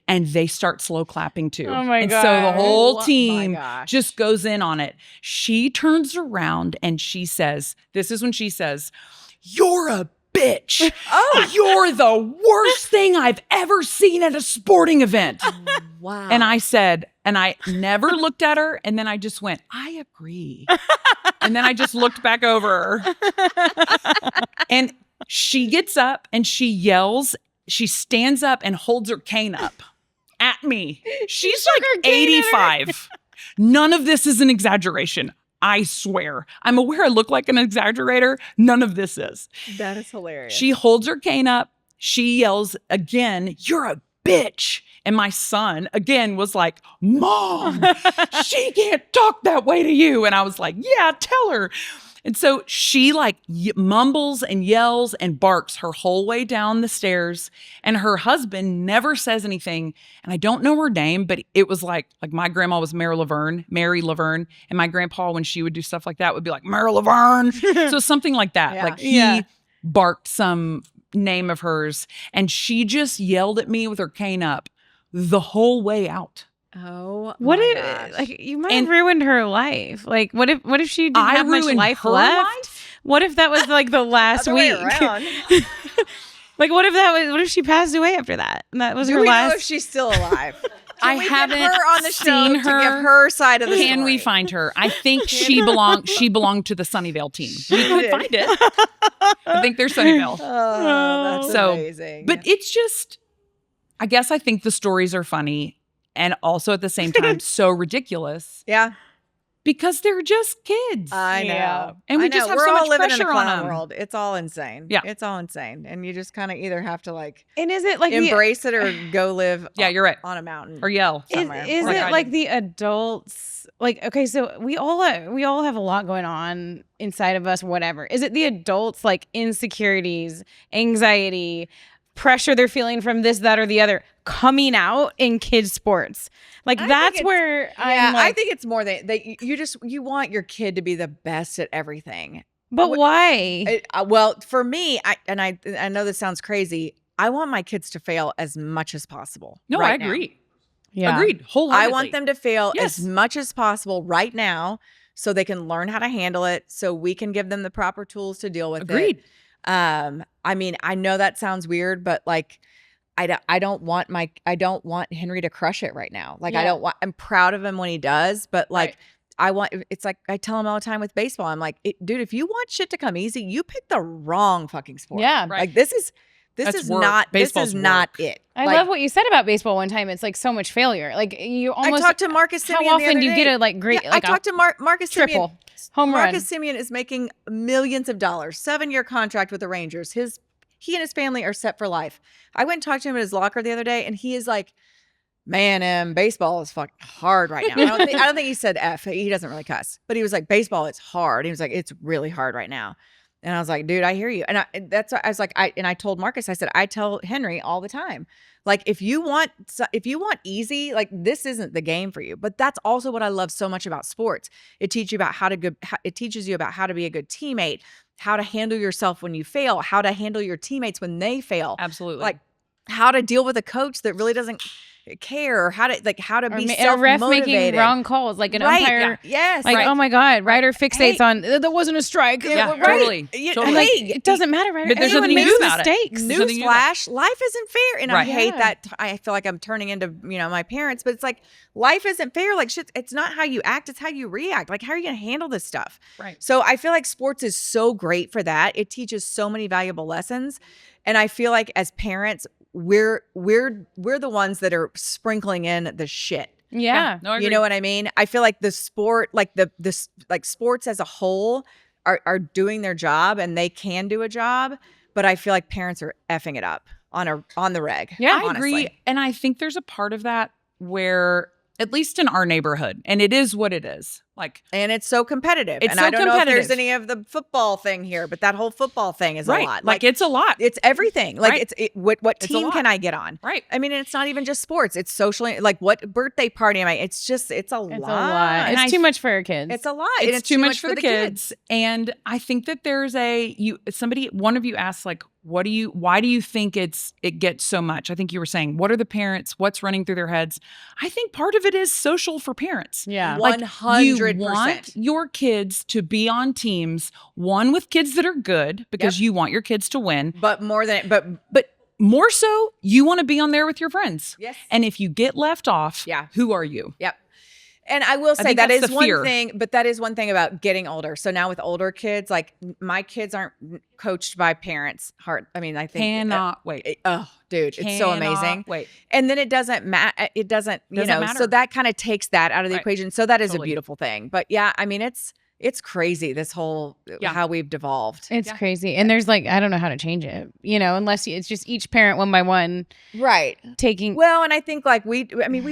[SPEAKER 4] And they start slow clapping too.
[SPEAKER 2] Oh my
[SPEAKER 4] and so the
[SPEAKER 2] God.
[SPEAKER 4] whole
[SPEAKER 1] Oh my
[SPEAKER 4] team
[SPEAKER 1] gosh.
[SPEAKER 4] just goes in on it. She turns around and she says, this is when she says, you're a bitch.
[SPEAKER 1] Oh,
[SPEAKER 4] You're the worst thing I've ever seen at a sporting event.
[SPEAKER 1] wow.
[SPEAKER 4] And I said, and I never looked at her. And then I just went, I agree. And then I just looked back over her. And she gets up and she yells. She stands up and holds her cane up at me. She's
[SPEAKER 2] her
[SPEAKER 4] like
[SPEAKER 2] cane at her.
[SPEAKER 4] 85. None of this is an exaggeration. I swear. I'm aware I look like an exaggerator. None of this is.
[SPEAKER 1] That is hilarious.
[SPEAKER 4] She holds her cane up. She yells again, you're a bitch. And my son again was like, Mom, she can't talk that way to you. And I was like, yeah, tell her. And so she like mumbles and yells and barks her whole way down the stairs. And her husband never says anything. And I don't know her name, but it was like my grandma was Mary Laverne. And my grandpa, when she would do stuff like that, would be like, Mary Laverne. So something like that.
[SPEAKER 1] Yeah.
[SPEAKER 4] Like he
[SPEAKER 2] Yeah.
[SPEAKER 4] barked some name of hers. And she just yelled at me with her cane up the whole way out.
[SPEAKER 1] Oh,
[SPEAKER 2] What
[SPEAKER 1] my
[SPEAKER 2] if
[SPEAKER 1] gosh.
[SPEAKER 2] like you might
[SPEAKER 4] And-
[SPEAKER 2] have ruined her life? Like what if she didn't have much
[SPEAKER 4] ruined
[SPEAKER 2] life
[SPEAKER 4] her
[SPEAKER 2] left?
[SPEAKER 4] life?
[SPEAKER 2] What if that was like the last
[SPEAKER 1] Other way
[SPEAKER 2] week?
[SPEAKER 1] around.
[SPEAKER 2] Like what if she passed away after that? And that was
[SPEAKER 1] Do
[SPEAKER 2] her
[SPEAKER 1] we
[SPEAKER 2] last
[SPEAKER 1] know if she's still alive?
[SPEAKER 4] I
[SPEAKER 1] Can we
[SPEAKER 4] haven't
[SPEAKER 1] get her on the show
[SPEAKER 4] seen
[SPEAKER 1] to
[SPEAKER 4] her.
[SPEAKER 1] give her side of the story.
[SPEAKER 4] Can we find her? I think she belonged to the Sunnyvale team. We could
[SPEAKER 1] did.
[SPEAKER 4] find it. I think they're Sunnyvale.
[SPEAKER 1] Oh, that's
[SPEAKER 4] So,
[SPEAKER 1] amazing.
[SPEAKER 4] But it's just, I guess I think the stories are funny and also at the same time so ridiculous
[SPEAKER 1] yeah,
[SPEAKER 4] because they're just kids.
[SPEAKER 1] I know.
[SPEAKER 2] Yeah.
[SPEAKER 4] And we
[SPEAKER 1] I know.
[SPEAKER 4] just have
[SPEAKER 1] We're
[SPEAKER 4] so
[SPEAKER 1] all
[SPEAKER 4] much
[SPEAKER 1] living in a
[SPEAKER 4] pressure on
[SPEAKER 1] clown
[SPEAKER 4] them.
[SPEAKER 1] world. It's all insane.
[SPEAKER 4] Yeah.
[SPEAKER 1] It's all insane. And you just kind of either have to like
[SPEAKER 2] And is it like
[SPEAKER 1] embrace it or go live
[SPEAKER 4] Yeah, you're right.
[SPEAKER 1] on a mountain.
[SPEAKER 4] Or yell.
[SPEAKER 2] Is
[SPEAKER 1] somewhere.
[SPEAKER 2] it
[SPEAKER 4] I
[SPEAKER 2] like
[SPEAKER 4] did.
[SPEAKER 2] the adults? Like okay, so we all have a lot going on inside of us. Whatever. Is it the adults like insecurities, anxiety, pressure they're feeling from this, that, or the other coming out in kids' sports? Like
[SPEAKER 1] I
[SPEAKER 2] that's
[SPEAKER 1] think it's-
[SPEAKER 2] where
[SPEAKER 1] Yeah,
[SPEAKER 2] I'm like,
[SPEAKER 1] I think it's more that you want your kid to be the best at everything.
[SPEAKER 2] but why?
[SPEAKER 1] Well, for me, I know this sounds crazy. I want my kids to fail as much as possible.
[SPEAKER 4] No,
[SPEAKER 1] right
[SPEAKER 4] I agree.
[SPEAKER 2] Yeah.
[SPEAKER 4] Agreed.
[SPEAKER 1] Now.
[SPEAKER 4] Wholeheartedly.
[SPEAKER 1] I want them to fail
[SPEAKER 4] Yes.
[SPEAKER 1] as much as possible right now so they can learn how to handle it, so we can give them the proper tools to deal with
[SPEAKER 4] Agreed.
[SPEAKER 1] it. I mean, I know that sounds weird, but like I don't want Henry to crush it right now. Like
[SPEAKER 2] Yeah.
[SPEAKER 1] I'm proud of him when he does, but like
[SPEAKER 2] Right.
[SPEAKER 1] it's like I tell him all the time with baseball. I'm like, dude, if you want shit to come easy, you pick the wrong fucking sport.
[SPEAKER 2] Yeah.
[SPEAKER 4] Right.
[SPEAKER 1] Like this is This
[SPEAKER 4] That's
[SPEAKER 1] is
[SPEAKER 4] work.
[SPEAKER 1] not.
[SPEAKER 4] Baseball's
[SPEAKER 1] this is not
[SPEAKER 4] work.
[SPEAKER 1] it.
[SPEAKER 2] I
[SPEAKER 1] Like,
[SPEAKER 2] love what you said about baseball one time. It's like so much failure. Like you almost.
[SPEAKER 1] I talked to Marcus
[SPEAKER 2] how
[SPEAKER 1] Simeon the
[SPEAKER 2] often
[SPEAKER 1] other
[SPEAKER 2] do you
[SPEAKER 1] day.
[SPEAKER 2] get a like great?
[SPEAKER 1] Yeah,
[SPEAKER 2] like
[SPEAKER 1] I talked to Marcus
[SPEAKER 2] triple
[SPEAKER 1] Simeon.
[SPEAKER 2] home
[SPEAKER 1] Marcus
[SPEAKER 2] run.
[SPEAKER 1] Simeon is making millions of dollars, 7-year contract with the Rangers. He and his family are set for life. I went and talked to him in his locker the other day, and he is like, man, baseball is fucking hard right now. I don't think he said F. He doesn't really cuss, but he was like, baseball, it's hard. He was like, it's really hard right now. And I was like, dude, I hear you. And I was like, I told Marcus, I said, I tell Henry all the time, like, if you want easy, like, this isn't the game for you. But that's also what I love so much about sports. It teaches you about how to be a good teammate, how to handle yourself when you fail, how to handle your teammates when they fail.
[SPEAKER 4] Absolutely.
[SPEAKER 1] Like, how to deal with a coach that really doesn't care, how to be
[SPEAKER 2] a ref making
[SPEAKER 1] self-motivated.
[SPEAKER 2] wrong calls, like an umpire.
[SPEAKER 1] Yeah. Yes.
[SPEAKER 2] Like, oh my God, Ryder fixates on that wasn't a strike.
[SPEAKER 1] Yeah,
[SPEAKER 4] Yeah, totally.
[SPEAKER 1] Totally.
[SPEAKER 2] And like, it doesn't matter, Ryder.
[SPEAKER 4] But there's
[SPEAKER 2] Everyone
[SPEAKER 4] nothing you
[SPEAKER 2] makes
[SPEAKER 4] do about it.
[SPEAKER 2] mistakes.
[SPEAKER 4] There's nothing you do about
[SPEAKER 1] Newsflash, life isn't fair. And I
[SPEAKER 4] Right.
[SPEAKER 1] hate
[SPEAKER 2] Yeah.
[SPEAKER 1] that. I feel like I'm turning into, my parents, but it's like, life isn't fair. Like, shit, it's not how you act, it's how you react. Like, how are you going to handle this stuff?
[SPEAKER 4] Right.
[SPEAKER 1] So I feel like sports is so great for that. It teaches so many valuable lessons. And I feel like as parents, we're the ones that are sprinkling in the shit.
[SPEAKER 2] Yeah.
[SPEAKER 4] No, I agree.
[SPEAKER 1] You know what I mean? I feel like the sport, like like sports as a whole are doing their job, and they can do a job, but I feel like parents are effing it up on the reg.
[SPEAKER 2] Yeah,
[SPEAKER 4] I agree.
[SPEAKER 1] honestly.
[SPEAKER 4] And I think there's a part of that where, at least in our neighborhood, and it is what it is. Like,
[SPEAKER 1] And it's so competitive.
[SPEAKER 4] It's
[SPEAKER 1] and
[SPEAKER 4] so
[SPEAKER 1] I don't know if there's
[SPEAKER 4] competitive.
[SPEAKER 1] any of the football thing here, but that whole football thing is
[SPEAKER 4] right.
[SPEAKER 1] a lot.
[SPEAKER 4] Like, it's a lot.
[SPEAKER 1] it's everything. Like,
[SPEAKER 4] Right.
[SPEAKER 1] what
[SPEAKER 4] It's a
[SPEAKER 1] team
[SPEAKER 4] lot.
[SPEAKER 1] can I get on?
[SPEAKER 4] Right.
[SPEAKER 1] I mean, and it's not even just sports. It's socially, like, what birthday party am I? It's a lot.
[SPEAKER 2] It's a lot.
[SPEAKER 4] And
[SPEAKER 2] It's too much for our kids.
[SPEAKER 1] It's a lot. and
[SPEAKER 4] It's too much for the kids. And I think that there's one of you asked, like, why do you think it gets so much? I think you were saying, what are the parents? What's running through their heads? I think part of it is social for parents.
[SPEAKER 2] Yeah.
[SPEAKER 1] Like, 100%.
[SPEAKER 4] You want your kids to be on teams, one with kids that are good because you want your kids to win.
[SPEAKER 1] But more than,
[SPEAKER 4] But more so, you want to be on there with your friends.
[SPEAKER 1] yes.
[SPEAKER 4] And if you get left off,
[SPEAKER 1] Yeah.
[SPEAKER 4] who are you?
[SPEAKER 1] Yep. And I will say
[SPEAKER 4] think
[SPEAKER 1] that
[SPEAKER 4] that's
[SPEAKER 1] is
[SPEAKER 4] the
[SPEAKER 1] one
[SPEAKER 4] fear.
[SPEAKER 1] thing, but that is one thing about getting older. So now with older kids, like, my kids aren't coached by parents. I think
[SPEAKER 4] Cannot wait.
[SPEAKER 1] oh, dude, it's so amazing.
[SPEAKER 4] Cannot wait.
[SPEAKER 1] And then it doesn't matter. It doesn't,
[SPEAKER 4] Matter.
[SPEAKER 1] so that kind of takes that out of the
[SPEAKER 4] Right.
[SPEAKER 1] equation. So that is
[SPEAKER 4] Totally.
[SPEAKER 1] a beautiful thing. But yeah, I mean, it's crazy, this whole how we've devolved.
[SPEAKER 2] It's
[SPEAKER 4] Yeah.
[SPEAKER 2] crazy. And there's like, I don't know how to change it, unless it's just each parent one by one
[SPEAKER 1] Right.
[SPEAKER 2] taking.
[SPEAKER 1] Well, and I think like we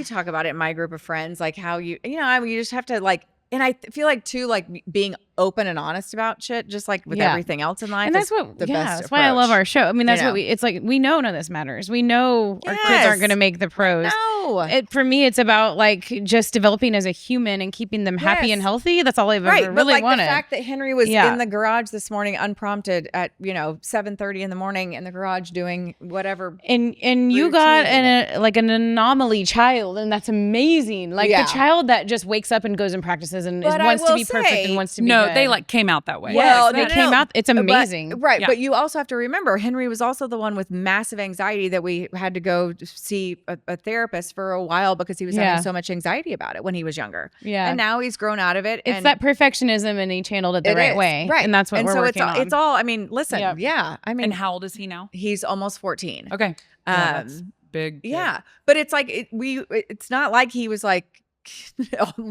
[SPEAKER 1] talk about it in my group of friends, like how you just have to like, and I feel like too, like being open and honest about shit, just like with
[SPEAKER 2] Yeah.
[SPEAKER 1] everything else in life.
[SPEAKER 2] And that's
[SPEAKER 1] is
[SPEAKER 2] what,
[SPEAKER 1] the best
[SPEAKER 2] that's why I love
[SPEAKER 1] approach.
[SPEAKER 2] our show. I mean, that's
[SPEAKER 1] You know?
[SPEAKER 2] what it's like, we know none of this matters. We know our kids
[SPEAKER 1] Yes.
[SPEAKER 2] aren't going to make the pros.
[SPEAKER 1] No.
[SPEAKER 2] For me, it's about like just developing as a human and keeping them happy
[SPEAKER 1] Yes.
[SPEAKER 2] and healthy. That's all I've
[SPEAKER 1] Right,
[SPEAKER 2] ever
[SPEAKER 1] but
[SPEAKER 2] really
[SPEAKER 1] like
[SPEAKER 2] wanted.
[SPEAKER 1] the fact that Henry was
[SPEAKER 2] Yeah.
[SPEAKER 1] in the garage this morning unprompted at 7:30 in the morning in the garage doing whatever.
[SPEAKER 2] and you got
[SPEAKER 1] routine.
[SPEAKER 2] an anomaly child, and that's amazing. Like
[SPEAKER 1] Yeah.
[SPEAKER 2] the child that just wakes up and goes and practices and
[SPEAKER 1] But I
[SPEAKER 2] wants to
[SPEAKER 1] will
[SPEAKER 2] be perfect
[SPEAKER 1] say-
[SPEAKER 2] and wants to be
[SPEAKER 4] No,
[SPEAKER 2] good.
[SPEAKER 4] they like came out that way.
[SPEAKER 1] Well,
[SPEAKER 2] Yes, they
[SPEAKER 1] no,
[SPEAKER 2] came
[SPEAKER 1] no.
[SPEAKER 2] out. It's amazing.
[SPEAKER 1] But, right,
[SPEAKER 4] Yeah.
[SPEAKER 1] but you also have to remember Henry was also the one with massive anxiety that we had to go see a therapist for a while because he was
[SPEAKER 2] Yeah.
[SPEAKER 1] having so much anxiety about it when he was younger.
[SPEAKER 2] Yeah.
[SPEAKER 1] And now he's grown out of it.
[SPEAKER 2] It's
[SPEAKER 1] and
[SPEAKER 2] that perfectionism, and he channeled it the
[SPEAKER 1] it
[SPEAKER 2] right
[SPEAKER 1] is,
[SPEAKER 2] way.
[SPEAKER 1] right?
[SPEAKER 2] And that's what we're
[SPEAKER 1] so
[SPEAKER 2] working on.
[SPEAKER 1] it's all. I mean, listen,
[SPEAKER 2] Yep.
[SPEAKER 1] yeah. I mean,
[SPEAKER 4] And how old is he now?
[SPEAKER 1] he's almost 14.
[SPEAKER 4] Okay. Yeah, that's
[SPEAKER 1] Um,
[SPEAKER 4] big. kid.
[SPEAKER 1] Yeah, but it's like it's not like he was like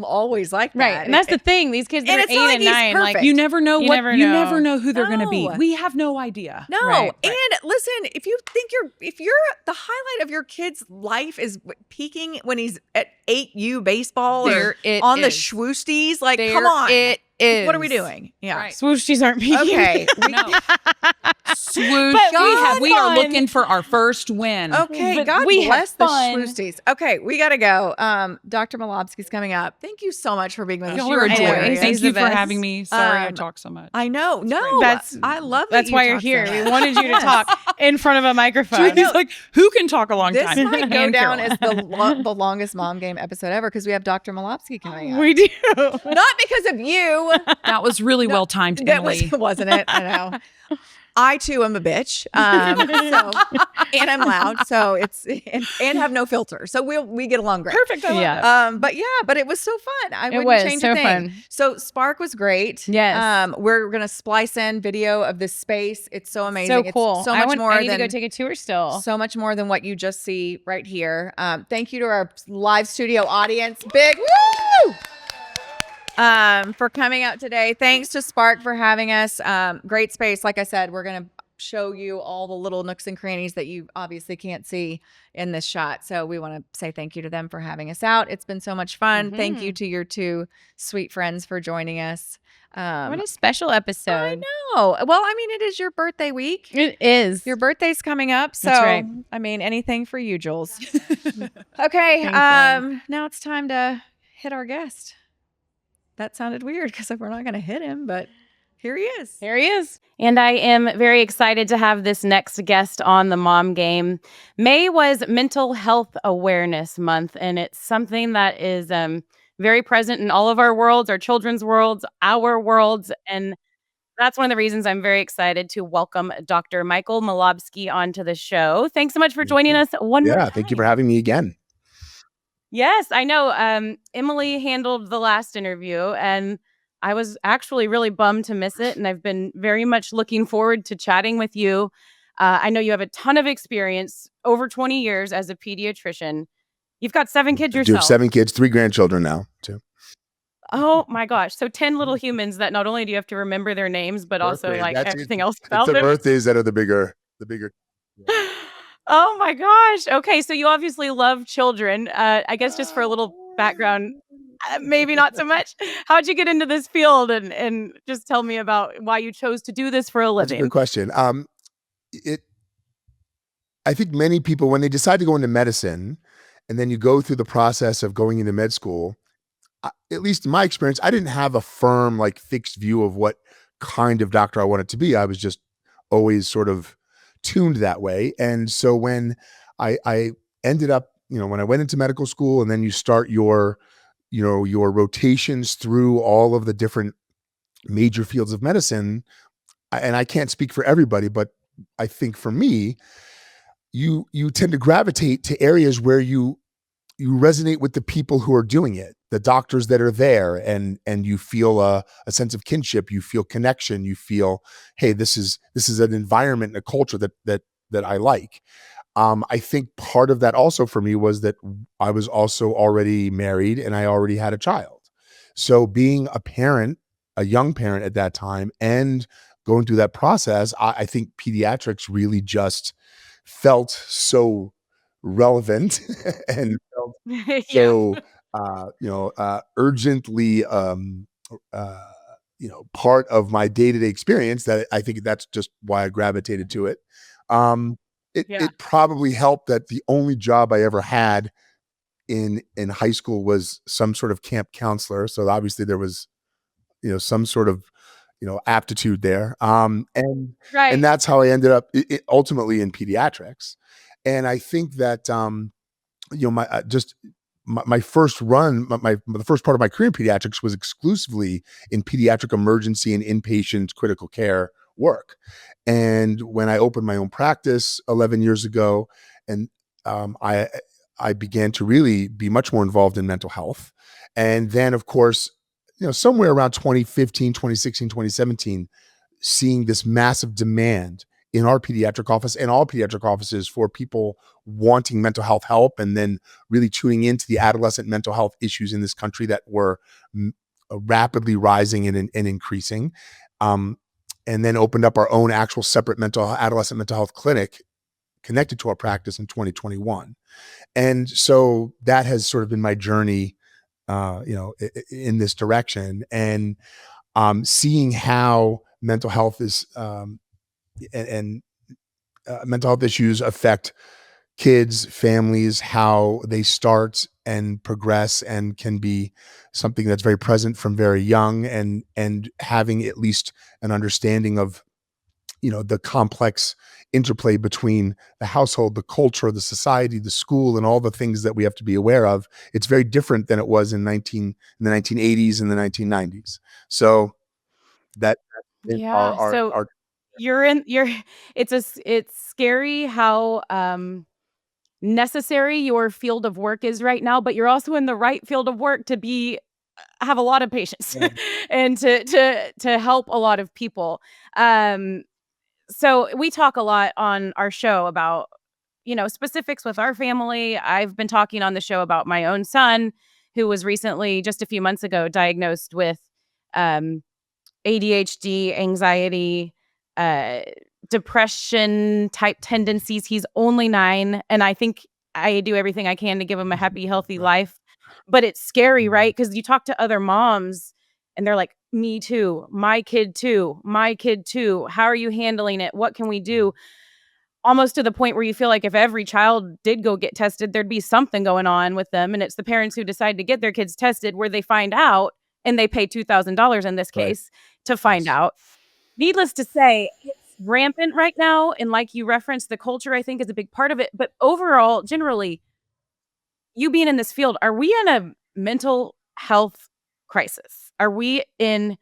[SPEAKER 1] always like that.
[SPEAKER 2] Right. And that's the thing. These kids that
[SPEAKER 1] And
[SPEAKER 2] are
[SPEAKER 1] it's not
[SPEAKER 2] 8
[SPEAKER 1] like
[SPEAKER 2] and
[SPEAKER 1] he's
[SPEAKER 2] 9, like
[SPEAKER 1] perfect.
[SPEAKER 4] You never know
[SPEAKER 2] You
[SPEAKER 4] what
[SPEAKER 2] never
[SPEAKER 4] you
[SPEAKER 2] know.
[SPEAKER 4] never know who they're going to be.
[SPEAKER 1] No.
[SPEAKER 4] We have no idea.
[SPEAKER 1] No,
[SPEAKER 2] Right.
[SPEAKER 1] and listen, if you think if you're the highlight of your kid's life is peaking when he's at 8U baseball
[SPEAKER 4] There
[SPEAKER 1] or
[SPEAKER 4] it
[SPEAKER 1] on the
[SPEAKER 4] is.
[SPEAKER 1] schwoosties, like
[SPEAKER 4] There
[SPEAKER 1] come on,
[SPEAKER 4] it is.
[SPEAKER 1] what are we doing? Yeah,
[SPEAKER 4] Right.
[SPEAKER 2] swooshies aren't peaking.
[SPEAKER 1] okay,
[SPEAKER 4] No. Swoosh.
[SPEAKER 2] But
[SPEAKER 4] We are
[SPEAKER 2] fun.
[SPEAKER 4] looking for our first win.
[SPEAKER 1] okay.
[SPEAKER 2] But
[SPEAKER 1] God
[SPEAKER 2] we had
[SPEAKER 1] bless the
[SPEAKER 2] fun.
[SPEAKER 1] schwoosties. Okay, we gotta go. Dr. Milobsky's coming up. Thank you so much for being with us.
[SPEAKER 4] Y'all
[SPEAKER 1] You
[SPEAKER 4] are
[SPEAKER 1] were
[SPEAKER 2] I know,
[SPEAKER 4] adorable.
[SPEAKER 1] hilarious.
[SPEAKER 2] he's
[SPEAKER 4] Thank
[SPEAKER 2] the
[SPEAKER 4] you for
[SPEAKER 2] best.
[SPEAKER 4] having me. Sorry I
[SPEAKER 1] Um,
[SPEAKER 4] talk so much.
[SPEAKER 1] I know. No,
[SPEAKER 2] That's-
[SPEAKER 1] I love that
[SPEAKER 2] That's
[SPEAKER 1] you
[SPEAKER 2] why you're
[SPEAKER 1] talk so
[SPEAKER 2] here.
[SPEAKER 1] much.
[SPEAKER 2] We wanted you to
[SPEAKER 1] Yes.
[SPEAKER 2] talk in front of a microphone.
[SPEAKER 4] He's like, who can talk a long
[SPEAKER 1] This
[SPEAKER 4] time?
[SPEAKER 1] might go
[SPEAKER 4] And
[SPEAKER 1] down
[SPEAKER 4] Carolyn.
[SPEAKER 1] as the longest mom game episode ever because we have Dr. Milobsky coming up.
[SPEAKER 2] We do.
[SPEAKER 1] Not because of you.
[SPEAKER 4] That was really well timed,
[SPEAKER 1] That was,
[SPEAKER 4] Emily.
[SPEAKER 1] wasn't it? I know. I too am a bitch. And I'm loud. So and have no filter. So we get along great.
[SPEAKER 4] Perfect. I love it.
[SPEAKER 1] But it was so fun. I
[SPEAKER 2] It
[SPEAKER 1] wouldn't
[SPEAKER 2] was
[SPEAKER 1] change
[SPEAKER 2] so
[SPEAKER 1] a thing.
[SPEAKER 2] fun.
[SPEAKER 1] So Spark was great.
[SPEAKER 2] Yes.
[SPEAKER 1] We're gonna splice in video of this space. It's so amazing.
[SPEAKER 2] So cool.
[SPEAKER 1] It's so much more
[SPEAKER 2] I need
[SPEAKER 1] than
[SPEAKER 2] to go take a tour still.
[SPEAKER 1] so much more than what you just see right here. Thank you to our live studio audience. Big woo! For coming out today. Thanks to Spark for having us. Great space. Like I said, we're going to show you all the little nooks and crannies that you obviously can't see in this shot. So we want to say thank you to them for having us out. It's been so much fun. Thank you to your two sweet friends for joining us.
[SPEAKER 2] What a special episode.
[SPEAKER 1] I know. Well, I mean, it is your birthday week.
[SPEAKER 2] It is.
[SPEAKER 1] Your birthday's coming up. So,
[SPEAKER 2] That's right.
[SPEAKER 1] I mean, anything for you, Jules. Okay.
[SPEAKER 2] Thanks,
[SPEAKER 1] Now it's time to hit our guest. That sounded weird because we're not going to hit him, but here he is.
[SPEAKER 2] Here he is. And I am very excited to have this next guest on the Mom Game. May was Mental Health Awareness Month, and it's something that is very present in all of our worlds, our children's worlds, our worlds. And that's one of the reasons I'm very excited to welcome Dr. Michael Milobsky onto the show. Thanks so much for joining us one more time.
[SPEAKER 5] Yeah, thank you for having me again.
[SPEAKER 2] Yes, I know. Emily handled the last interview, and I was actually really bummed to miss it. And I've been very much looking forward to chatting with you. I know you have a ton of experience, over 20 years as a pediatrician. You've got 7 kids
[SPEAKER 5] I do
[SPEAKER 2] yourself.
[SPEAKER 5] have 7 kids, 3 grandchildren now, too.
[SPEAKER 2] Oh my gosh. So 10 little humans that not only do you have to remember their names, but also
[SPEAKER 5] Birthdays,
[SPEAKER 2] like
[SPEAKER 5] that's it.
[SPEAKER 2] everything else
[SPEAKER 5] It's
[SPEAKER 2] about
[SPEAKER 5] the
[SPEAKER 2] them.
[SPEAKER 5] birthdays that are the bigger.
[SPEAKER 2] Oh my gosh. Okay. So you obviously love children. I guess just for a little background, maybe not so much. How'd you get into this field, and just tell me about why you chose to do this for a
[SPEAKER 5] That's a
[SPEAKER 2] living?
[SPEAKER 5] good question. I think many people, when they decide to go into medicine, and then you go through the process of going into med school, at least in my experience, I didn't have a firm, like, fixed view of what kind of doctor I wanted to be. I was just always sort of tuned that way. And so when I ended up, when I went into medical school, and then you start your rotations through all of the different major fields of medicine, and I can't speak for everybody, but I think for me, you tend to gravitate to areas where you resonate with the people who are doing it, the doctors that are there, and you feel a sense of kinship, you feel connection, you feel, hey, this is an environment and a culture that I like. I think part of that also for me was that I was also already married and I already had a child. So being a parent, a young parent at that time, and going through that process, I think pediatrics really just felt so relevant and felt so urgently part of my day-to-day experience, that I think that's just why I gravitated to it. It probably helped that the only job I ever had in high school was some sort of camp counselor, so obviously there was some sort of aptitude there, and that's how I ended up ultimately in pediatrics. And I think that my first run, the first part of my career in pediatrics was exclusively in pediatric emergency and inpatient critical care work. And when I opened my own practice 11 years ago, and I began to really be much more involved in mental health. And then, of course, somewhere around 2015, 2016, 2017, seeing this massive demand in our pediatric office and all pediatric offices for people wanting mental health help, and then really tuning into the adolescent mental health issues in this country that were rapidly rising and increasing. And then opened up our own actual separate adolescent mental health clinic connected to our practice in 2021. And so that has sort of been my journey, in this direction, and seeing how mental health is, and mental health issues affect kids, families, how they start and progress, and can be something that's very present from very young, and having at least an understanding of, the complex interplay between the household, the culture, the society, the school, and all the things that we have to be aware of. It's very different than it was in the 1980s and the 1990s. So that our
[SPEAKER 2] it's scary how necessary your field of work is right now, but you're also in the right field of work to have a lot of patience
[SPEAKER 5] Yeah.
[SPEAKER 2] and to help a lot of people. So we talk a lot on our show about, specifics with our family. I've been talking on the show about my own son, who was recently, just a few months ago, diagnosed with um, ADHD, anxiety, uh, depression type tendencies. He's only 9, and I think I do everything I can to give him a happy, healthy
[SPEAKER 5] Right.
[SPEAKER 2] life. But it's scary,
[SPEAKER 5] Mhm.
[SPEAKER 2] right? Because you talk to other moms and they're like, me too, my kid too, my kid too. How are you handling it? What can we do? Almost to the point where you feel like if every child did go get tested, there'd be something going on with them. And it's the parents who decide to get their kids tested where they find out and they pay $2,000 in this
[SPEAKER 5] Right.
[SPEAKER 2] case to find
[SPEAKER 5] Yes.
[SPEAKER 2] out. Needless to say, it's rampant right now. And like you referenced, the culture, I think, is a big part of it. But overall, generally, you being in this field, are we in a mental health crisis? Are we in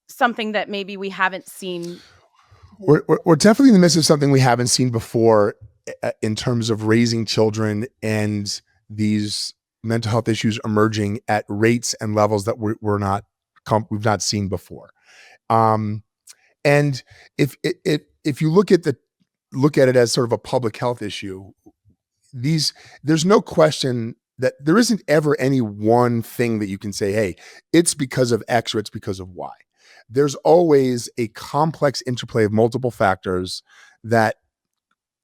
[SPEAKER 2] something that maybe we haven't seen?
[SPEAKER 5] We're definitely in the midst of something we haven't seen before in terms of raising children and these mental health issues emerging at rates and levels that we've not seen before. Um, and if you look at it as sort of a public health issue, there's no question that there isn't ever any one thing that you can say, hey, it's because of X or it's because of Y. There's always a complex interplay of multiple factors that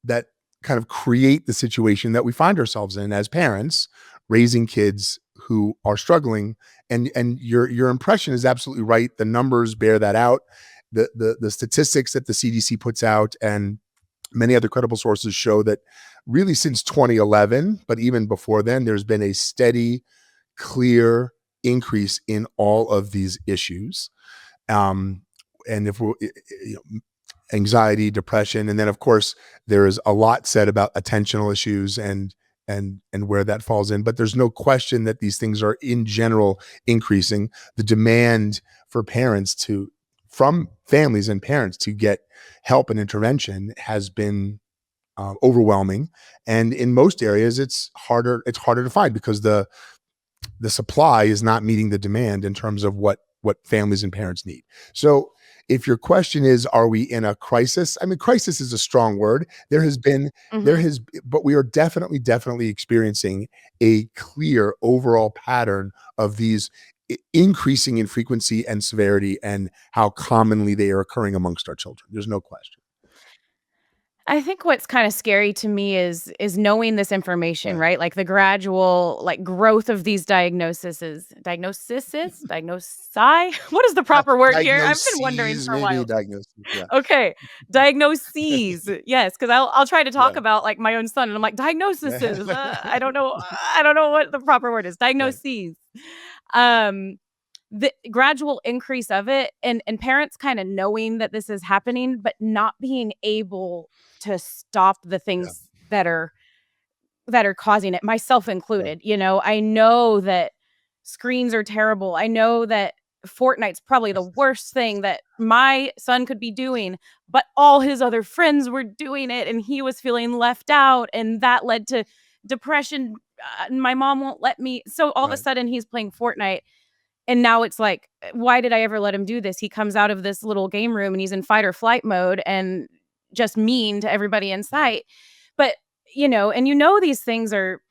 [SPEAKER 5] that kind of create the situation that we find ourselves in as parents raising kids who are struggling. And your impression is absolutely right. The numbers bear that out. The statistics that the CDC puts out and many other credible sources show that really since 2011, but even before then, there's been a steady, clear increase in all of these issues. Um, and if we're, anxiety, depression, and then of course there is a lot said about attentional issues and where that falls in. But there's no question that these things are in general increasing. The demand for from families and parents to get help and intervention has been overwhelming, and in most areas it's harder to find because the supply is not meeting the demand in terms of what families and parents need. So if your question is, are we in a crisis? I mean, crisis is a strong word.
[SPEAKER 2] Mhm.
[SPEAKER 5] But we are definitely experiencing a clear overall pattern of these increasing in frequency and severity and how commonly they are occurring amongst our children. There's no question.
[SPEAKER 2] I think what's kinda scary to me is knowing this information,
[SPEAKER 5] Right.
[SPEAKER 2] right? Like, the gradual, like, growth of these diagnoses? Diagnosi? What is the proper word here? I've been wondering
[SPEAKER 5] Diagnoses,
[SPEAKER 2] for a
[SPEAKER 5] maybe
[SPEAKER 2] while.
[SPEAKER 5] diagnosis. Yeah.
[SPEAKER 2] Okay, diagnoses. Yes, because 'cause I'll try to talk
[SPEAKER 5] Yeah.
[SPEAKER 2] about, like, my own son, and I'm like, "Diagnoses, I don't know what the proper word is.
[SPEAKER 5] Right.
[SPEAKER 2] Diagnoses." Um, the gradual increase of it and parents kinda knowing that this is happening, but not being able to stop the
[SPEAKER 5] Yeah.
[SPEAKER 2] things that are causing it, myself
[SPEAKER 5] Yeah.
[SPEAKER 2] included. I know that screens are terrible. I know that Fortnite's probably the worst thing that my son could be doing, but all his other friends were doing it and he was feeling left out and that led to depression. And my mom won't let me. So all of a
[SPEAKER 5] Right.
[SPEAKER 2] sudden he's playing Fortnite and now it's like, why did I ever let him do this? He comes out of this little game room and he's in fight or flight mode and just mean to everybody in sight. But, and these things are,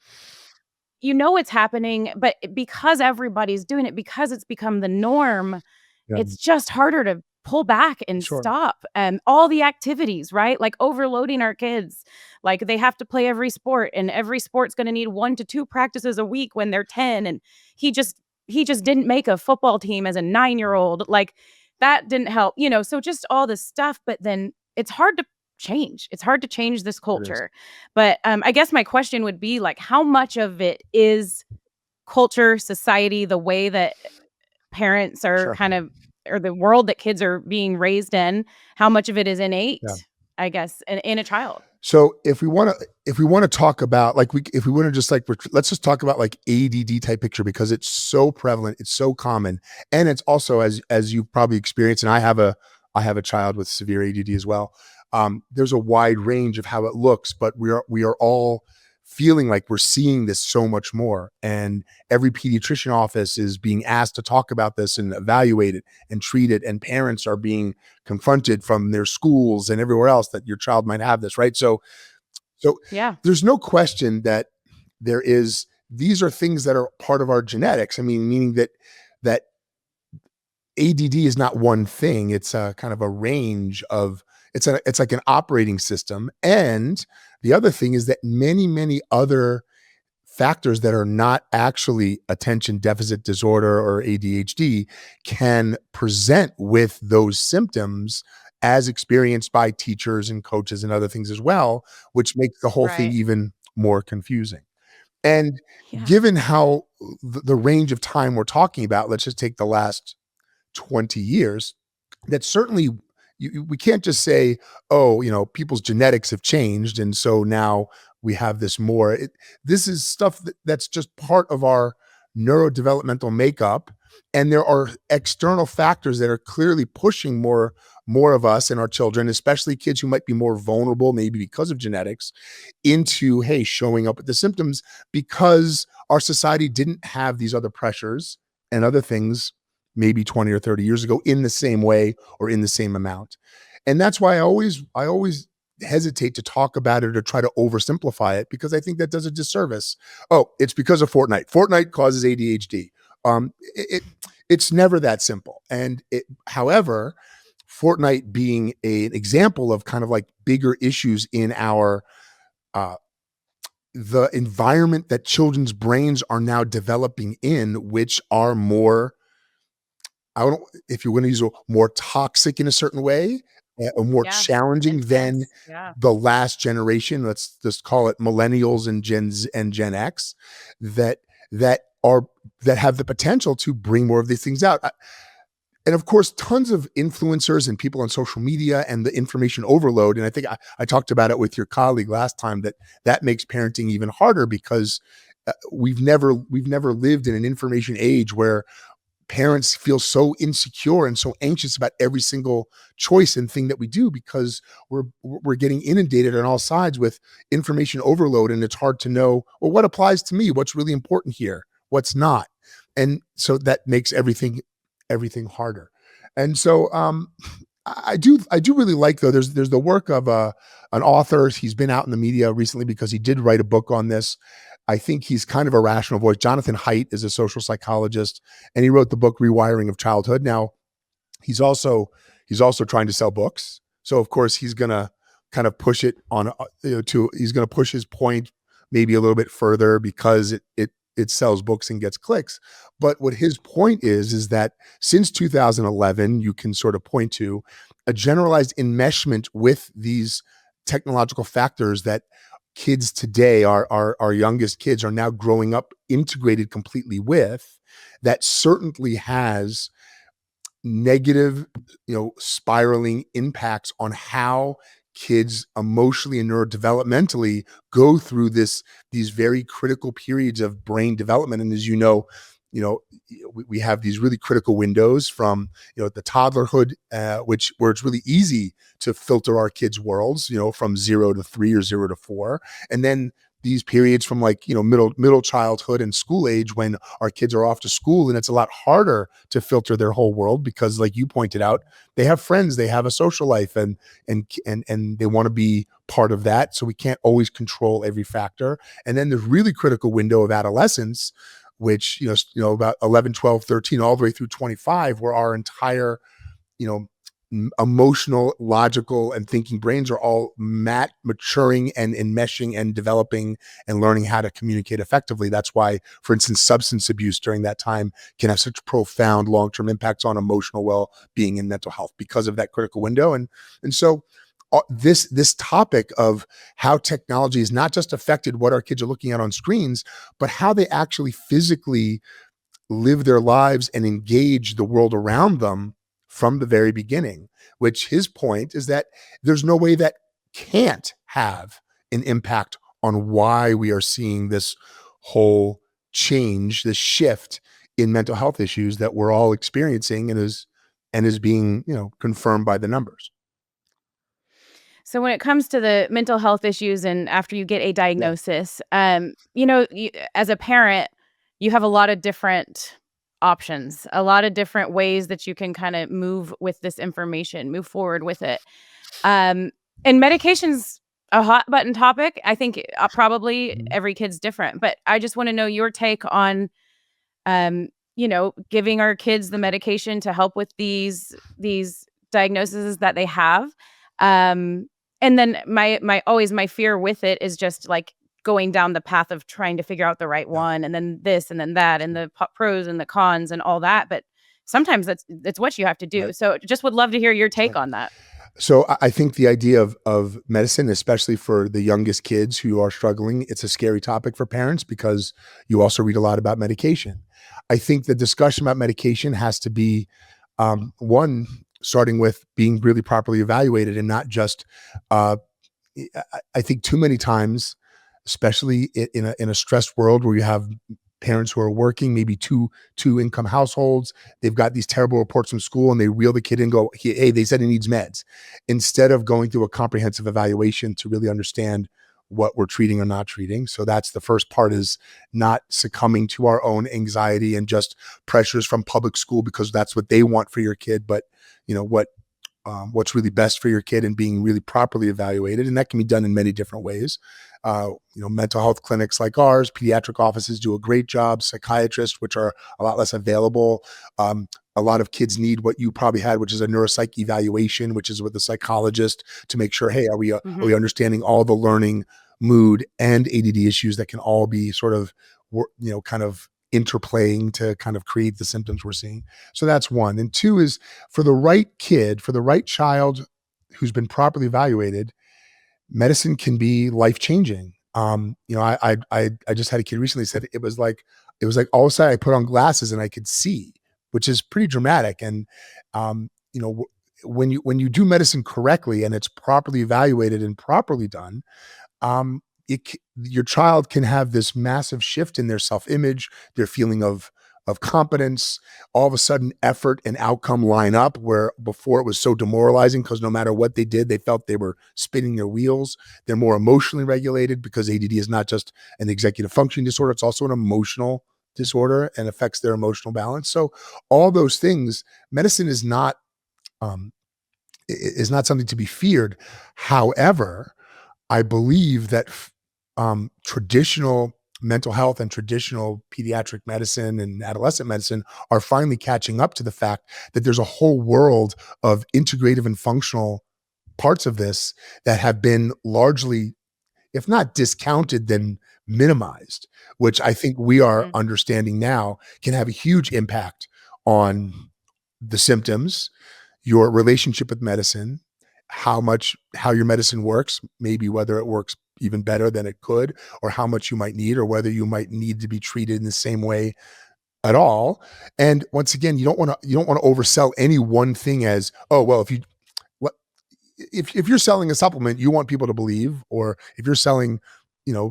[SPEAKER 2] it's happening, but because everybody's doing it, because it's become the norm,
[SPEAKER 5] Yeah.
[SPEAKER 2] it's just harder to pull back and
[SPEAKER 5] Sure.
[SPEAKER 2] stop. And all the activities, right? Like overloading our kids. Like they have to play every sport and every sport's going to need 1 to 2 practices a week when they're 10 and he just he just didn't make a football team as a 9-year-old. Like that didn't help. So just all this stuff, but then it's hard to change. It's hard to change this
[SPEAKER 5] It is.
[SPEAKER 2] culture. But I guess my question would be like how much of it is culture, society, the way that parents are
[SPEAKER 5] Sure.
[SPEAKER 2] kind of or the world that kids are being raised in, how much of it is
[SPEAKER 5] Yeah.
[SPEAKER 2] innate, I guess, in a child?
[SPEAKER 5] So if we want to talk about if we want to just let's just talk about like ADD type picture because it's so prevalent, it's so common, and it's also as you've probably experienced, and I have I have a child with severe ADD as well. There's a wide range of how it looks, but we are all feeling like we're seeing this so much more. And every pediatrician office is being asked to talk about this and evaluate it and treat it. And parents are being confronted from their schools and everywhere else that your child might have this, right? So
[SPEAKER 2] Yeah.
[SPEAKER 5] there's no question that these are things that are part of our genetics. I mean, meaning that ADD is not one thing. It's a kind of a range of, it's like an operating system. And the other thing is that many other factors that are not actually attention deficit disorder or ADHD can present with those symptoms as experienced by teachers and coaches and other things as well, which makes the whole thing
[SPEAKER 2] Right.
[SPEAKER 5] even more confusing. And
[SPEAKER 2] Yeah.
[SPEAKER 5] given how the range of time we're talking about, let's just take the last 20 years, that certainly we can't just say, oh, people's genetics have changed. And so now we have this more. This is stuff that's just part of our neurodevelopmental makeup. And there are external factors that are clearly pushing more of us and our children, especially kids who might be more vulnerable, maybe because of genetics, into, hey, showing up with the symptoms because our society didn't have these other pressures and other things maybe 20 or 30 years ago in the same way or in the same amount. And that's why I always hesitate to talk about it or try to oversimplify it, because I think that does a disservice. Oh, it's because of Fortnite. Fortnite causes ADHD. It's never that simple. And however, Fortnite being an example of kind of like bigger issues in our the environment that children's brains are now developing in, which are more, I don't know if you're going to use a more toxic in a certain way, or more
[SPEAKER 2] Yeah.
[SPEAKER 5] challenging than
[SPEAKER 2] Intense. Yeah.
[SPEAKER 5] the last generation. Let's just call it millennials and Gen X that have the potential to bring more of these things out. And of course, tons of influencers and people on social media and the information overload. And I think I talked about it with your colleague last time, that makes parenting even harder, because we've never lived in an information age where parents feel so insecure and so anxious about every single choice and thing that we do, because we're getting inundated on all sides with information overload, and it's hard to know, well, what applies to me, what's really important here, what's not. And so that makes everything harder. And so I do really like, though, there's the work of an author. He's been out in the media recently because he did write a book on this. I think he's kind of a rational voice. Jonathan Haidt is a social psychologist, and he wrote the book Rewiring of Childhood. Now, he's also trying to sell books, so of course he's gonna kind of push it on he's gonna push his point maybe a little bit further because it sells books and gets clicks. But what his point is that since 2011, you can sort of point to a generalized enmeshment with these technological factors that kids today, our youngest kids, are now growing up integrated completely with, that certainly has negative, spiraling impacts on how kids emotionally and neurodevelopmentally go through these very critical periods of brain development. And as we have these really critical windows from the toddlerhood, where it's really easy to filter our kids' worlds, from 0 to 3 or 0 to 4, and then these periods from middle childhood and school age, when our kids are off to school, and it's a lot harder to filter their whole world because, like you pointed out, they have friends, they have a social life, and they want to be part of that. So we can't always control every factor. And then the really critical window of adolescence, which about 11, 12, 13, all the way through 25, where our entire emotional, logical, and thinking brains are all maturing and enmeshing and developing and learning how to communicate effectively. That's why, for instance, substance abuse during that time can have such profound long-term impacts on emotional well-being and mental health, because of that critical window. And so this topic of how technology has not just affected what our kids are looking at on screens, but how they actually physically live their lives and engage the world around them from the very beginning, which his point is that there's no way that can't have an impact on why we are seeing this whole change, this shift in mental health issues that we're all experiencing, and and is being, confirmed by the numbers.
[SPEAKER 2] So when it comes to the mental health issues and after you get a diagnosis, as a parent, you have a lot of different options, a lot of different ways that you can kind of move with this information, move forward with it. And medication's a hot button topic. I think probably every kid's different, but I just want to know your take on, giving our kids the medication to help with these diagnoses that they have. And then my fear with it is just like going down the path of trying to figure out the right one, and then this and then that, and the pros and the cons and all that. But sometimes that's what you have to do. Right. So just would love to hear your take on that.
[SPEAKER 5] So I think the idea of medicine, especially for the youngest kids who are struggling, it's a scary topic for parents because you also read a lot about medication. I think the discussion about medication has to be, one, starting with being really properly evaluated and not just, I think too many times, especially in a stressed world where you have parents who are working, maybe two income households, they've got these terrible reports from school and they reel the kid in and go, hey, they said he needs meds, instead of going through a comprehensive evaluation to really understand what we're treating or not treating. So that's the first part, is not succumbing to our own anxiety and just pressures from public school because that's what they want for your kid, but what's really best for your kid and being really properly evaluated. And that can be done in many different ways. Mental health clinics like ours, pediatric offices do a great job, psychiatrists, which are a lot less available. A lot of kids need what you probably had, which is a neuropsych evaluation, which is with a psychologist to make sure, hey, are we understanding all the learning, mood, and ADD issues that can all be sort of, kind of interplaying to kind of create the symptoms we're seeing. So that's one. And two is, for the right kid, for the right child who's been properly evaluated, medicine can be life-changing. I just had a kid recently said it was like all of a sudden I put on glasses and I could see, which is pretty dramatic. And when you do medicine correctly and it's properly evaluated and properly done, your child can have this massive shift in their self-image, their feeling of competence. All of a sudden, effort and outcome line up, where before it was so demoralizing because no matter what they did, they felt they were spinning their wheels. They're more emotionally regulated because ADD is not just an executive functioning disorder, it's also an emotional disorder and affects their emotional balance. So all those things, medicine is not something to be feared. However, I believe that traditional mental health and traditional pediatric medicine and adolescent medicine are finally catching up to the fact that there's a whole world of integrative and functional parts of this that have been largely, if not discounted, then minimized, which I think we are understanding now can have a huge impact on the symptoms, your relationship with medicine, how your medicine works, maybe whether it works even better than it could, or how much you might need, or whether you might need to be treated in the same way at all. And once again, you don't want to oversell any one thing as, oh, well, if you're selling a supplement, you want people to believe, or if you're selling,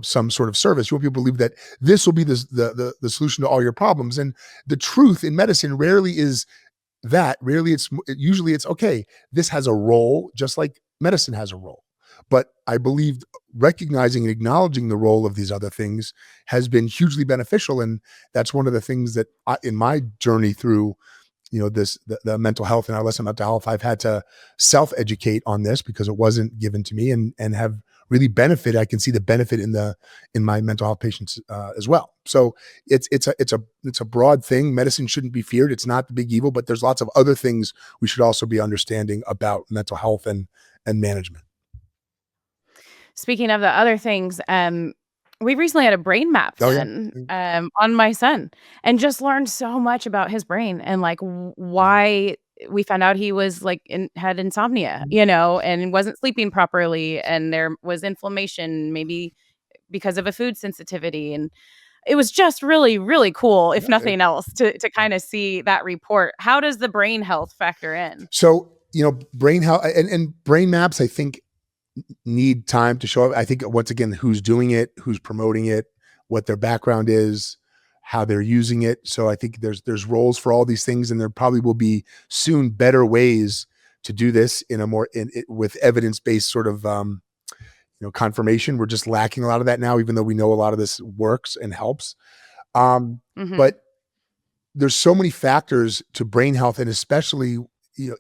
[SPEAKER 5] some sort of service, you want people to believe that this will be the solution to all your problems. And the truth in medicine rarely is that. Usually it's okay, this has a role, just like medicine has a role. But I believe recognizing and acknowledging the role of these other things has been hugely beneficial. And that's one of the things that in my journey through, the mental health and adolescent mental health, I've had to self-educate on this because it wasn't given to me, and have really benefited. I can see the benefit in my mental health patients as well. So it's a broad thing. Medicine shouldn't be feared. It's not the big evil, but there's lots of other things we should also be understanding about mental health and management.
[SPEAKER 2] Speaking of the other things, we recently had a brain map done on my son, and just learned so much about his brain and like why we found out he was had insomnia, and wasn't sleeping properly, and there was inflammation, maybe because of a food sensitivity. And it was just really, really cool, if nothing else, to kind of see that report. How does the brain health factor in?
[SPEAKER 5] So, brain health and brain maps, I think, need time to show up. I think, once again, who's doing it, who's promoting it, what their background is, how they're using it. So I think there's roles for all these things, and there probably will be soon better ways to do this in a more with evidence-based sort of confirmation. We're just lacking a lot of that now, even though we know a lot of this works and helps. But there's so many factors to brain health, and especially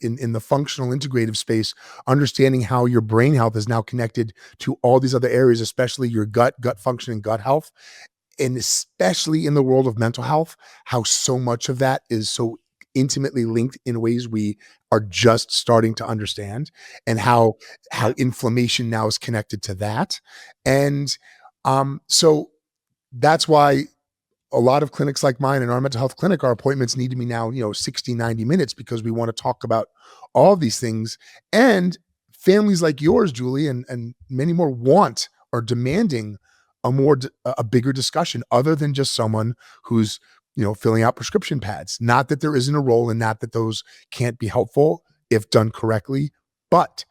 [SPEAKER 5] in the functional integrative space, understanding how your brain health is now connected to all these other areas, especially your gut function and gut health. And especially in the world of mental health, how so much of that is so intimately linked in ways we are just starting to understand, and how inflammation now is connected to that. And so that's why a lot of clinics like mine and our mental health clinic, our appointments need to be now, 60, 90 minutes, because we want to talk about all of these things. And families like yours, Julie, and many more are demanding a bigger discussion, other than just someone who's, filling out prescription pads. Not that there isn't a role, and not that those can't be helpful if done correctly. But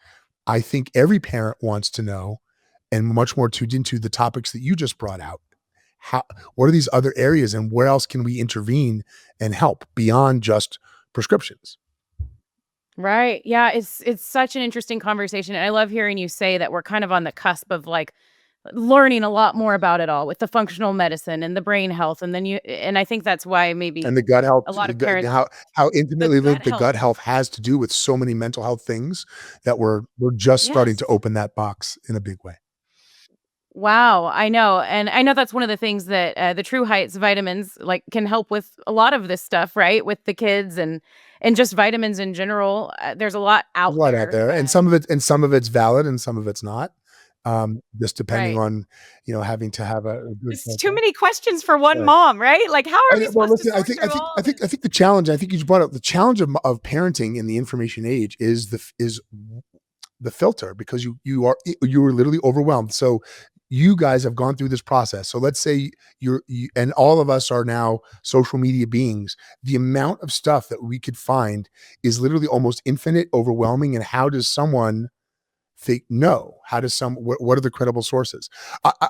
[SPEAKER 5] I think every parent wants to know, and much more tuned into the topics that you just brought out. What are these other areas, and where else can we intervene and help beyond just prescriptions?
[SPEAKER 2] Right. Yeah. It's such an interesting conversation. And I love hearing you say that we're kind of on the cusp of like learning a lot more about it all with the functional medicine and the brain health. And I think that's why maybe
[SPEAKER 5] And the gut health,
[SPEAKER 2] a lot of parents,
[SPEAKER 5] how intimately linked the
[SPEAKER 2] health.
[SPEAKER 5] gut health has to do with so many mental health things, that we're just starting to open that box in a big way.
[SPEAKER 2] Wow, I know. And I know that's one of the things that the True Heights vitamins like can help with a lot of this stuff, right? With the kids and just vitamins in general. There's a lot out
[SPEAKER 5] There's a lot
[SPEAKER 2] there.
[SPEAKER 5] out there, and some of it's valid, and some of it's not. Just depending on, having to have a good.
[SPEAKER 2] It's too many questions for one mom, right? Like, how are we supposed to sort through all of this?
[SPEAKER 5] I think the challenge. I think you just brought up the challenge of parenting in the information age is the filter, because you are literally overwhelmed. So you guys have gone through this process. So let's say you and all of us are now social media beings. The amount of stuff that we could find is literally almost infinite, overwhelming. And how does someone think, no? How does what are the credible sources?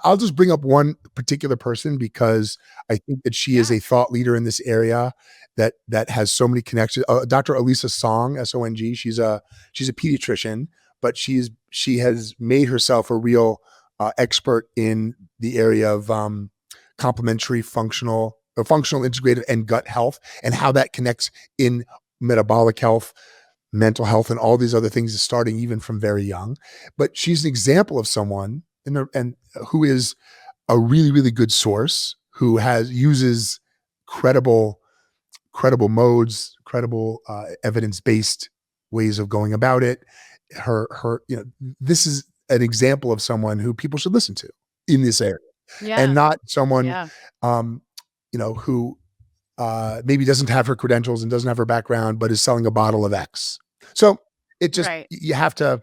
[SPEAKER 5] I'll just bring up one particular person, because I think that she is a thought leader in this area that has so many connections. Dr. Elisa Song, S-O-N-G. She's a pediatrician, but she has made herself a real expert in the area of complementary functional integrative and gut health, and how that connects in metabolic health, mental health, and all these other things, is starting even from very young. But she's an example of someone and who is a really, really good source, who uses credible modes, credible evidence-based ways of going about it. This is an example of someone who people should listen to in this area, and not someone, who maybe doesn't have her credentials and doesn't have her background, but is selling a bottle of X. So it just, you have to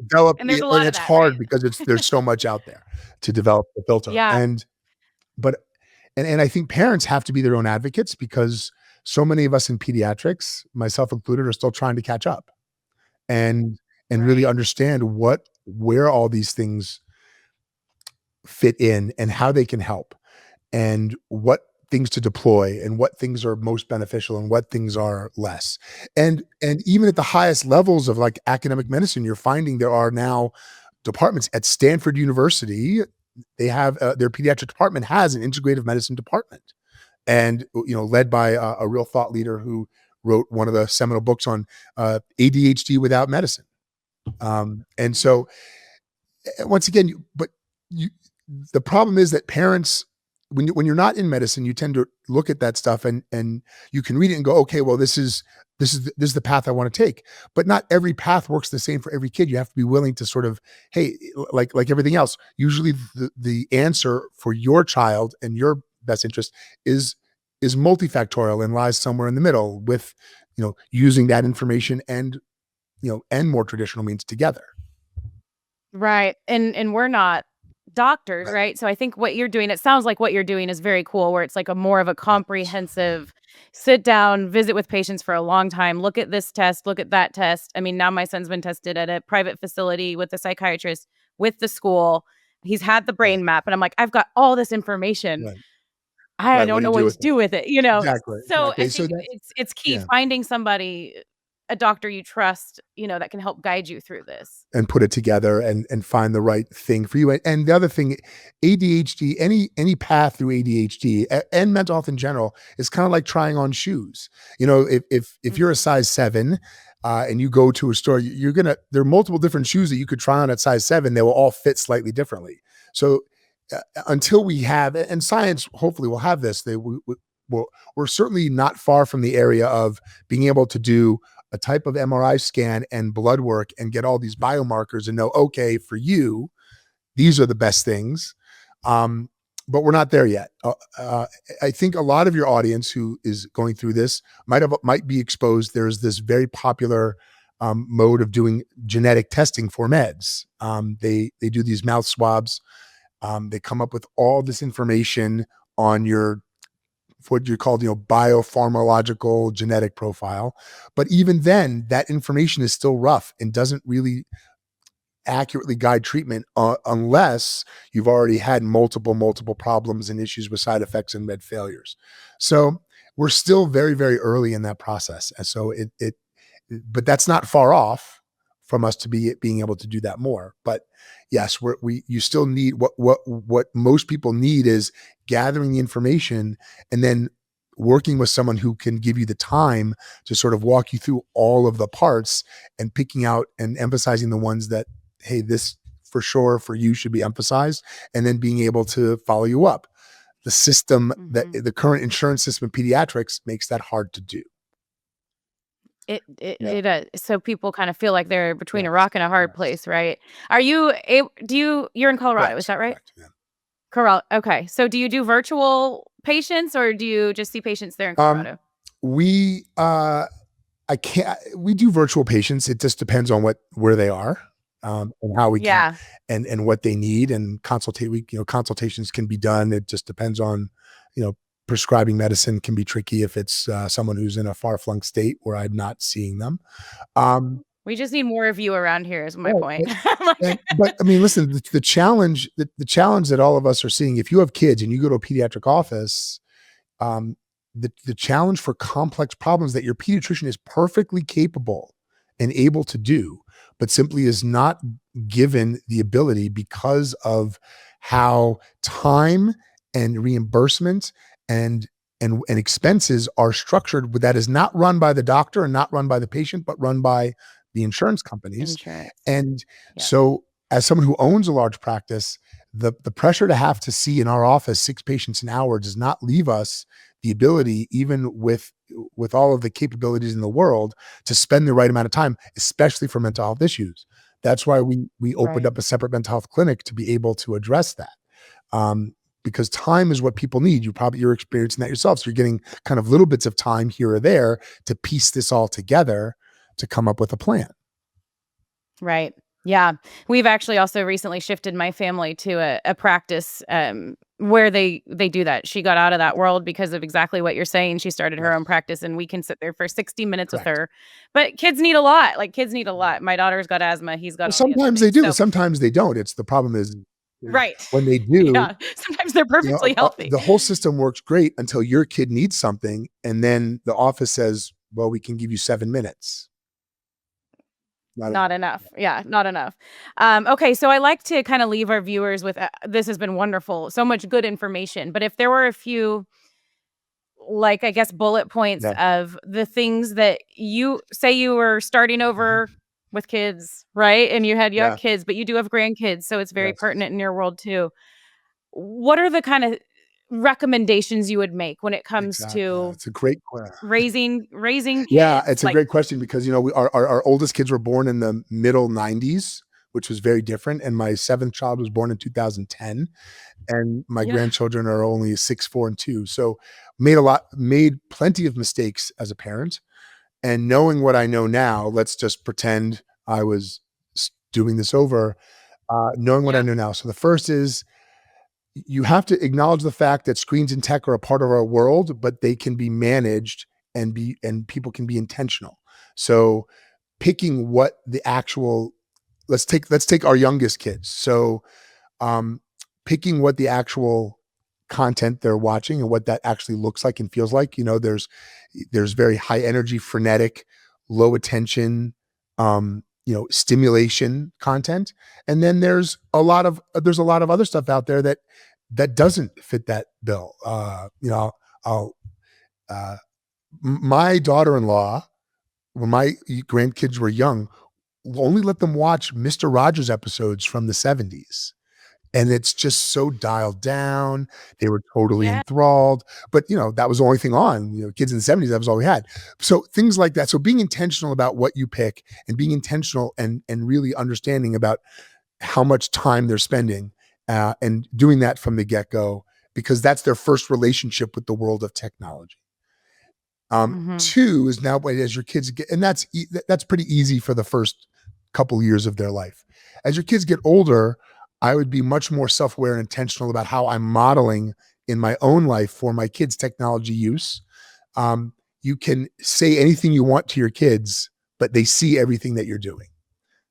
[SPEAKER 5] develop,
[SPEAKER 2] and it's
[SPEAKER 5] hard, because there's so much out there to develop the filter. And I think parents have to be their own advocates, because so many of us in pediatrics, myself included, are still trying to catch up and really understand where all these things fit in, and how they can help, and what things to deploy, and what things are most beneficial, and what things are less. And even at the highest levels of like academic medicine, you're finding there are now departments at Stanford University. They have their pediatric department has an integrative medicine department, and led by a real thought leader who wrote one of the seminal books on ADHD without medicine. And so once again, the problem is that parents, when you're not in medicine, you tend to look at that stuff and you can read it and go, okay, well, this is the path I want to take. But not every path works the same for every kid. You have to be willing to sort of, hey, like everything else, usually the answer for your child and your best interest is multifactorial and lies somewhere in the middle, with using that information and more traditional means together.
[SPEAKER 2] Right. And we're not doctors, right? So I think what you're doing, it sounds like what you're doing is very cool, where it's like a more of a comprehensive sit down, visit with patients for a long time, look at this test, look at that test. I mean, now my son's been tested at a private facility with a psychiatrist, with the school. He's had the brain map, and I'm like, I've got all this information.
[SPEAKER 5] Right.
[SPEAKER 2] I
[SPEAKER 5] Right. What
[SPEAKER 2] don't
[SPEAKER 5] do
[SPEAKER 2] know
[SPEAKER 5] you
[SPEAKER 2] what
[SPEAKER 5] do
[SPEAKER 2] to
[SPEAKER 5] with it?
[SPEAKER 2] do with it, you know?
[SPEAKER 5] Exactly.
[SPEAKER 2] So I
[SPEAKER 5] Exactly. So
[SPEAKER 2] think
[SPEAKER 5] that's,
[SPEAKER 2] it's key
[SPEAKER 5] yeah.
[SPEAKER 2] finding somebody, a doctor you trust, that can help guide you through this.
[SPEAKER 5] And put it together and find the right thing for you. And the other thing, ADHD, any path through ADHD and mental health in general is kind of like trying on shoes. If you're a size 7 and you go to a store, there are multiple different shoes that you could try on at size 7. They will all fit slightly differently. So until we have, and science hopefully will have this, we're certainly not far from the area of being able to do a type of MRI scan and blood work and get all these biomarkers and know, okay, for you, these are the best things. But we're not there yet. I think a lot of your audience who is going through this might be exposed. There's this very popular mode of doing genetic testing for meds. They do these mouth swabs. They come up with all this information on your what you call, biopharmacological genetic profile. But even then, that information is still rough and doesn't really accurately guide treatment unless you've already had multiple problems and issues with side effects and med failures. So we're still very, very early in that process. And so but that's not far off from us to being able to do that more. But yes, you still need what most people need is gathering the information and then working with someone who can give you the time to sort of walk you through all of the parts and picking out and emphasizing the ones that, hey, this for sure for you should be emphasized, and then being able to follow you up. The system that the current insurance system in pediatrics makes that hard to do.
[SPEAKER 2] It so people kind of feel like they're between a
[SPEAKER 5] Yes,
[SPEAKER 2] rock and a hard
[SPEAKER 5] yes.
[SPEAKER 2] place, right? You're in Colorado, is that right?
[SPEAKER 5] Correct, yeah.
[SPEAKER 2] Okay. So do you do virtual patients or do you just see patients there in Colorado?
[SPEAKER 5] We do virtual patients. It just depends on where they are, and how we can, and what they need, and consultations can be done. It just depends on, prescribing medicine can be tricky if it's someone who's in a far-flung state where I'm not seeing them.
[SPEAKER 2] We just need more of you around here is my point.
[SPEAKER 5] But I mean, listen, the challenge that all of us are seeing, if you have kids and you go to a pediatric office, the challenge for complex problems that your pediatrician is perfectly capable and able to do, but simply is not given the ability because of how time and reimbursement and expenses are structured, that is not run by the doctor and not run by the patient, but run by the insurance companies. And so as someone who owns a large practice, the pressure to have to see in our office 6 patients an hour does not leave us the ability, even with all of the capabilities in the world, to spend the right amount of time, especially for mental health issues. That's why we opened up a separate mental health clinic to be able to address that. Because time is what people need. You're experiencing that yourself. So you're getting kind of little bits of time here or there to piece this all together to come up with a plan.
[SPEAKER 2] Right. Yeah. We've actually also recently shifted my family to a practice where they do that. She got out of that world because of exactly what you're saying. She started her own practice and we can sit there for 60 minutes with her. But kids need a lot. My daughter's got asthma. He's got
[SPEAKER 5] sometimes they do. Sometimes they don't. It's the problem is when they do.
[SPEAKER 2] Sometimes they're perfectly healthy.
[SPEAKER 5] The whole system works great until your kid needs something. And then the office says, well, we can give you 7 minutes.
[SPEAKER 2] Not enough. Yeah, not enough. Okay, so I like to kind of leave our viewers with, this has been wonderful. So much good information. But if there were a few, I guess, bullet points of the things that you say you were starting over with kids, right? And you had young kids, but you do have grandkids. So it's very pertinent in your world too. What are the kind of recommendations you would make when it comes to
[SPEAKER 5] it's a great question.
[SPEAKER 2] raising kids?
[SPEAKER 5] Yeah, it's a great question because our oldest kids were born in the middle 90s, which was very different, and my 7th child was born in 2010, and my grandchildren are only 6, 4, and 2. So made plenty of mistakes as a parent, and knowing what I know now, let's just pretend I was doing this over, knowing what I know now. So the first is, you have to acknowledge the fact that screens and tech are a part of our world, but they can be managed and people can be intentional. So picking what the actual, let's take our youngest kids. So picking what the actual content they're watching and what that actually looks like and feels like. There's very high energy, frenetic, low attention, stimulation content. And then there's a lot of other stuff out there that doesn't fit that bill. My daughter-in-law, when my grandkids were young, only let them watch Mr. Rogers episodes from the 70s. And it's just so dialed down. They were totally enthralled. But, that was the only thing on. Kids in the 70s, that was all we had. So things like that. So being intentional about what you pick and being intentional and really understanding about how much time they're spending and doing that from the get-go, because that's their first relationship with the world of technology. Two is now as your kids get, and that's pretty easy for the first couple years of their life. As your kids get older, I would be much more self-aware and intentional about how I'm modeling in my own life for my kids' technology use. You can say anything you want to your kids, but they see everything that you're doing.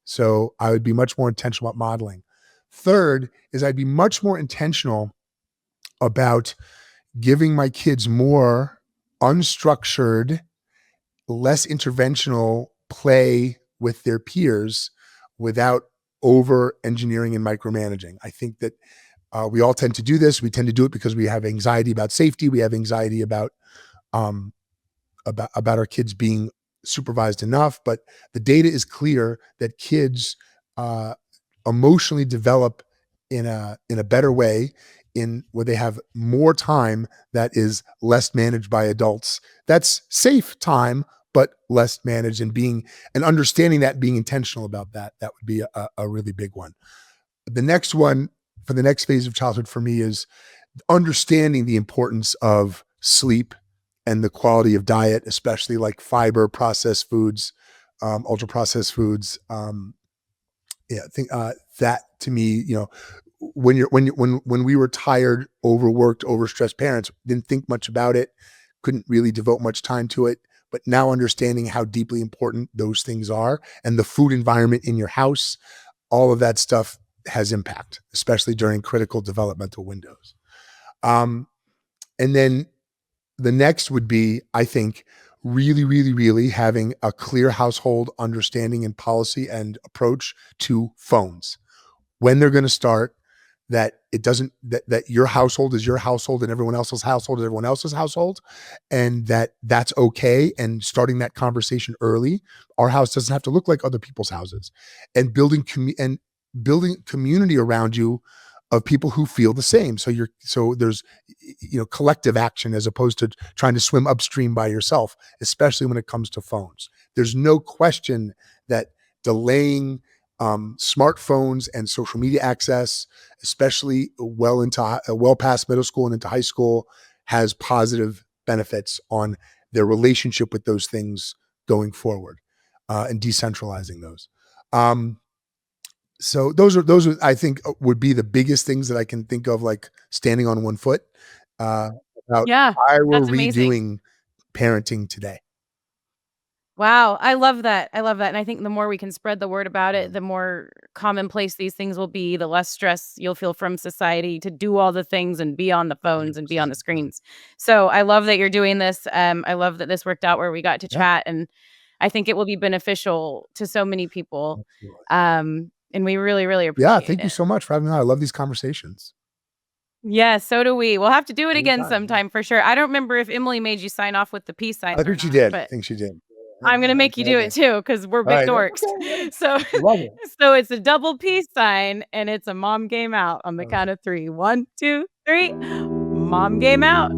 [SPEAKER 5] So I would be much more intentional about modeling. Third is I'd be much more intentional about giving my kids more unstructured, less interventional play with their peers without over engineering and micromanaging. I think that we all tend to do this. We tend to do it because we have anxiety about safety. We have anxiety about our kids being supervised enough. But the data is clear that kids emotionally develop in a better way where they have more time that is less managed by adults. That's safe time, but less managed, and understanding that, being intentional about that would be a really big one. The next one for the next phase of childhood for me is understanding the importance of sleep and the quality of diet, especially like fiber, processed foods, ultra processed foods. I think that to me, when we were tired, overworked, overstressed parents, didn't think much about it, couldn't really devote much time to it. But now understanding how deeply important those things are and the food environment in your house, all of that stuff has impact, especially during critical developmental windows. And then the next would be, I think, really, really, really having a clear household understanding and policy and approach to phones. When they're going to start, that your household is your household and everyone else's household is everyone else's household, and that's okay. And starting that conversation early. Our house doesn't have to look like other people's houses, and building community around you of people who feel the same. So there's collective action as opposed to trying to swim upstream by yourself, especially when it comes to phones. There's no question that delaying smartphones and social media access, especially well past middle school and into high school, has positive benefits on their relationship with those things going forward, and decentralizing those. So those are I think would be the biggest things that I can think of, like standing on one foot. About
[SPEAKER 2] Yeah,
[SPEAKER 5] I were
[SPEAKER 2] that's amazing.
[SPEAKER 5] redoing parenting today.
[SPEAKER 2] Wow, I love that. I love that. And I think the more we can spread the word about it, the more commonplace these things will be, the less stress you'll feel from society to do all the things and be on the phones and be on the screens. So I love that you're doing this. I love that this worked out where we got to chat, and I think it will be beneficial to so many people. And we really, really appreciate it.
[SPEAKER 5] Thank you so much for having me on. I love these conversations.
[SPEAKER 2] Yeah, so do we. We'll have to do it again
[SPEAKER 5] Anytime.
[SPEAKER 2] sometime for sure. I don't remember if Emily made you sign off with the peace sign.
[SPEAKER 5] I think she did. I think she did.
[SPEAKER 2] I'm going to make you do it too, because we're big dorks. So, so it's a double peace sign, and it's a mom game out on the count of 3. 1, 2, 3. Mom game out.